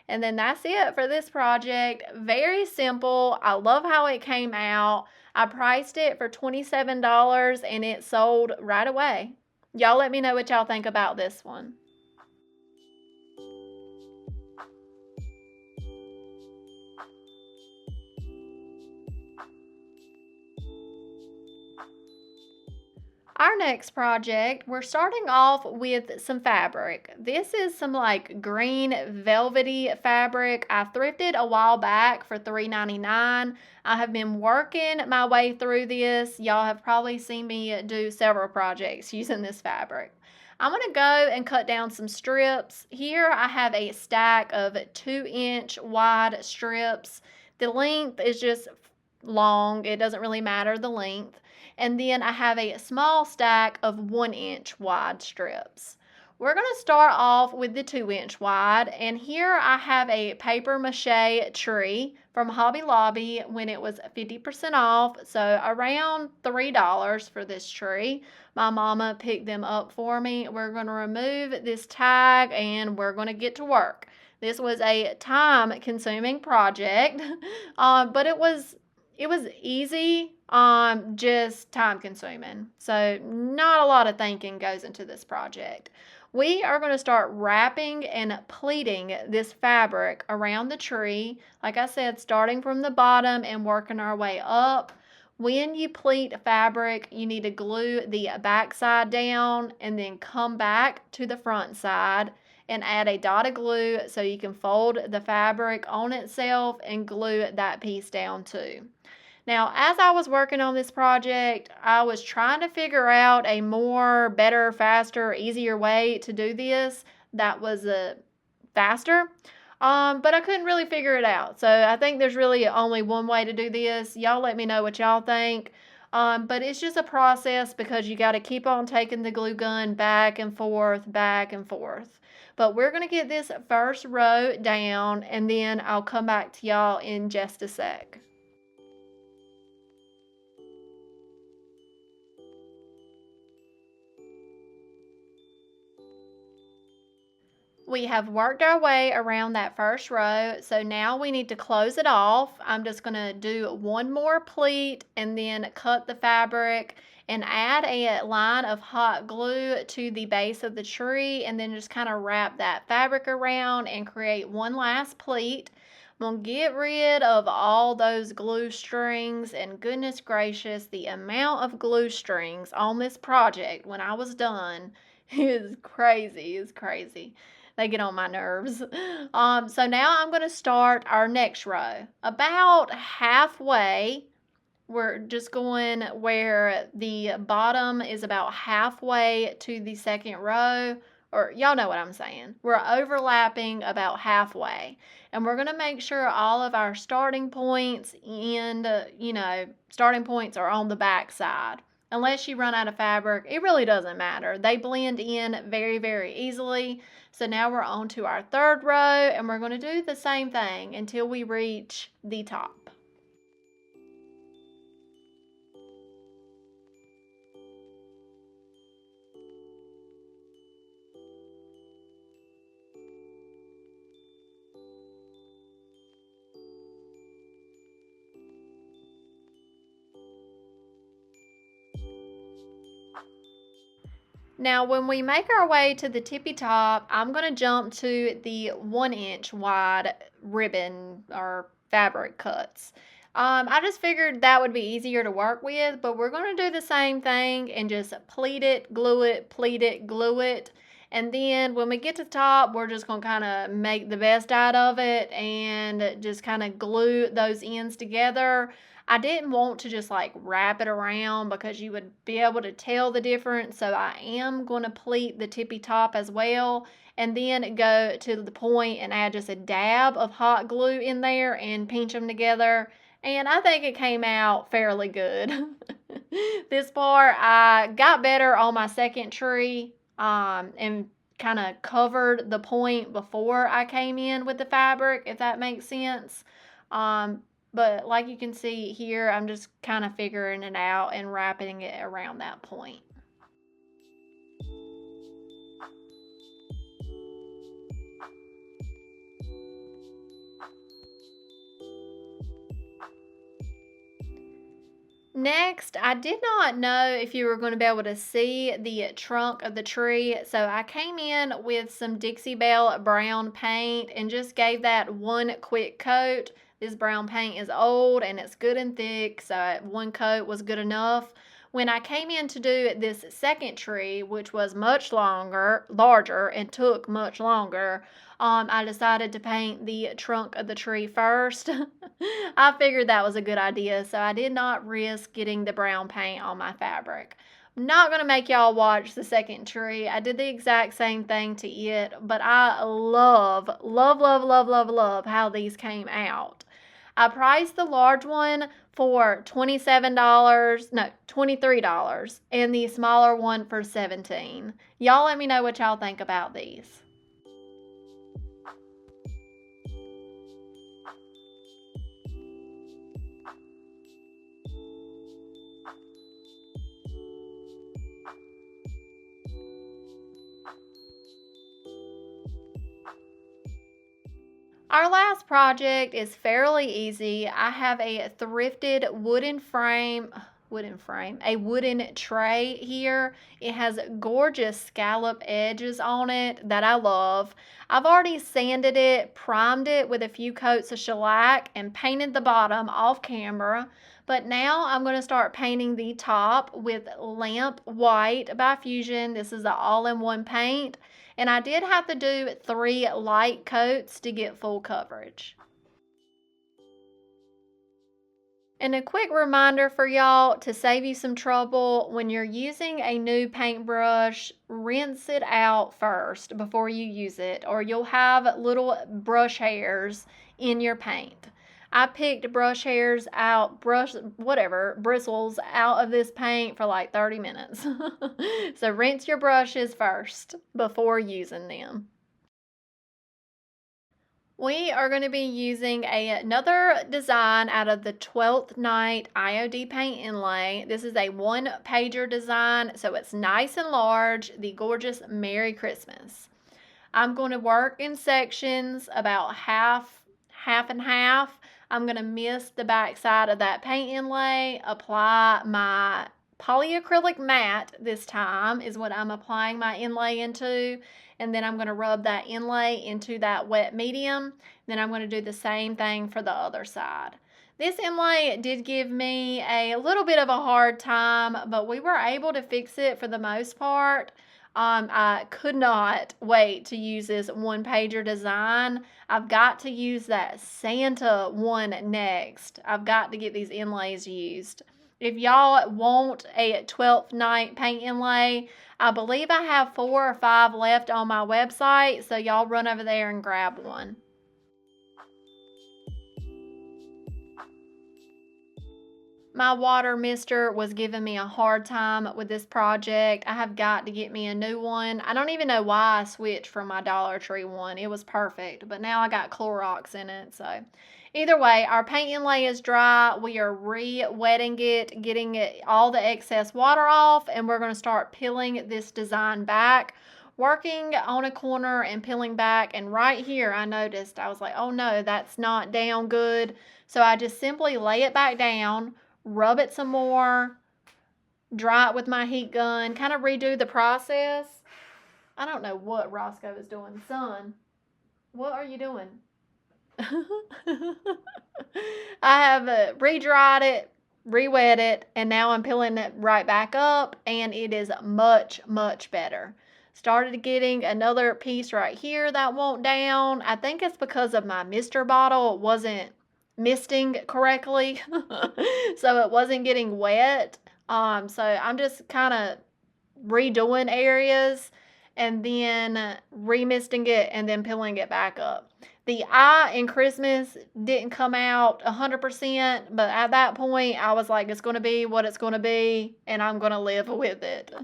And then that's it for this project. Very simple. I love how it came out. I priced it for $27 and it sold right away. Y'all let me know what y'all think about this one. Our next project, we're starting off with some fabric. This is some like green velvety fabric. I thrifted a while back for $3.99. I have been working my way through this. Y'all have probably seen me do several projects using this fabric. I'm going to go and cut down some strips. Here I have a stack of 2-inch wide strips. The length is just long. It doesn't really matter the length. And then I have a small stack of 1-inch wide strips. We're going to start off with the 2-inch wide, and here I have a paper mache tree from Hobby Lobby when it was 50% off, so around $3 for this tree. My mama picked them up for me. We're going to remove this tag and we're going to get to work. This was a time-consuming project, but it was easy, just time consuming. So not a lot of thinking goes into this project. We are going to start wrapping and pleating this fabric around the tree. Like I said, starting from the bottom and working our way up. When you pleat fabric, you need to glue the back side down and then come back to the front side and add a dot of glue so you can fold the fabric on itself and glue that piece down too. Now, as I was working on this project, I was trying to figure out a more, better, faster, easier way to do this that was faster, but I couldn't really figure it out. So I think there's really only one way to do this. Y'all let me know what y'all think. But it's just a process because you got to keep on taking the glue gun back and forth, back and forth. But we're going to get this first row down, and then I'll come back to y'all in just a sec. We have worked our way around that first row, so now we need to close it off. I'm just going to do one more pleat and then cut the fabric and add a line of hot glue to the base of the tree, and then just kind of wrap that fabric around and create one last pleat. I'm going to get rid of all those glue strings, and goodness gracious, the amount of glue strings on this project when I was done is crazy, is crazy. They get on my nerves. So now I'm going to start our next row. About halfway, we're just going where the bottom is about halfway to the second row, or y'all know what I'm saying. We're overlapping about halfway, and we're going to make sure all of our starting points starting points are on the back side. Unless you run out of fabric, it really doesn't matter. They blend in very, very easily. So now we're on to our third row, and we're going to do the same thing until we reach the top. Now, when we make our way to the tippy top, I'm going to jump to the 1-inch wide ribbon or fabric cuts. I just figured that would be easier to work with, but we're going to do the same thing and just pleat it, glue it, pleat it, glue it. And then when we get to the top, we're just going to kind of make the best out of it and just kind of glue those ends together. I didn't want to just like wrap it around because you would be able to tell the difference. So I am going to pleat the tippy top as well, and then go to the point and add just a dab of hot glue in there and pinch them together. And I think it came out fairly good. This part, I got better on my second tree and kind of covered the point before I came in with the fabric, if that makes sense. But like you can see here, I'm just kind of figuring it out and wrapping it around that point. Next, I did not know if you were going to be able to see the trunk of the tree, so I came in with some Dixie Belle brown paint and just gave that one quick coat. This brown paint is old and it's good and thick, so one coat was good enough. When I came in to do this second tree, which was much larger, and took much longer, I decided to paint the trunk of the tree first. I figured that was a good idea, so I did not risk getting the brown paint on my fabric. I'm not going to make y'all watch the second tree. I did the exact same thing to it, but I love, love, love, love, love, love how these came out. I priced the large one for $27, no, $23, and the smaller one for $17. Y'all let me know what y'all think about these. Our last project is fairly easy. I have a thrifted a wooden tray here. It has gorgeous scallop edges on it that I love. I've already sanded it, primed it with a few coats of shellac, and painted the bottom off camera. But now I'm going to start painting the top with Lamp White by Fusion. This is an all-in-one paint. And I did have to do 3 light coats to get full coverage. And a quick reminder for y'all to save you some trouble, when you're using a new paintbrush, rinse it out first before you use it, or you'll have little brush hairs in your paint. I picked bristles out of this paint for like 30 minutes. So rinse your brushes first before using them. We are going to be using another design out of the 12th Night IOD paint inlay. This is a 1-pager design, so it's nice and large, the gorgeous Merry Christmas. I'm going to work in sections about half and half. I'm going to mist the back side of that paint inlay, apply my polyacrylic matte this time is what I'm applying my inlay into, and then I'm going to rub that inlay into that wet medium. Then I'm going to do the same thing for the other side. This inlay did give me a little bit of a hard time, but we were able to fix it for the most part. I could not wait to use this 1-pager design. I've got to use that Santa one next. I've got to get these inlays used. If y'all want a 12th Night paint inlay, I believe I have 4 or 5 left on my website, so y'all run over there and grab one. My water mister was giving me a hard time with this project. I have got to get me a new one. I don't even know why I switched from my Dollar Tree one. It was perfect, but now I got Clorox in it. So either way, our paint inlay is dry. We are re-wetting it, getting all the excess water off, and we're going to start peeling this design back. Working on a corner and peeling back, and right here I noticed, I was like, oh no, that's not down good. So I just simply lay it back down, rub it some more, dry it with my heat gun, kind of redo the process. I don't know what Roscoe is doing. Son, what are you doing? I have re-dried it, re-wet it, and now I'm peeling it right back up, and it is much, much better. Started getting another piece right here that won't down. I think it's because of my mister bottle. It wasn't misting correctly, so it wasn't getting wet. So I'm just kind of redoing areas and then remisting it and then peeling it back up. The eye in Christmas didn't come out 100%, but at that point I was like, it's going to be what it's going to be, and I'm going to live with it.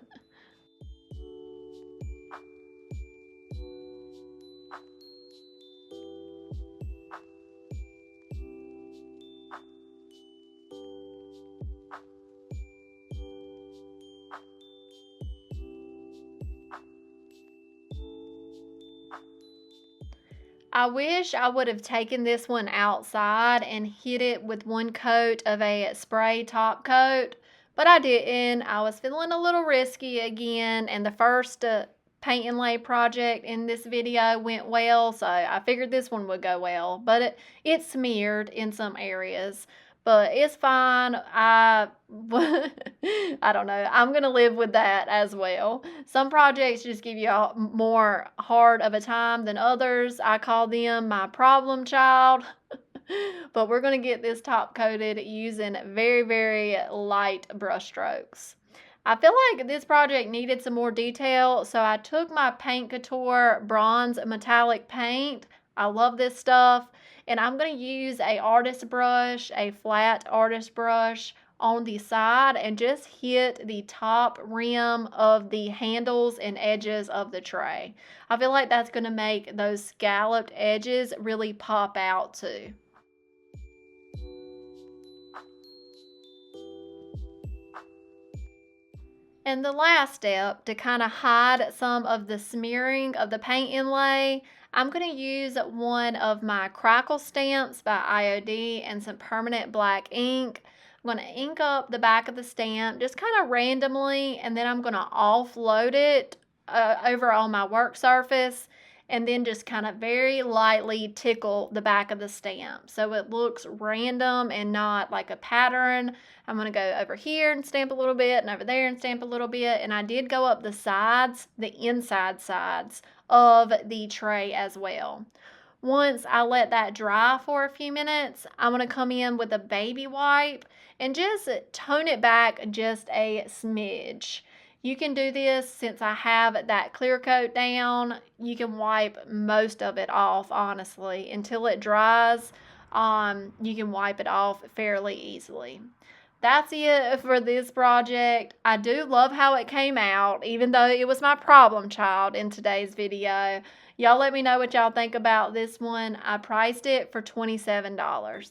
I wish I would have taken this one outside and hit it with 1 coat of a spray top coat, but I didn't. I was feeling a little risky again, and the first paint and lay project in this video went well, so I figured this one would go well, but it smeared in some areas. but it's fine. I don't know. I'm gonna live with that as well. Some projects just give you a more hard of a time than others. I call them my problem child. But we're gonna get this top coated using very, very light brush strokes. I feel like this project needed some more detail, so I took my Paint Couture bronze metallic paint. I love this stuff, and I'm going to use a artist brush, a flat artist brush on the side, and just hit the top rim of the handles and edges of the tray. I feel like that's going to make those scalloped edges really pop out too. And the last step, to kind of hide some of the smearing of the paint inlay, I'm going to use one of my crackle stamps by IOD and some permanent black ink. I'm going to ink up the back of the stamp just kind of randomly, and then I'm going to offload it over on my work surface, and then just kind of very lightly tickle the back of the stamp so it looks random and not like a pattern. I'm going to go over here and stamp a little bit, and over there and stamp a little bit, and I did go up the sides, the inside sides of the tray as well. Once I let that dry for a few minutes, I'm going to come in with a baby wipe and just tone it back just a smidge. You can do this since I have that clear coat down. You can wipe most of it off, honestly, until it dries. You can wipe it off fairly easily. That's it for this project. I do love how it came out, even though it was my problem child in today's video. Y'all let me know what y'all think about this one. I priced it for $27.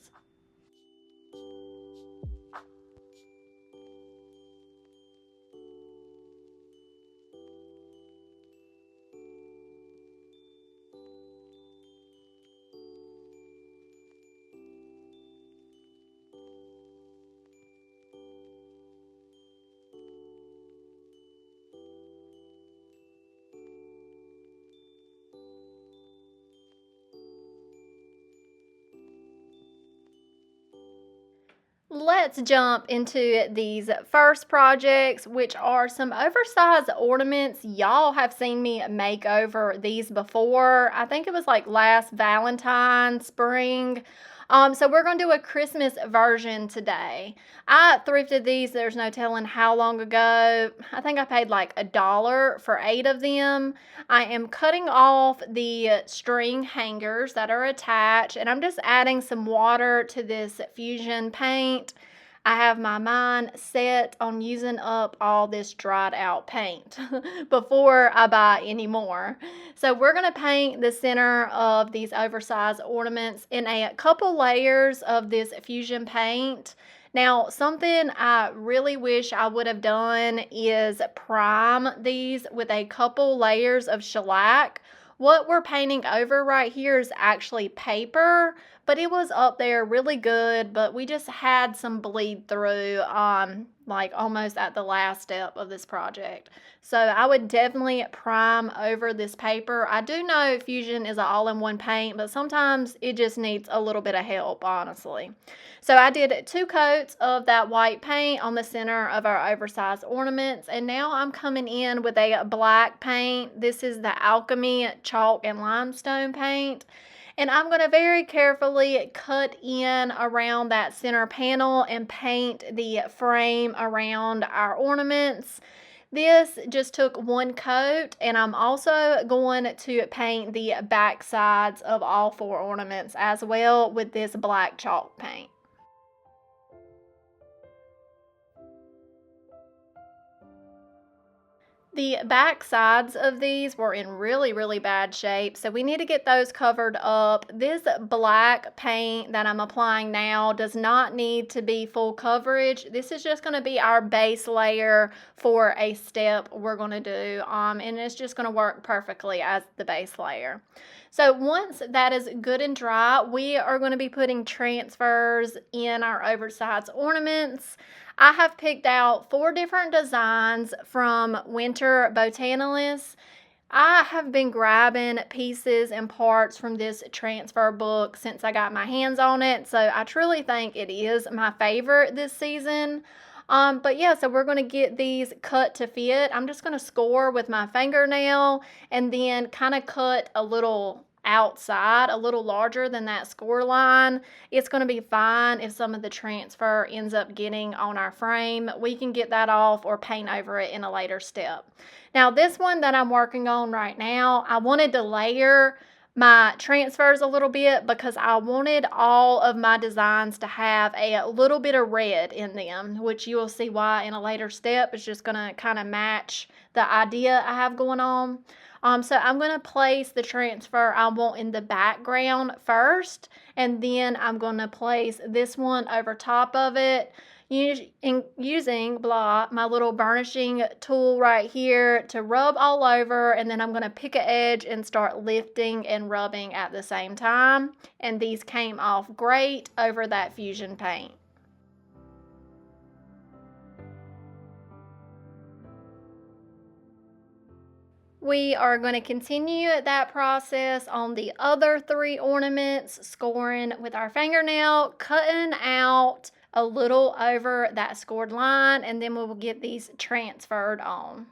Let's jump into these first projects, which are some oversized ornaments. Y'all have seen me make over these before. I think it was like last Valentine's spring. So we're going to do a Christmas version today. I thrifted these, there's no telling how long ago. I think I paid like $1 for 8 of them. I am cutting off the string hangers that are attached, and I'm just adding some water to this fusion paint. I have my mind set on using up all this dried out paint before I buy any more. So we're going to paint the center of these oversized ornaments in a couple layers of this fusion paint. Now, something I really wish I would have done is prime these with a couple layers of shellac. What we're painting over right here is actually paper, but it was up there really good, but we just had some bleed through like almost at the last step of this project. So I would definitely prime over this paper. I do know Fusion is an all-in-one paint, but sometimes it just needs a little bit of help, honestly. So I did 2 coats of that white paint on the center of our oversized ornaments, and now I'm coming in with a black paint. This is the Alchemy chalk and limestone paint. And I'm going to very carefully cut in around that center panel and paint the frame around our ornaments. This just took 1 coat, and I'm also going to paint the back sides of all 4 ornaments as well with this black chalk paint. The back sides of these were in really, really bad shape, so we need to get those covered up. This black paint that I'm applying now does not need to be full coverage. This is just going to be our base layer for a step we're going to do, and it's just going to work perfectly as the base layer. So once that is good and dry, we are going to be putting transfers in our oversized ornaments. I have picked out 4 different designs from Winter Botanicals. I have been grabbing pieces and parts from this transfer book since I got my hands on it, so I truly think it is my favorite this season. But yeah, so we're going to get these cut to fit. I'm just going to score with my fingernail and then kind of cut a little outside, a little larger than that score line. It's going to be fine if some of the transfer ends up getting on our frame. We can get that off or paint over it in a later step. Now, this one that I'm working on right now, I wanted to layer my transfers a little bit because I wanted all of my designs to have a little bit of red in them, which you will see why in a later step. It's just going to kind of match the idea I have going on. So I'm going to place the transfer I want in the background first, and then I'm going to place this one over top of it using my little burnishing tool right here to rub all over, and then I'm going to pick an edge and start lifting and rubbing at the same time. And these came off great over that fusion paint. We are going to continue that process on the other 3 ornaments, scoring with our fingernail, cutting out a little over that scored line, and then we will get these transferred on.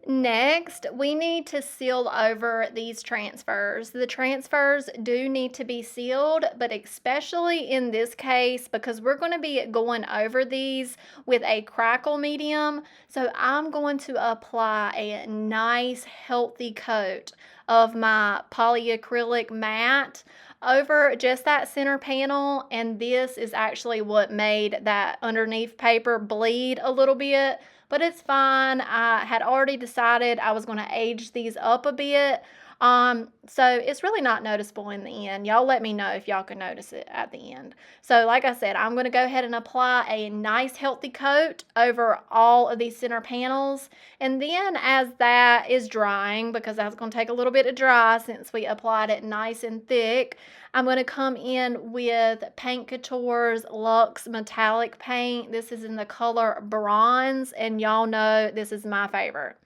Next, we need to seal over these transfers. The transfers do need to be sealed, but especially in this case, because we're going to be going over these with a crackle medium. So I'm going to apply a nice healthy coat of my polyacrylic matte over just that center panel, and this is actually what made that underneath paper bleed a little bit, but it's fine. I had already decided I was going to age these up a bit. So it's really not noticeable in the end. Y'all let me know if y'all can notice it at the end. So like I said, I'm going to go ahead and apply a nice healthy coat over all of these center panels. And then as that is drying, because that's going to take a little bit to dry since we applied it nice and thick, I'm going to come in with Paint Couture's Luxe Metallic Paint. This is in the color bronze, and y'all know this is my favorite.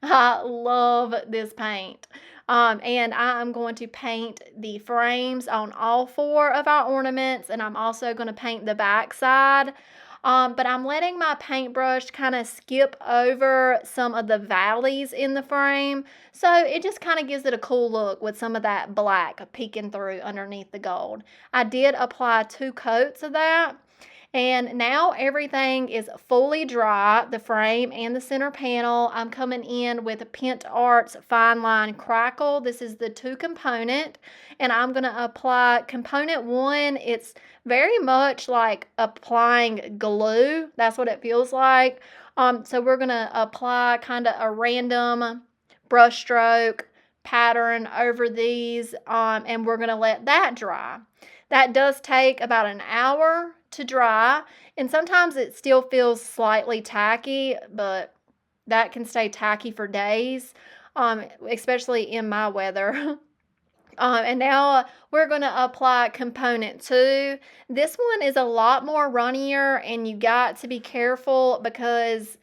I love this paint. And I'm going to paint the frames on all 4 of our ornaments, and I'm also going to paint the back side. But I'm letting my paintbrush kind of skip over some of the valleys in the frame, so it just kind of gives it a cool look with some of that black peeking through underneath the gold. I did apply 2 coats of that. And now everything is fully dry, the frame and the center panel. I'm coming in with Pent Art's Fine Line Crackle. This is the 2 component, and I'm going to apply component 1. It's very much like applying glue. That's what it feels like. So we're going to apply kind of a random brush stroke pattern over these, and we're going to let that dry. That does take about an hour to dry, and sometimes it still feels slightly tacky, but that can stay tacky for days, especially in my weather. And now we're going to apply component 2. This one is a lot more runnier, and you got to be careful because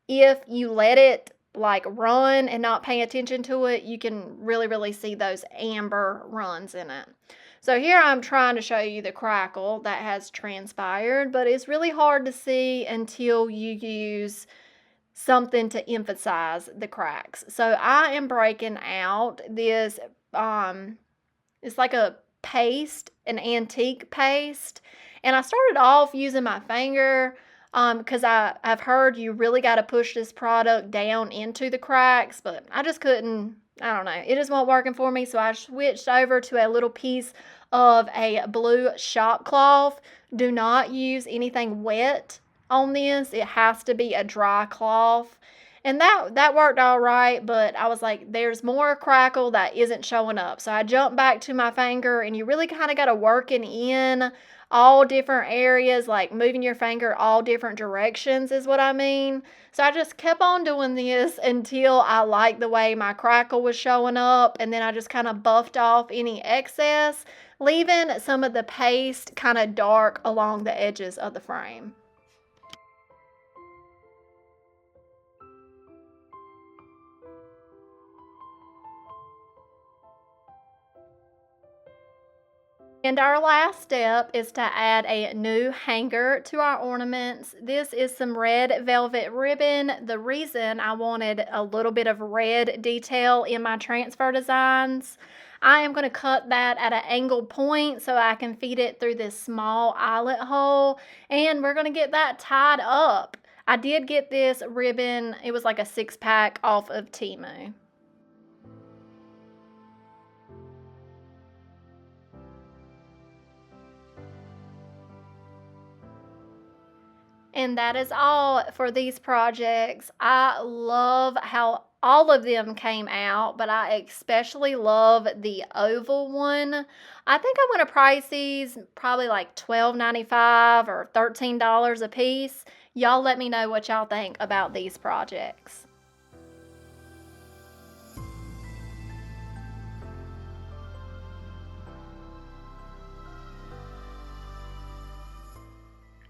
if you let it like run and not pay attention to it, you can really see those amber runs in it. So here I'm trying to show you the crackle that has transpired, but it's really hard to see until you use something to emphasize the cracks. So I am breaking out this, it's like a paste, an antique paste, and I started off using my finger because I've heard you really got to push this product down into the cracks, but I just couldn't. I don't know. It just wasn't working for me, so I switched over to a little piece of a blue shop cloth. Do not use anything wet on this. It has to be a dry cloth. And that worked all right, but I was like, there's more crackle that isn't showing up. So I jumped back to my finger, and you really kind of got to working in all different areas, like moving your finger all different directions is what I mean. So I just kept on doing this until I liked the way my crackle was showing up, and then I just kind of buffed off any excess, leaving some of the paste kind of dark along the edges of the frame. And our last step is to add a new hanger to our ornaments. This is some red velvet ribbon. The reason I wanted a little bit of red detail in my transfer designs, I am going to cut that at an angled point so I can feed it through this small eyelet hole, and we're going to get that tied up. I did get this ribbon, it was like a 6-pack off of Temu. And that is all for these projects. I love how all of them came out, but I especially love the oval one. I think I'm going to price these probably like $12.95 or $13 a piece. Y'all let me know what y'all think about these projects.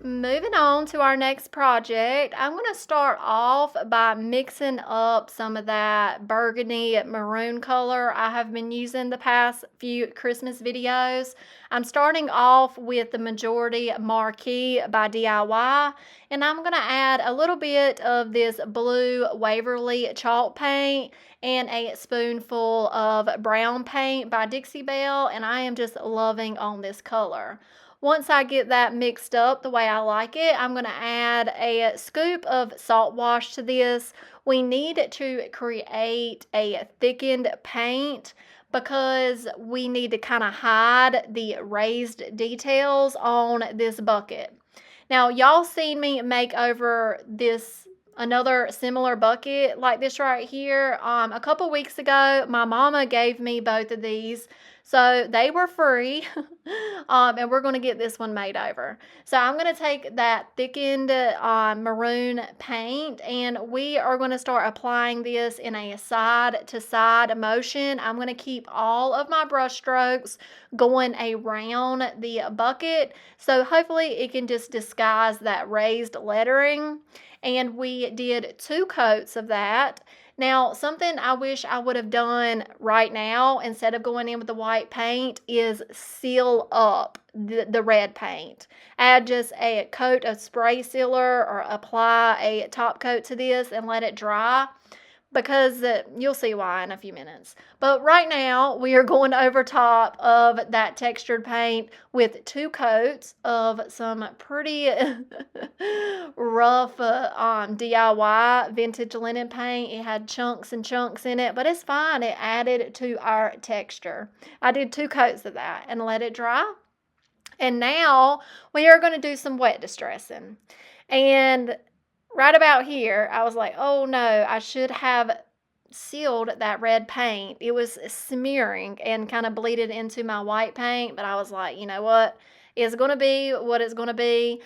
Moving on to our next project, I'm going to start off by mixing up some of that burgundy maroon color I have been using the past few Christmas videos. I'm starting off with the Majority Marquee by DIY, and I'm going to add a little bit of this blue Waverly chalk paint and a spoonful of brown paint by Dixie Belle, and I am just loving on this color. Once I get that mixed up the way I like it, I'm going to add a scoop of salt wash to this. We need to create a thickened paint because we need to kind of hide the raised details on this bucket. Now, y'all seen me make over this another similar bucket like this right here. A couple weeks ago, my mama gave me both of these. So they were free, and we're going to get this one made over. So I'm going to take that thickened maroon paint, and we are going to start applying this in a side-to-side motion. I'm going to keep all of my brush strokes going around the bucket, so hopefully it can just disguise that raised lettering. And we did 2 coats of that. Now, something I wish I would have done right now instead of going in with the white paint is seal up the red paint. Add just a coat of spray sealer or apply a top coat to this and let it dry, because you'll see why in a few minutes. But right now, we are going over top of that textured paint with 2 coats of some pretty rough DIY vintage linen paint. It had chunks and chunks in it, but it's fine. It added to our texture. I did 2 coats of that and let it dry. And now we are going to do some wet distressing. And right about here, I was like, oh no, I should have sealed that red paint. It was smearing and kind of bleeded into my white paint, but I was like, you know what? It's going to be what it's going to be.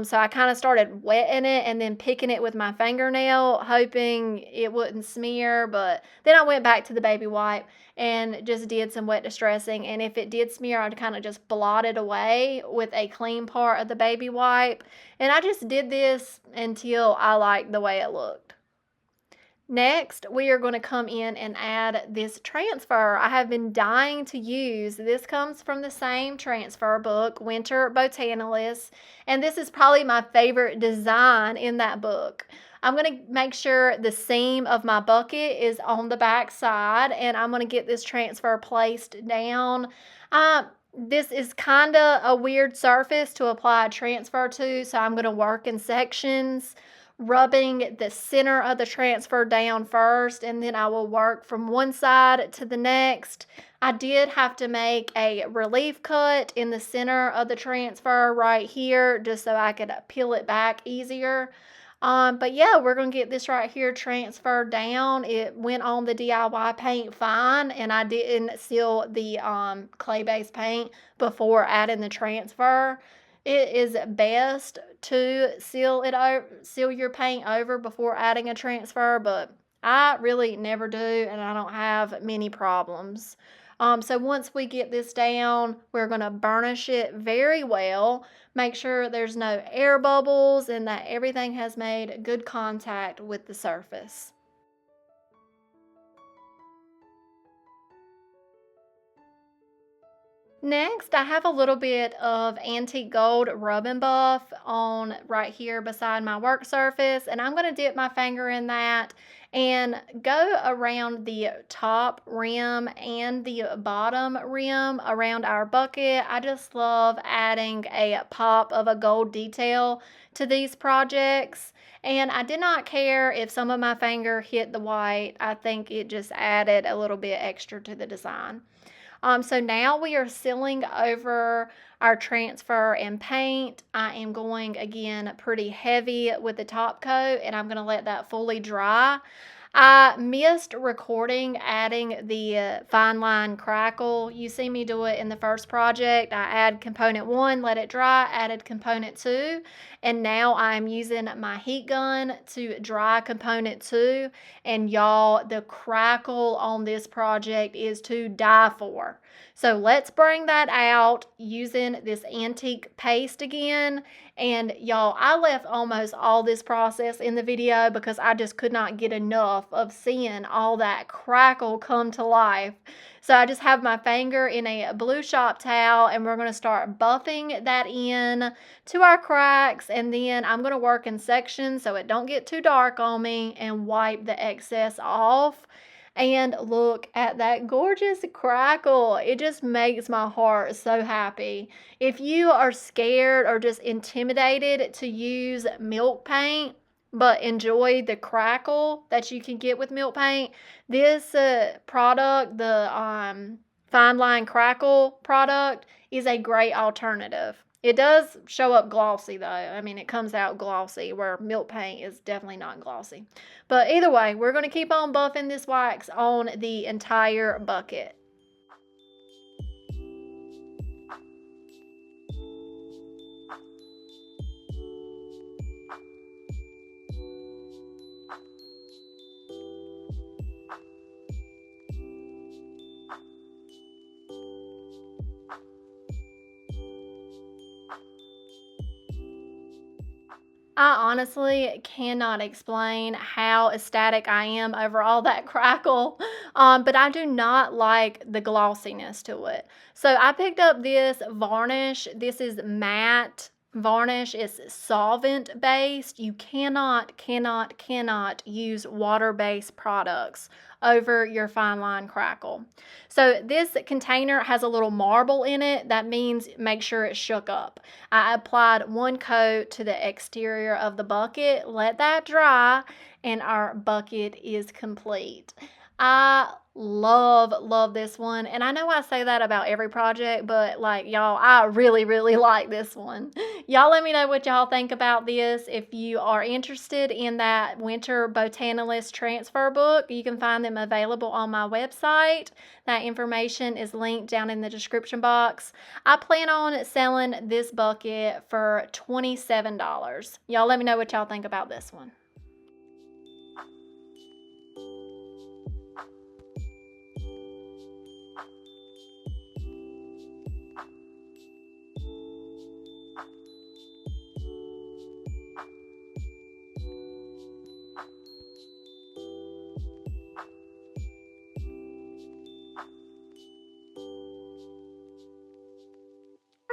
So I kind of started wetting it and then picking it with my fingernail, hoping it wouldn't smear. But then I went back to the baby wipe and just did some wet distressing. And if it did smear, I'd kind of just blot it away with a clean part of the baby wipe. And I just did this until I liked the way it looked. Next, we are going to come in and add this transfer I have been dying to use. This comes from the same transfer book, Winter Botanicals, and this is probably my favorite design in that book. I'm going to make sure the seam of my bucket is on the back side, and I'm going to get this transfer placed down. This is kind of a weird surface to apply a transfer to, so I'm going to work in sections, rubbing the center of the transfer down first, and then I will work from one side to the next. I did have to make a relief cut in the center of the transfer right here just so I could peel it back easier. But yeah, we're going to get this right here transferred down. It went on the DIY paint fine, and I didn't seal the clay-based paint before adding the transfer. It is best to seal your paint over before adding a transfer, but I really never do, and I don't have many problems. So once we get this down, we're going to burnish it very well. Make sure there's no air bubbles and that everything has made good contact with the surface. Next, I have a little bit of antique gold rub and buff on right here beside my work surface, and I'm going to dip my finger in that and go around the top rim and the bottom rim around our bucket. I just love adding a pop of a gold detail to these projects. And I did not care if some of my finger hit the white. I think it just added a little bit extra to the design. So now we are sealing over our transfer and paint. I am going again pretty heavy with the top coat, and I'm going to let that fully dry. I missed recording adding the fine line crackle. You see me do it in the first project. I add component 1, let it dry, added component 2, and now I'm using my heat gun to dry component 2. And y'all, the crackle on this project is to die for. So let's bring that out using this antique paste again. And y'all, I left almost all this process in the video because I just could not get enough of seeing all that crackle come to life. So I just have my finger in a blue shop towel, and we're going to start buffing that in to our cracks, and then I'm going to work in sections so it don't get too dark on me and wipe the excess off. And look at that gorgeous crackle. It just makes my heart so happy. If you are scared or just intimidated to use milk paint, but enjoy the crackle that you can get with milk paint, this product, the Fine Line Crackle product, is a great alternative. It does show up glossy though. I mean, it comes out glossy where milk paint is definitely not glossy. But either way, we're going to keep on buffing this wax on the entire bucket. I honestly cannot explain how ecstatic I am over all that crackle, but I do not like the glossiness to it. So I picked up this varnish. This is matte varnish. It's solvent based. You cannot use water-based products over your fine line crackle. So this container has a little marble in it. That means make sure it's shook up. I applied one coat to the exterior of the bucket, let that dry, and our bucket is complete. I love this one, and I know I say that about every project, but like y'all, I really like this one. Y'all let me know what y'all think about this. If you are interested in that winter botanist transfer book, you can find them available on my website. That information is linked down in the description box. I plan on selling this bucket for $27. Y'all let me know what y'all think about this one.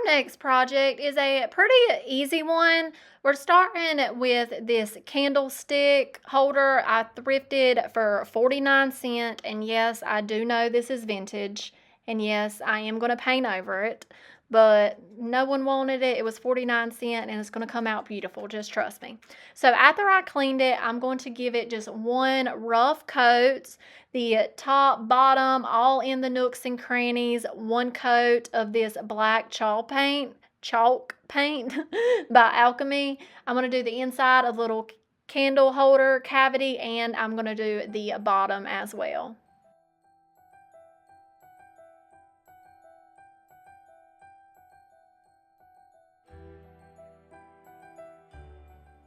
Next project is a pretty easy one. We're starting with this candlestick holder I thrifted for 49 cents, and yes, I do know this is vintage, and yes, I am going to paint over it, but no one wanted it. It was 49 cents, and it's going to come out beautiful, just trust me. So after I cleaned it, I'm going to give it just one rough coat, the top, bottom, all in the nooks and crannies, one coat of this black chalk paint by Alchemy. I'm going to do the inside a little candle holder cavity, and I'm going to do the bottom as well.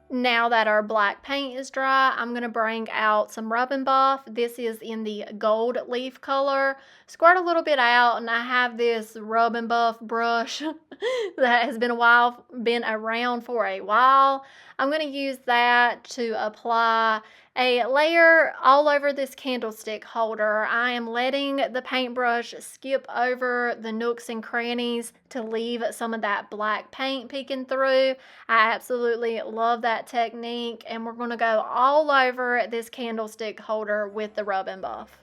Now that our black paint is dry, I'm going to bring out some Rub and Buff. This is in the gold leaf color. Squirt a little bit out, and I have this Rub and Buff brush that has been around for a while. I'm going to use that to apply a layer all over this candlestick holder. I am letting the paintbrush skip over the nooks and crannies to leave some of that black paint peeking through. I absolutely love that technique, and we're going to go all over this candlestick holder with the Rub and Buff.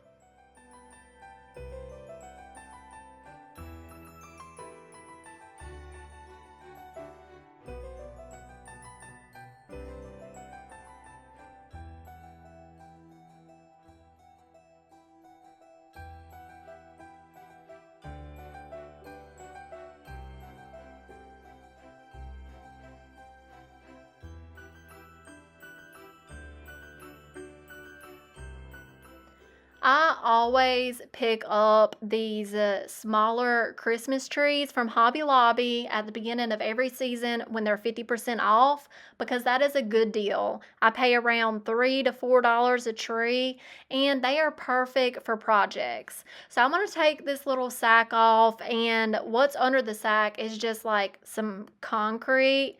I always pick up these smaller Christmas trees from Hobby Lobby at the beginning of every season when they're 50% off, because that is a good deal. I pay around $3 to $4 a tree, and they are perfect for projects. So I'm going to take this little sack off, and what's under the sack is just like some concrete.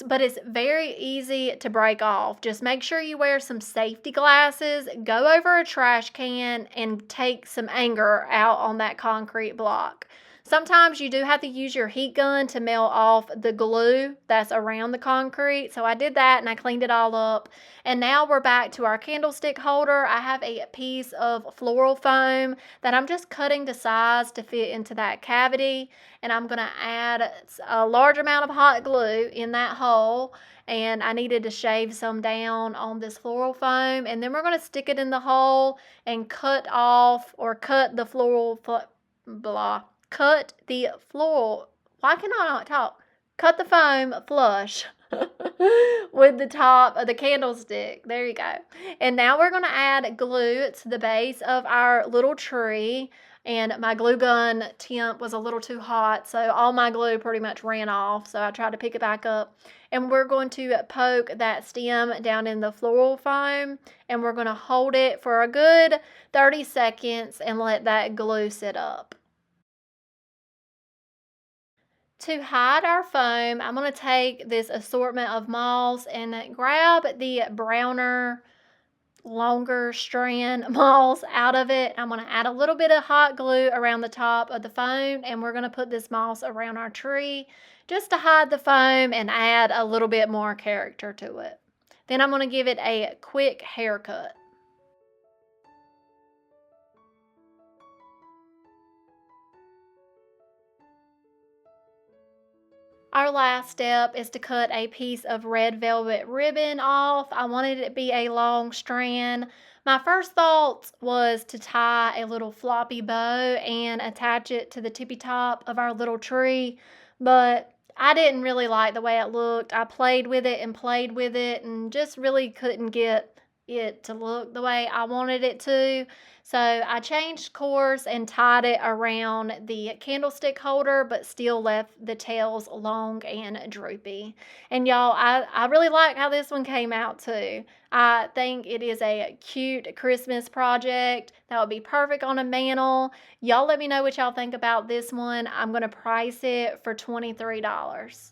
But it's very easy to break off. Just make sure you wear some safety glasses, go over a trash can, and take some anger out on that concrete block. Sometimes you do have to use your heat gun to melt off the glue that's around the concrete. So I did that and I cleaned it all up. And now we're back to our candlestick holder. I have a piece of floral foam that I'm just cutting to size to fit into that cavity. And I'm going to add a large amount of hot glue in that hole. And I needed to shave some down on this floral foam. And then we're going to stick it in the hole and cut the floral cut the floral, why can I not talk? Cut the foam flush with the top of the candlestick. There you go. And now we're going to add glue to the base of our little tree. And my glue gun temp was a little too hot, so all my glue pretty much ran off. So I tried to pick it back up. And we're going to poke that stem down in the floral foam. And we're going to hold it for a good 30 seconds and let that glue sit up. To hide our foam, I'm going to take this assortment of moss and grab the browner, longer strand moss out of it. I'm going to add a little bit of hot glue around the top of the foam, and we're going to put this moss around our tree just to hide the foam and add a little bit more character to it. Then I'm going to give it a quick haircut. Our last step is to cut a piece of red velvet ribbon off. I wanted it to be a long strand. My first thought was to tie a little floppy bow and attach it to the tippy top of our little tree, but I didn't really like the way it looked. I played with it and just really couldn't get it to look the way I wanted it to. So I changed course and tied it around the candlestick holder, but still left the tails long and droopy. And y'all, I really like how this one came out too. I think it is a cute Christmas project that would be perfect on a mantle. Y'all let me know what y'all think about this one. I'm going to price it for $23.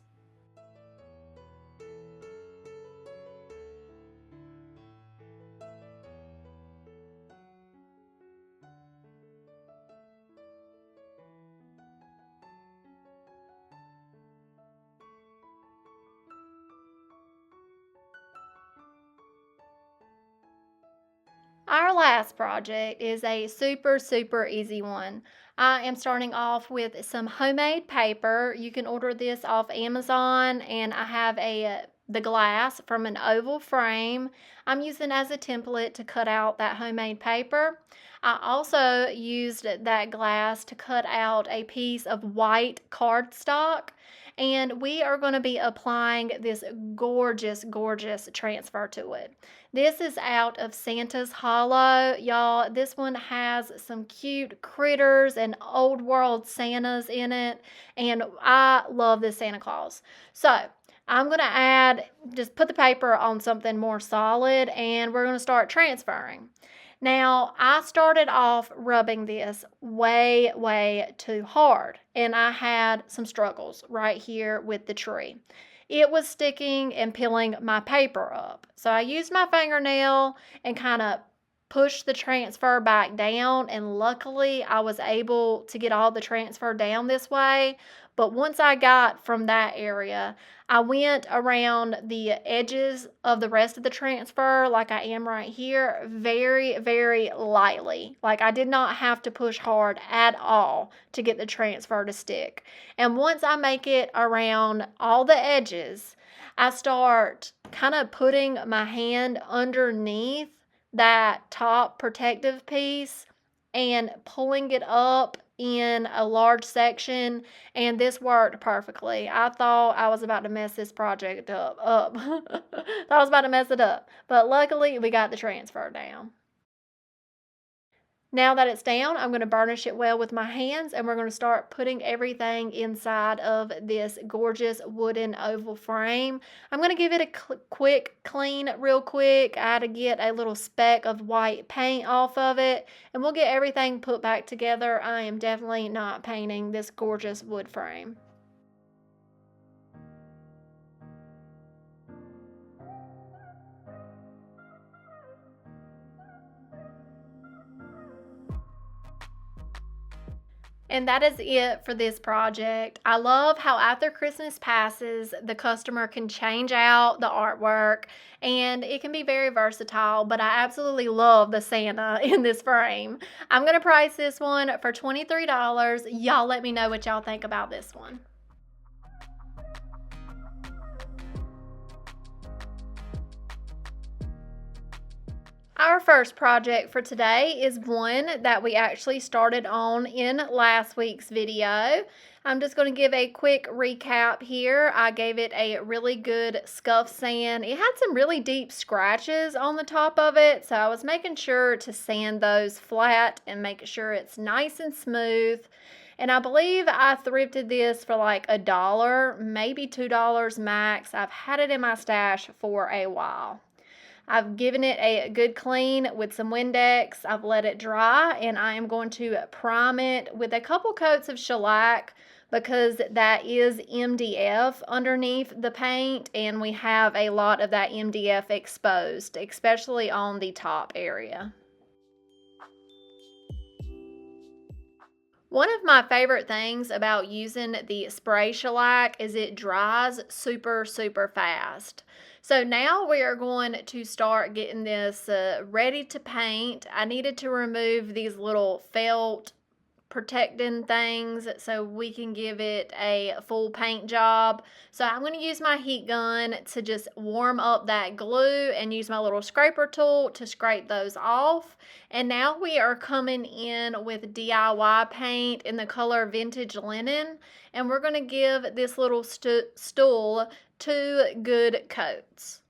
Our last project is a super easy one. I am starting off with some homemade paper. You can order this off Amazon, and I have a the glass from an oval frame I'm using as a template to cut out that homemade paper. I also used that glass to cut out a piece of white cardstock, and we are going to be applying this gorgeous, gorgeous transfer to it. This is out of Santa's Hollow, y'all. This one has some cute critters and old world Santas in it, and I love this Santa Claus. So I'm going to just put the paper on something more solid, and we're going to start transferring. Now, I started off rubbing this way, way too hard, and I had some struggles right here with the tree. It was sticking and peeling my paper up. So I used my fingernail and kind of pushed the transfer back down, and luckily I was able to get all the transfer down this way. But once I got from that area, I went around the edges of the rest of the transfer like I am right here, very, very lightly. Like I did not have to push hard at all to get the transfer to stick. And once I make it around all the edges, I start kind of putting my hand underneath that top protective piece and pulling it up in a large section, and this worked perfectly. I thought I was about to mess this project up. Thought I was about to mess it up, but luckily we got the transfer down. Now that it's down, I'm going to burnish it well with my hands, and we're going to start putting everything inside of this gorgeous wooden oval frame. I'm going to give it a quick clean real quick. I had to get a little speck of white paint off of it, and we'll get everything put back together. I am definitely not painting this gorgeous wood frame. And that is it for this project. I love how after Christmas passes, the customer can change out the artwork, and it can be very versatile, but I absolutely love the Santa in this frame. I'm going to price this one for $23. Y'all let me know what y'all think about this one. Our first project for today is one that we actually started on in last week's video. I'm just going to give a quick recap here. I gave it a really good scuff sand. It had some really deep scratches on the top of it, so I was making sure to sand those flat and make sure it's nice and smooth. And I believe I thrifted this for like $1, maybe $2 max. I've had it in my stash for a while. I've given it a good clean with some Windex. I've let it dry, and I am going to prime it with a couple coats of shellac because that is MDF underneath the paint, and we have a lot of that MDF exposed, especially on the top area. One of my favorite things about using the spray shellac is it dries super, super fast. So now we are going to start getting this ready to paint. I needed to remove these little felt protecting things so we can give it a full paint job. So I'm going to use my heat gun to just warm up that glue and use my little scraper tool to scrape those off. And now we are coming in with DIY paint in the color Vintage Linen, and we're going to give this little stool 2 good coats.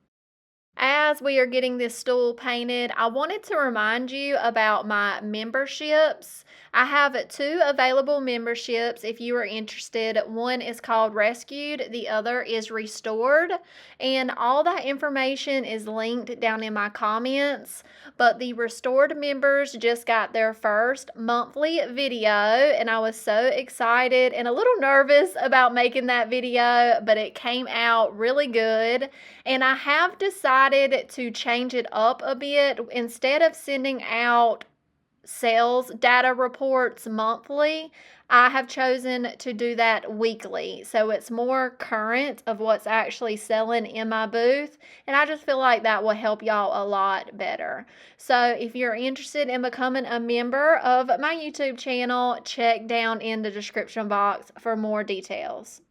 As we are getting this stool painted, I wanted to remind you about my memberships. I have 2 available memberships if you are interested. One is called Rescued, the other is Restored, and all that information is linked down in my comments. But the Restored members just got their first monthly video, and I was so excited and a little nervous about making that video, but it came out really good. And I have decided to change it up a bit. Instead of sending out sales data reports monthly, I have chosen to do that weekly. So it's more current of what's actually selling in my booth. And I just feel like that will help y'all a lot better. So if you're interested in becoming a member of my YouTube channel, check down in the description box for more details.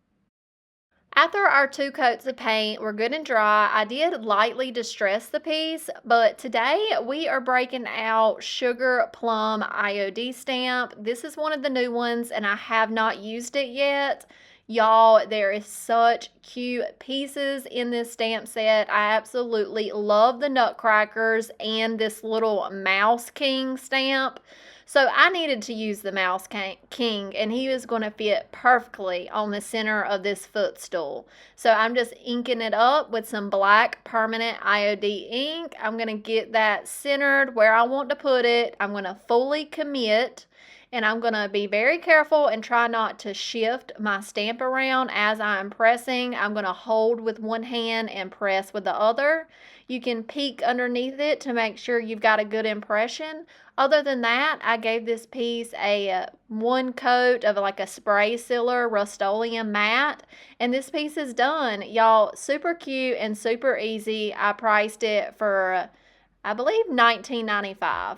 After our 2 coats of paint were good and dry, I did lightly distress the piece, but today we are breaking out Sugar Plum IOD stamp. This is one of the new ones and I have not used it yet. Y'all, there is such cute pieces in this stamp set. I absolutely love the nutcrackers and this little Mouse King stamp. So I needed to use the Mouse King, and he was going to fit perfectly on the center of this footstool. So I'm just inking it up with some black permanent IOD ink. I'm going to get that centered where I want to put it. I'm going to fully commit, and I'm going to be very careful and try not to shift my stamp around as I'm pressing. I'm going to hold with one hand and press with the other. You can peek underneath it to make sure you've got a good impression. Other than that, I gave this piece a one coat of like a spray sealer Rust-Oleum matte, and this piece is done. Y'all, super cute and super easy. I priced it for, I believe, $19.95.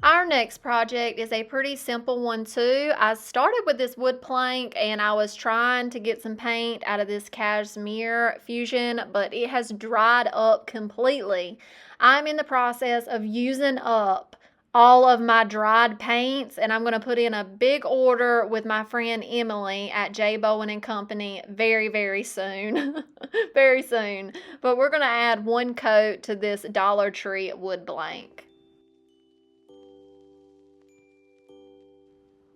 Our next project is a pretty simple one too. I started with this wood plank and I was trying to get some paint out of this cashmere fusion, but it has dried up completely. I'm in the process of using up all of my dried paints, and I'm going to put in a big order with my friend Emily at J. Bowen and Company very, very soon. Very soon. But we're going to add one coat to this Dollar Tree wood blank.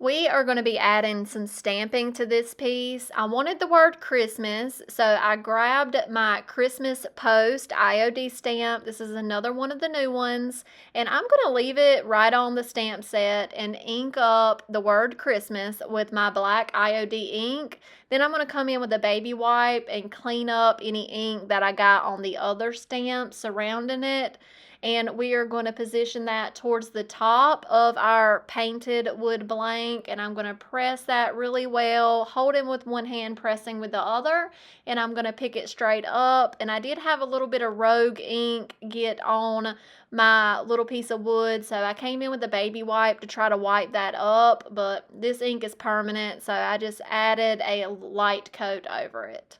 We are going to be adding some stamping to this piece. I wanted the word Christmas, so I grabbed my Christmas Post IOD stamp. This is another one of the new ones, and I'm going to leave it right on the stamp set and ink up the word Christmas with my black IOD ink. Then I'm going to come in with a baby wipe and clean up any ink that I got on the other stamp surrounding it. And we are going to position that towards the top of our painted wood blank, and I'm going to press that really well, holding with one hand, pressing with the other, and I'm going to pick it straight up. And I did have a little bit of rogue ink get on my little piece of wood, so I came in with a baby wipe to try to wipe that up, but this ink is permanent, so I just added a light coat over it.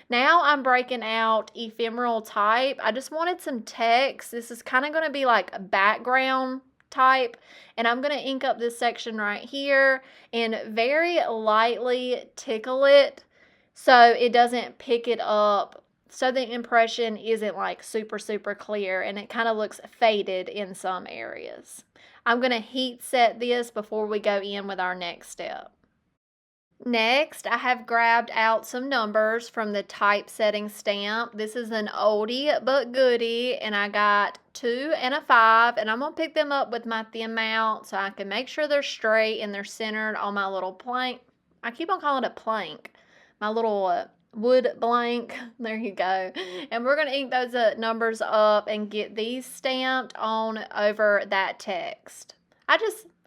Now I'm breaking out ephemeral type. I just wanted some text. This is kind of going to be like a background type, and I'm going to ink up this section right here and very lightly tickle it so it doesn't pick it up, so the impression isn't like super, super clear and it kind of looks faded in some areas. I'm going to heat set this before we go in with our next step. Next, I have grabbed out some numbers from the typesetting stamp. This is an oldie but goodie, and I got 2 and a 5, and I'm going to pick them up with my thin mount so I can make sure they're straight and they're centered on my little plank. I keep on calling it a plank. My little wood blank. There you go. And we're going to ink those numbers up and get these stamped on over that text.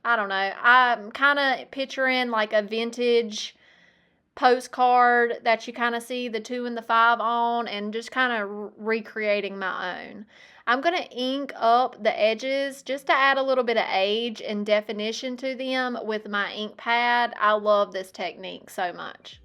I don't know. I'm kind of picturing like a vintage postcard that you kind of see the 2 and the 5 on, and just kind of recreating my own. I'm going to ink up the edges just to add a little bit of age and definition to them with my ink pad. I love this technique so much.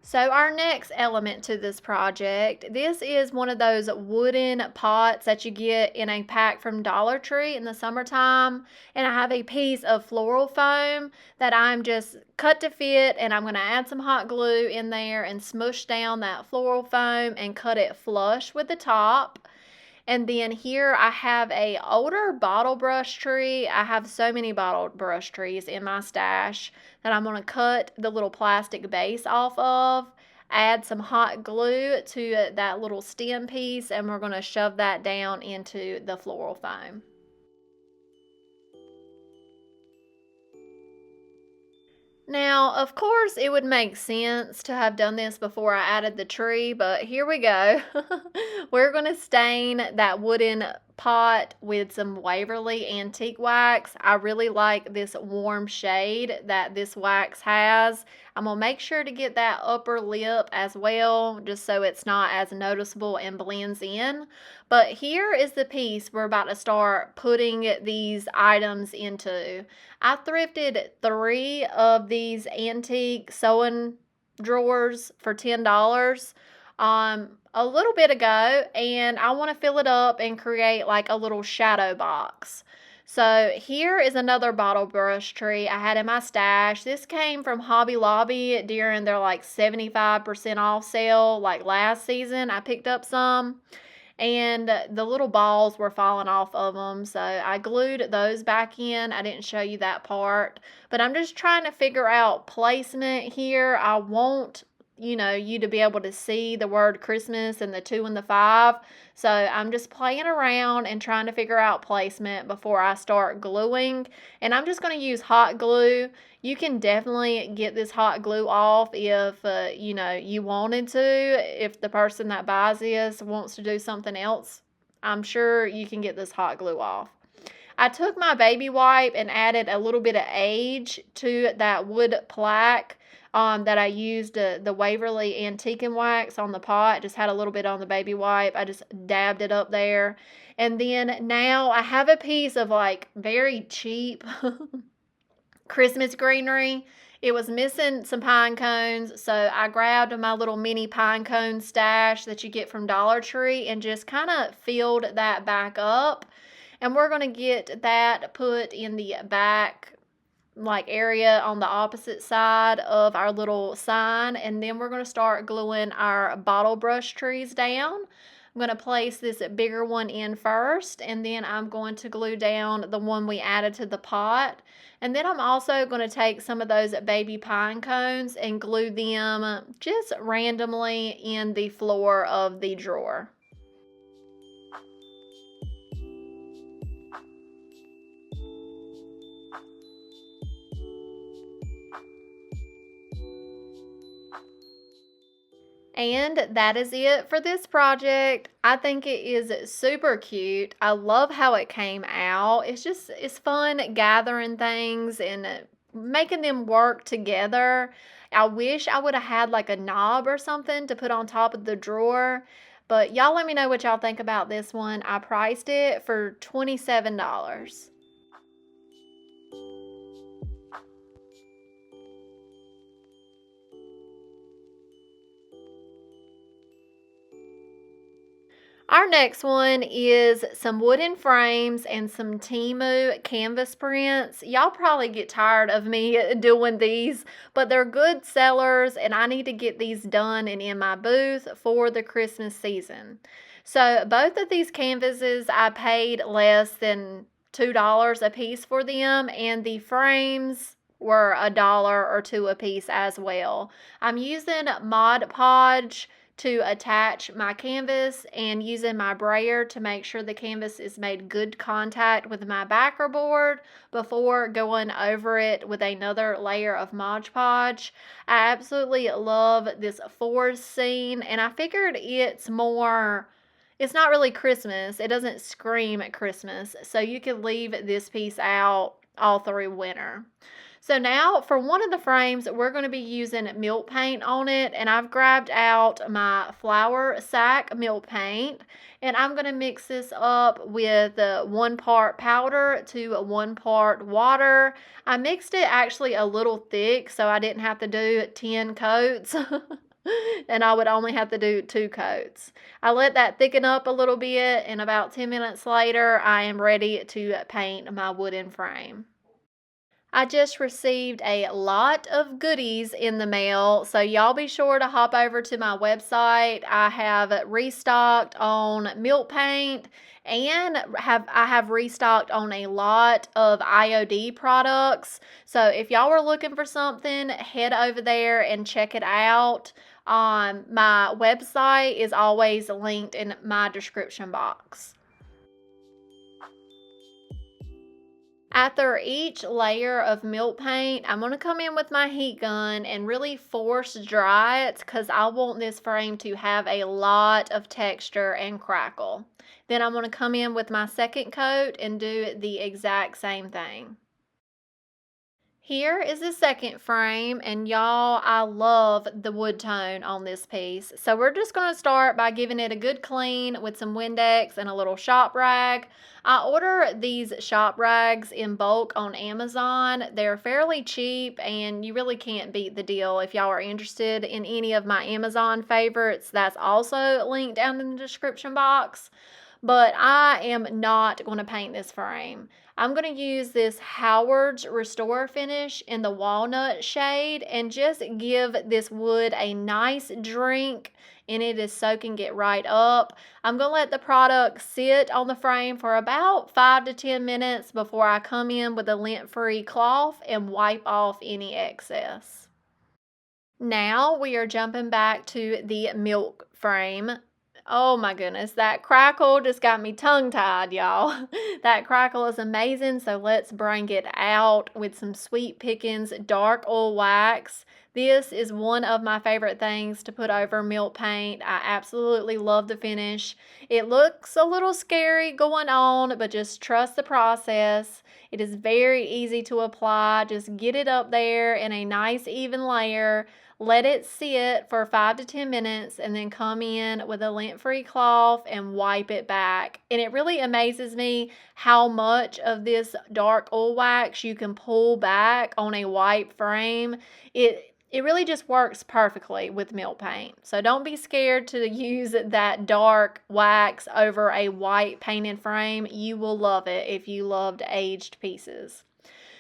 So our next element to this project, this is one of those wooden pots that you get in a pack from Dollar Tree in the summertime, and I have a piece of floral foam that I'm just cut to fit, and I'm going to add some hot glue in there and smush down that floral foam and cut it flush with the top. And then here I have a older bottle brush tree. I have so many bottle brush trees in my stash that I'm going to cut the little plastic base off of, add some hot glue to that little stem piece, and we're going to shove that down into the floral foam. Now, of course, it would make sense to have done this before I added the tree, but here we go. We're going to stain that wooden pot with some Waverly Antique Wax. I really like this warm shade that this wax has. I'm going to make sure to get that upper lip as well, just so it's not as noticeable and blends in. But here is the piece we're about to start putting these items into. I thrifted 3 of these antique sewing drawers for $10 a little bit ago, and I want to fill it up and create like a little shadow box. So here is another bottle brush tree I had in my stash. This came from Hobby Lobby during their like 75% off sale like last season. I picked up some, and the little balls were falling off of them, so I glued those back in. I didn't show you that part, but I'm just trying to figure out placement here. I want you to be able to see the word Christmas and the 2 and the 5. So I'm just playing around and trying to figure out placement before I start gluing. And I'm just going to use hot glue. You can definitely get this hot glue off if, you wanted to. If the person that buys this wants to do something else, I'm sure you can get this hot glue off. I took my baby wipe and added a little bit of age to that wood plaque that I used the Waverly Antique Wax on the pot. Just had a little bit on the baby wipe. I just dabbed it up there. And then now I have a piece of like very cheap Christmas greenery. It was missing some pine cones, so I grabbed my little mini pine cone stash that you get from Dollar Tree and just kind of filled that back up. And we're going to get that put in the back like area on the opposite side of our little sign, and then we're going to start gluing our bottle brush trees down. I'm going to place this bigger one in first, and then I'm going to glue down the one we added to the pot. And then I'm also going to take some of those baby pine cones and glue them just randomly in the floor of the drawer. And that is it for this project. I think it is super cute. I love how it came out. It's fun gathering things and making them work together. I wish I would have had like a knob or something to put on top of the drawer. But y'all let me know what y'all think about this one. I priced it for $27. Our next one is some wooden frames and some Temu canvas prints. Y'all probably get tired of me doing these, but they're good sellers, and I need to get these done and in my booth for the Christmas season. So both of these canvases, I paid less than $2 a piece for them, and the frames were $1 or $2 a piece as well. I'm using Mod Podge to attach my canvas and using my brayer to make sure the canvas is made good contact with my backer board before going over it with another layer of Mod Podge. I absolutely love this forest scene, and I figured it's not really Christmas. It doesn't scream at Christmas, so you could leave this piece out all through winter. So now for one of the frames, we're going to be using milk paint on it, and I've grabbed out my flour sack milk paint, and I'm going to mix this up with 1 part powder to 1 part water. I mixed it actually a little thick, so I didn't have to do 10 coats. And I would only have to do 2 coats. I let that thicken up a little bit, and about 10 minutes later, I am ready to paint my wooden frame. I just received a lot of goodies in the mail, so y'all be sure to hop over to my website. I have restocked on milk paint, and I have restocked on a lot of IOD products. So if y'all were looking for something, head over there and check it out. My website is always linked in my description box. After each layer of milk paint, I'm going to come in with my heat gun and really force dry it because I want this frame to have a lot of texture and crackle. Then I'm going to come in with my second coat and do the exact same thing. Here is the second frame, and y'all, I love the wood tone on this piece. So we're just going to start by giving it a good clean with some Windex and a little shop rag. I order these shop rags in bulk on Amazon. They're fairly cheap, and you really can't beat the deal. If y'all are interested in any of my Amazon favorites, that's also linked down in the description box. But I am not going to paint this frame. I'm going to use this Howard's Restore finish in the walnut shade and just give this wood a nice drink, and it is soaking it right up. I'm going to let the product sit on the frame for about 5 to 10 minutes before I come in with a lint-free cloth and wipe off any excess. Now we are jumping back to the milk frame. Oh my goodness, that crackle just got me tongue-tied, y'all. That crackle is amazing, so let's bring it out with some Sweet Pickins dark oil wax. This is one of my favorite things to put over milk paint. I absolutely love the finish. It looks a little scary going on, but just trust the process. It is very easy to apply. Just get it up there in a nice even layer. Let it sit for 5 to 10 minutes and then come in with a lint-free cloth and wipe it back. And it really amazes me how much of this dark oil wax you can pull back on a white frame. It really just works perfectly with milk paint. So don't be scared to use that dark wax over a white painted frame. You will love it if you loved aged pieces.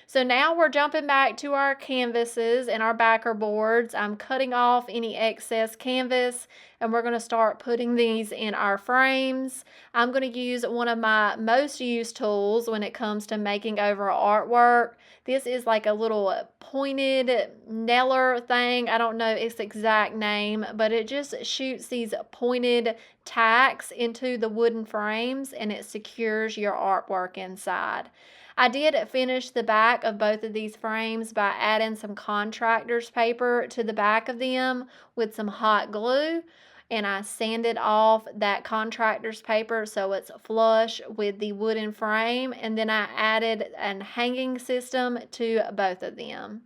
So now we're jumping back to our canvases and our backer boards. I'm cutting off any excess canvas, and we're going to start putting these in our frames. I'm going to use one of my most used tools when it comes to making over artwork. This is like a little pointed nailer thing. I don't know its exact name, but it just shoots these pointed tacks into the wooden frames, and it secures your artwork inside. I did finish the back of both of these frames by adding some contractor's paper to the back of them with some hot glue, and I sanded off that contractor's paper so it's flush with the wooden frame, and then I added a hanging system to both of them.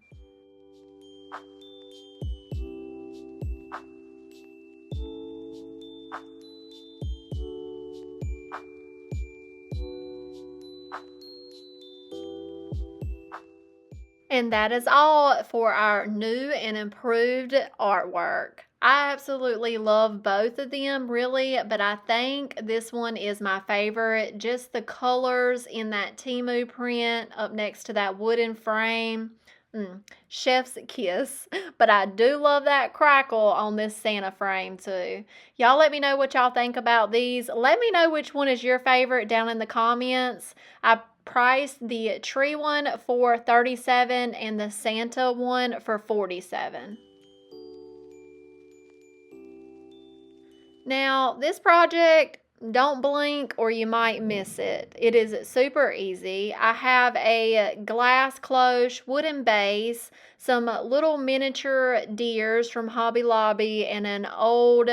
And that is all for our new and improved artwork. I absolutely love both of them, really, but I think this one is my favorite. Just the colors in that Temu print up next to that wooden frame. Chef's kiss. But I do love that crackle on this Santa frame too. Y'all let me know what y'all think about these. Let me know which one is your favorite down in the comments. I priced the tree one for $37 and the Santa one for $47. Now, this project, don't blink or you might miss it. It is super easy. I have a glass cloche wooden base, some little miniature deers from Hobby Lobby, and an old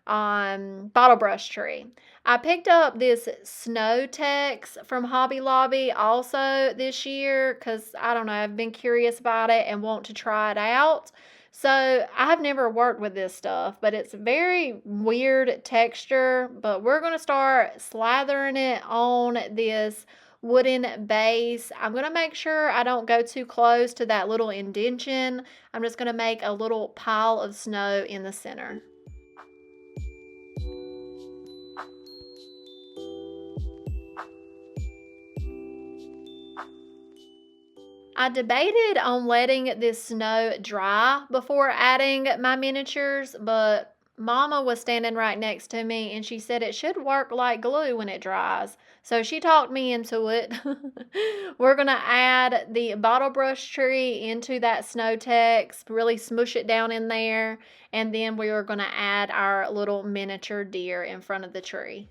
bottle brush tree. I picked up this snow text from Hobby Lobby also this year because I don't know, I've been curious about it and want to try it out. So I've never worked with this stuff, but it's very weird texture. But we're going to start slathering it on this wooden base. I'm going to make sure I don't go too close to that little indentation. I'm just going to make a little pile of snow in the center. I debated on letting this snow dry before adding my miniatures, but Mama was standing right next to me and she said it should work like glue when it dries. So she talked me into it. We're going to add the bottle brush tree into that snow text, really smoosh it down in there, and then we are going to add our little miniature deer in front of the tree.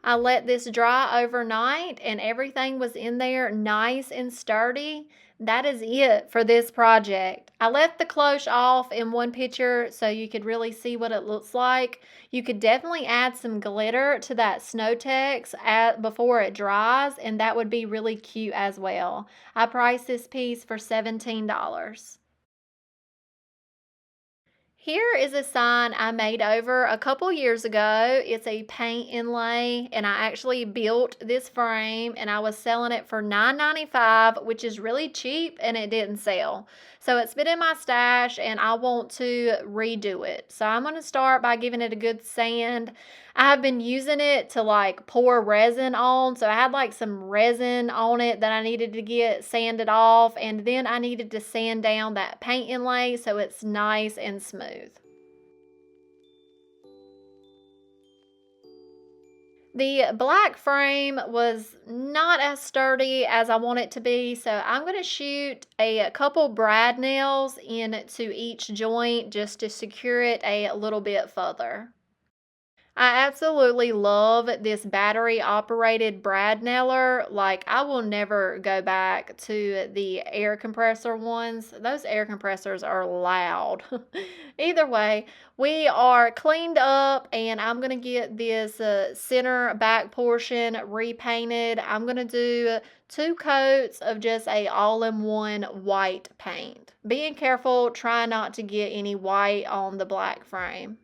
I let this dry overnight and everything was in there nice and sturdy. That is it for this project. I left the cloche off in one picture so you could really see what it looks like. You could definitely add some glitter to that snow text before it dries, and that would be really cute as well. I priced this piece for $17. Here is a sign I made over a couple years ago. It's a paint inlay, and I actually built this frame and I was selling it for $9.95, which is really cheap, and it didn't sell. So it's been in my stash and I want to redo it. So I'm going to start by giving it a good sand. I have been using it to like pour resin on. So I had like some resin on it that I needed to get sanded off, and then I needed to sand down that paint inlay so it's nice and smooth. The black frame was not as sturdy as I want it to be, so I'm going to shoot a couple brad nails into each joint just to secure it a little bit further. I absolutely love this battery operated brad nailer. Like, I will never go back to the air compressor ones. Those air compressors are loud. Either way, we are cleaned up and I'm going to get this center back portion repainted. I'm going to do 2 coats of just a all-in-one white paint. Being careful, try not to get any white on the black frame.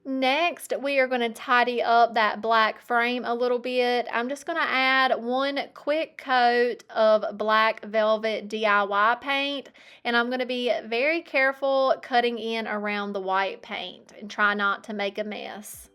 Next, we are going to tidy up that black frame a little bit. I'm just going to add one quick coat of black velvet DIY paint, and I'm going to be very careful cutting in around the white paint and try not to make a mess.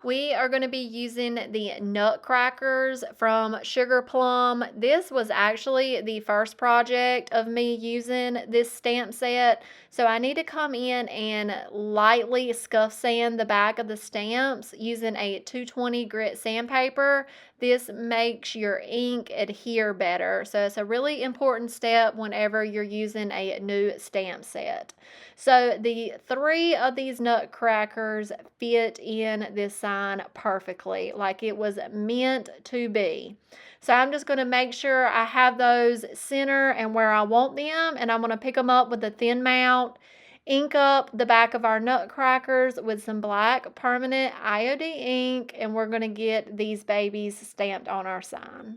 We are going to be using the nutcrackers from Sugar Plum. This was actually the first project of me using this stamp set. So I need to come in and lightly scuff sand the back of the stamps using a 220 grit sandpaper. This makes your ink adhere better. So it's a really important step whenever you're using a new stamp set. So the 3 of these nutcrackers fit in this sign perfectly, like it was meant to be. So I'm just going to make sure I have those center and where I want them, and I'm going to pick them up with a thin mount, ink up the back of our nutcrackers with some black permanent IOD ink, and we're going to get these babies stamped on our sign.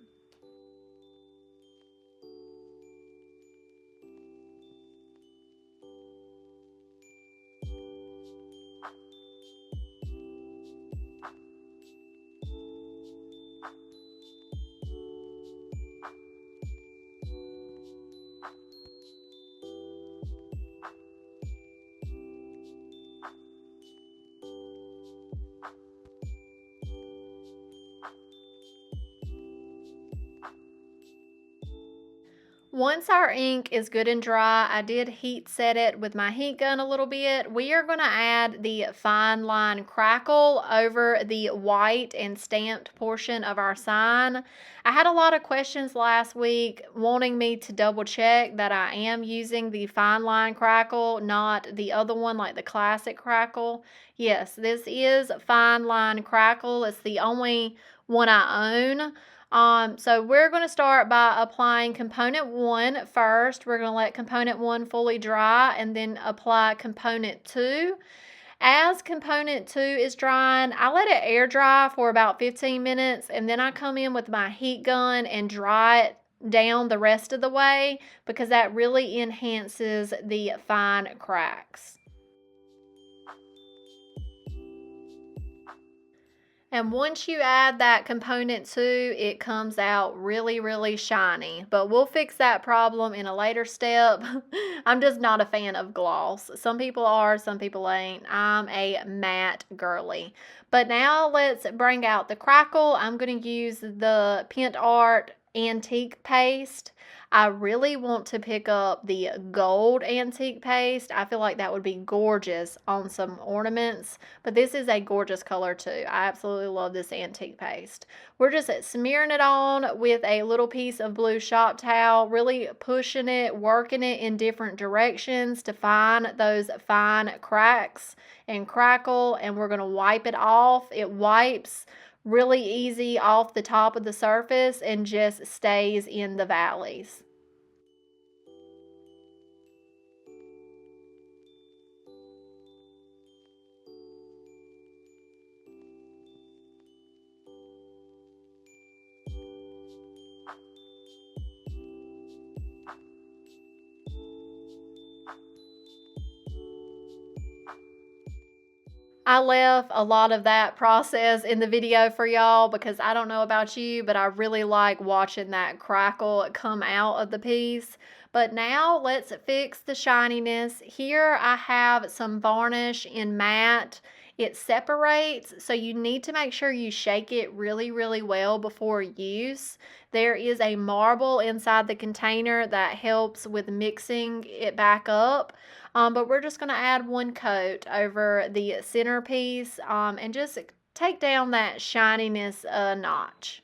Once our ink is good and dry, I did heat set it with my heat gun a little bit. We are going to add the fine line crackle over the white and stamped portion of our sign. I had a lot of questions last week wanting me to double check that I am using the fine line crackle, not the other one like the classic crackle. Yes, this is fine line crackle. It's the only one I own. So we're going to start by applying component 1 first. We're going to let component 1 fully dry and then apply component 2. As component 2 is drying, I let it air dry for about 15 minutes, and then I come in with my heat gun and dry it down the rest of the way because that really enhances the fine cracks. And once you add that component 2, it comes out really, really shiny. But we'll fix that problem in a later step. I'm just not a fan of gloss. Some people are, some people ain't. I'm a matte girly. But now let's bring out the crackle. I'm going to use the Pent Art antique paste. I really want to pick up the gold antique paste. I feel like that would be gorgeous on some ornaments, but this is a gorgeous color too. I absolutely love this antique paste. We're just smearing it on with a little piece of blue shop towel, really pushing it, working it in different directions to find those fine cracks and crackle, and we're going to wipe it off. It wipes really easy off the top of the surface and just stays in the valleys. I left a lot of that process in the video for y'all because I don't know about you, but I really like watching that crackle come out of the piece. But now let's fix the shininess. Here I have some varnish in matte. It separates, so you need to make sure you shake it really, really well before use. There is a marble inside the container that helps with mixing it back up. But we're just going to add one coat over the centerpiece and just take down that shininess a notch.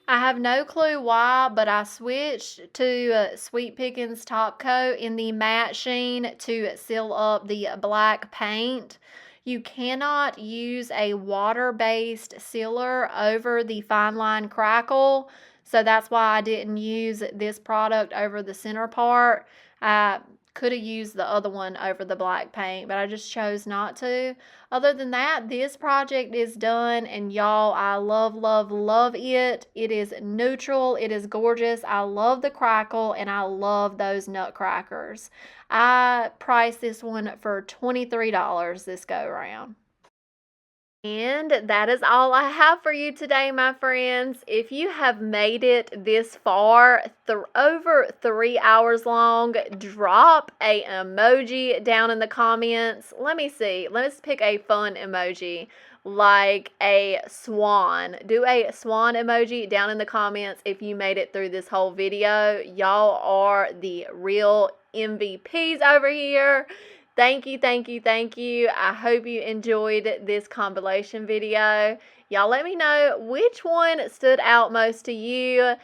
I have no clue why, but I switched to Sweet Pickins Top Coat in the matte sheen to seal up the black paint. You cannot use a water-based sealer over the fine line crackle, so that's why I didn't use this product over the center part. I could have used the other one over the black paint, but I just chose not to. Other than that, this project is done, and y'all, I love, love, love it. It is neutral. It is gorgeous. I love the crackle, and I love those nutcrackers. I priced this one for $23 this go around. And that is all I have for you today, my friends. If you have made it this far, over 3 hours long, drop a emoji down in the comments. Let me see. Let's pick a fun emoji like a swan. Do a swan emoji down in the comments if you made it through this whole video. Y'all are the real MVPs over here. Thank you, thank you, thank you. I hope you enjoyed this compilation video. Y'all let me know which one stood out most to you.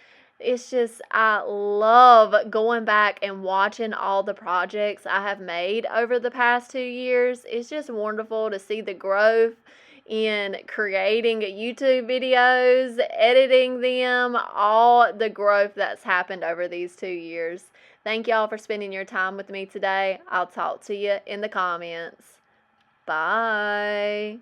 It's just, I love going back and watching all the projects I have made over the past 2 years. It's just wonderful to see the growth in creating YouTube videos, editing them, all the growth that's happened over these 2 years. Thank y'all for spending your time with me today. I'll talk to you in the comments. Bye.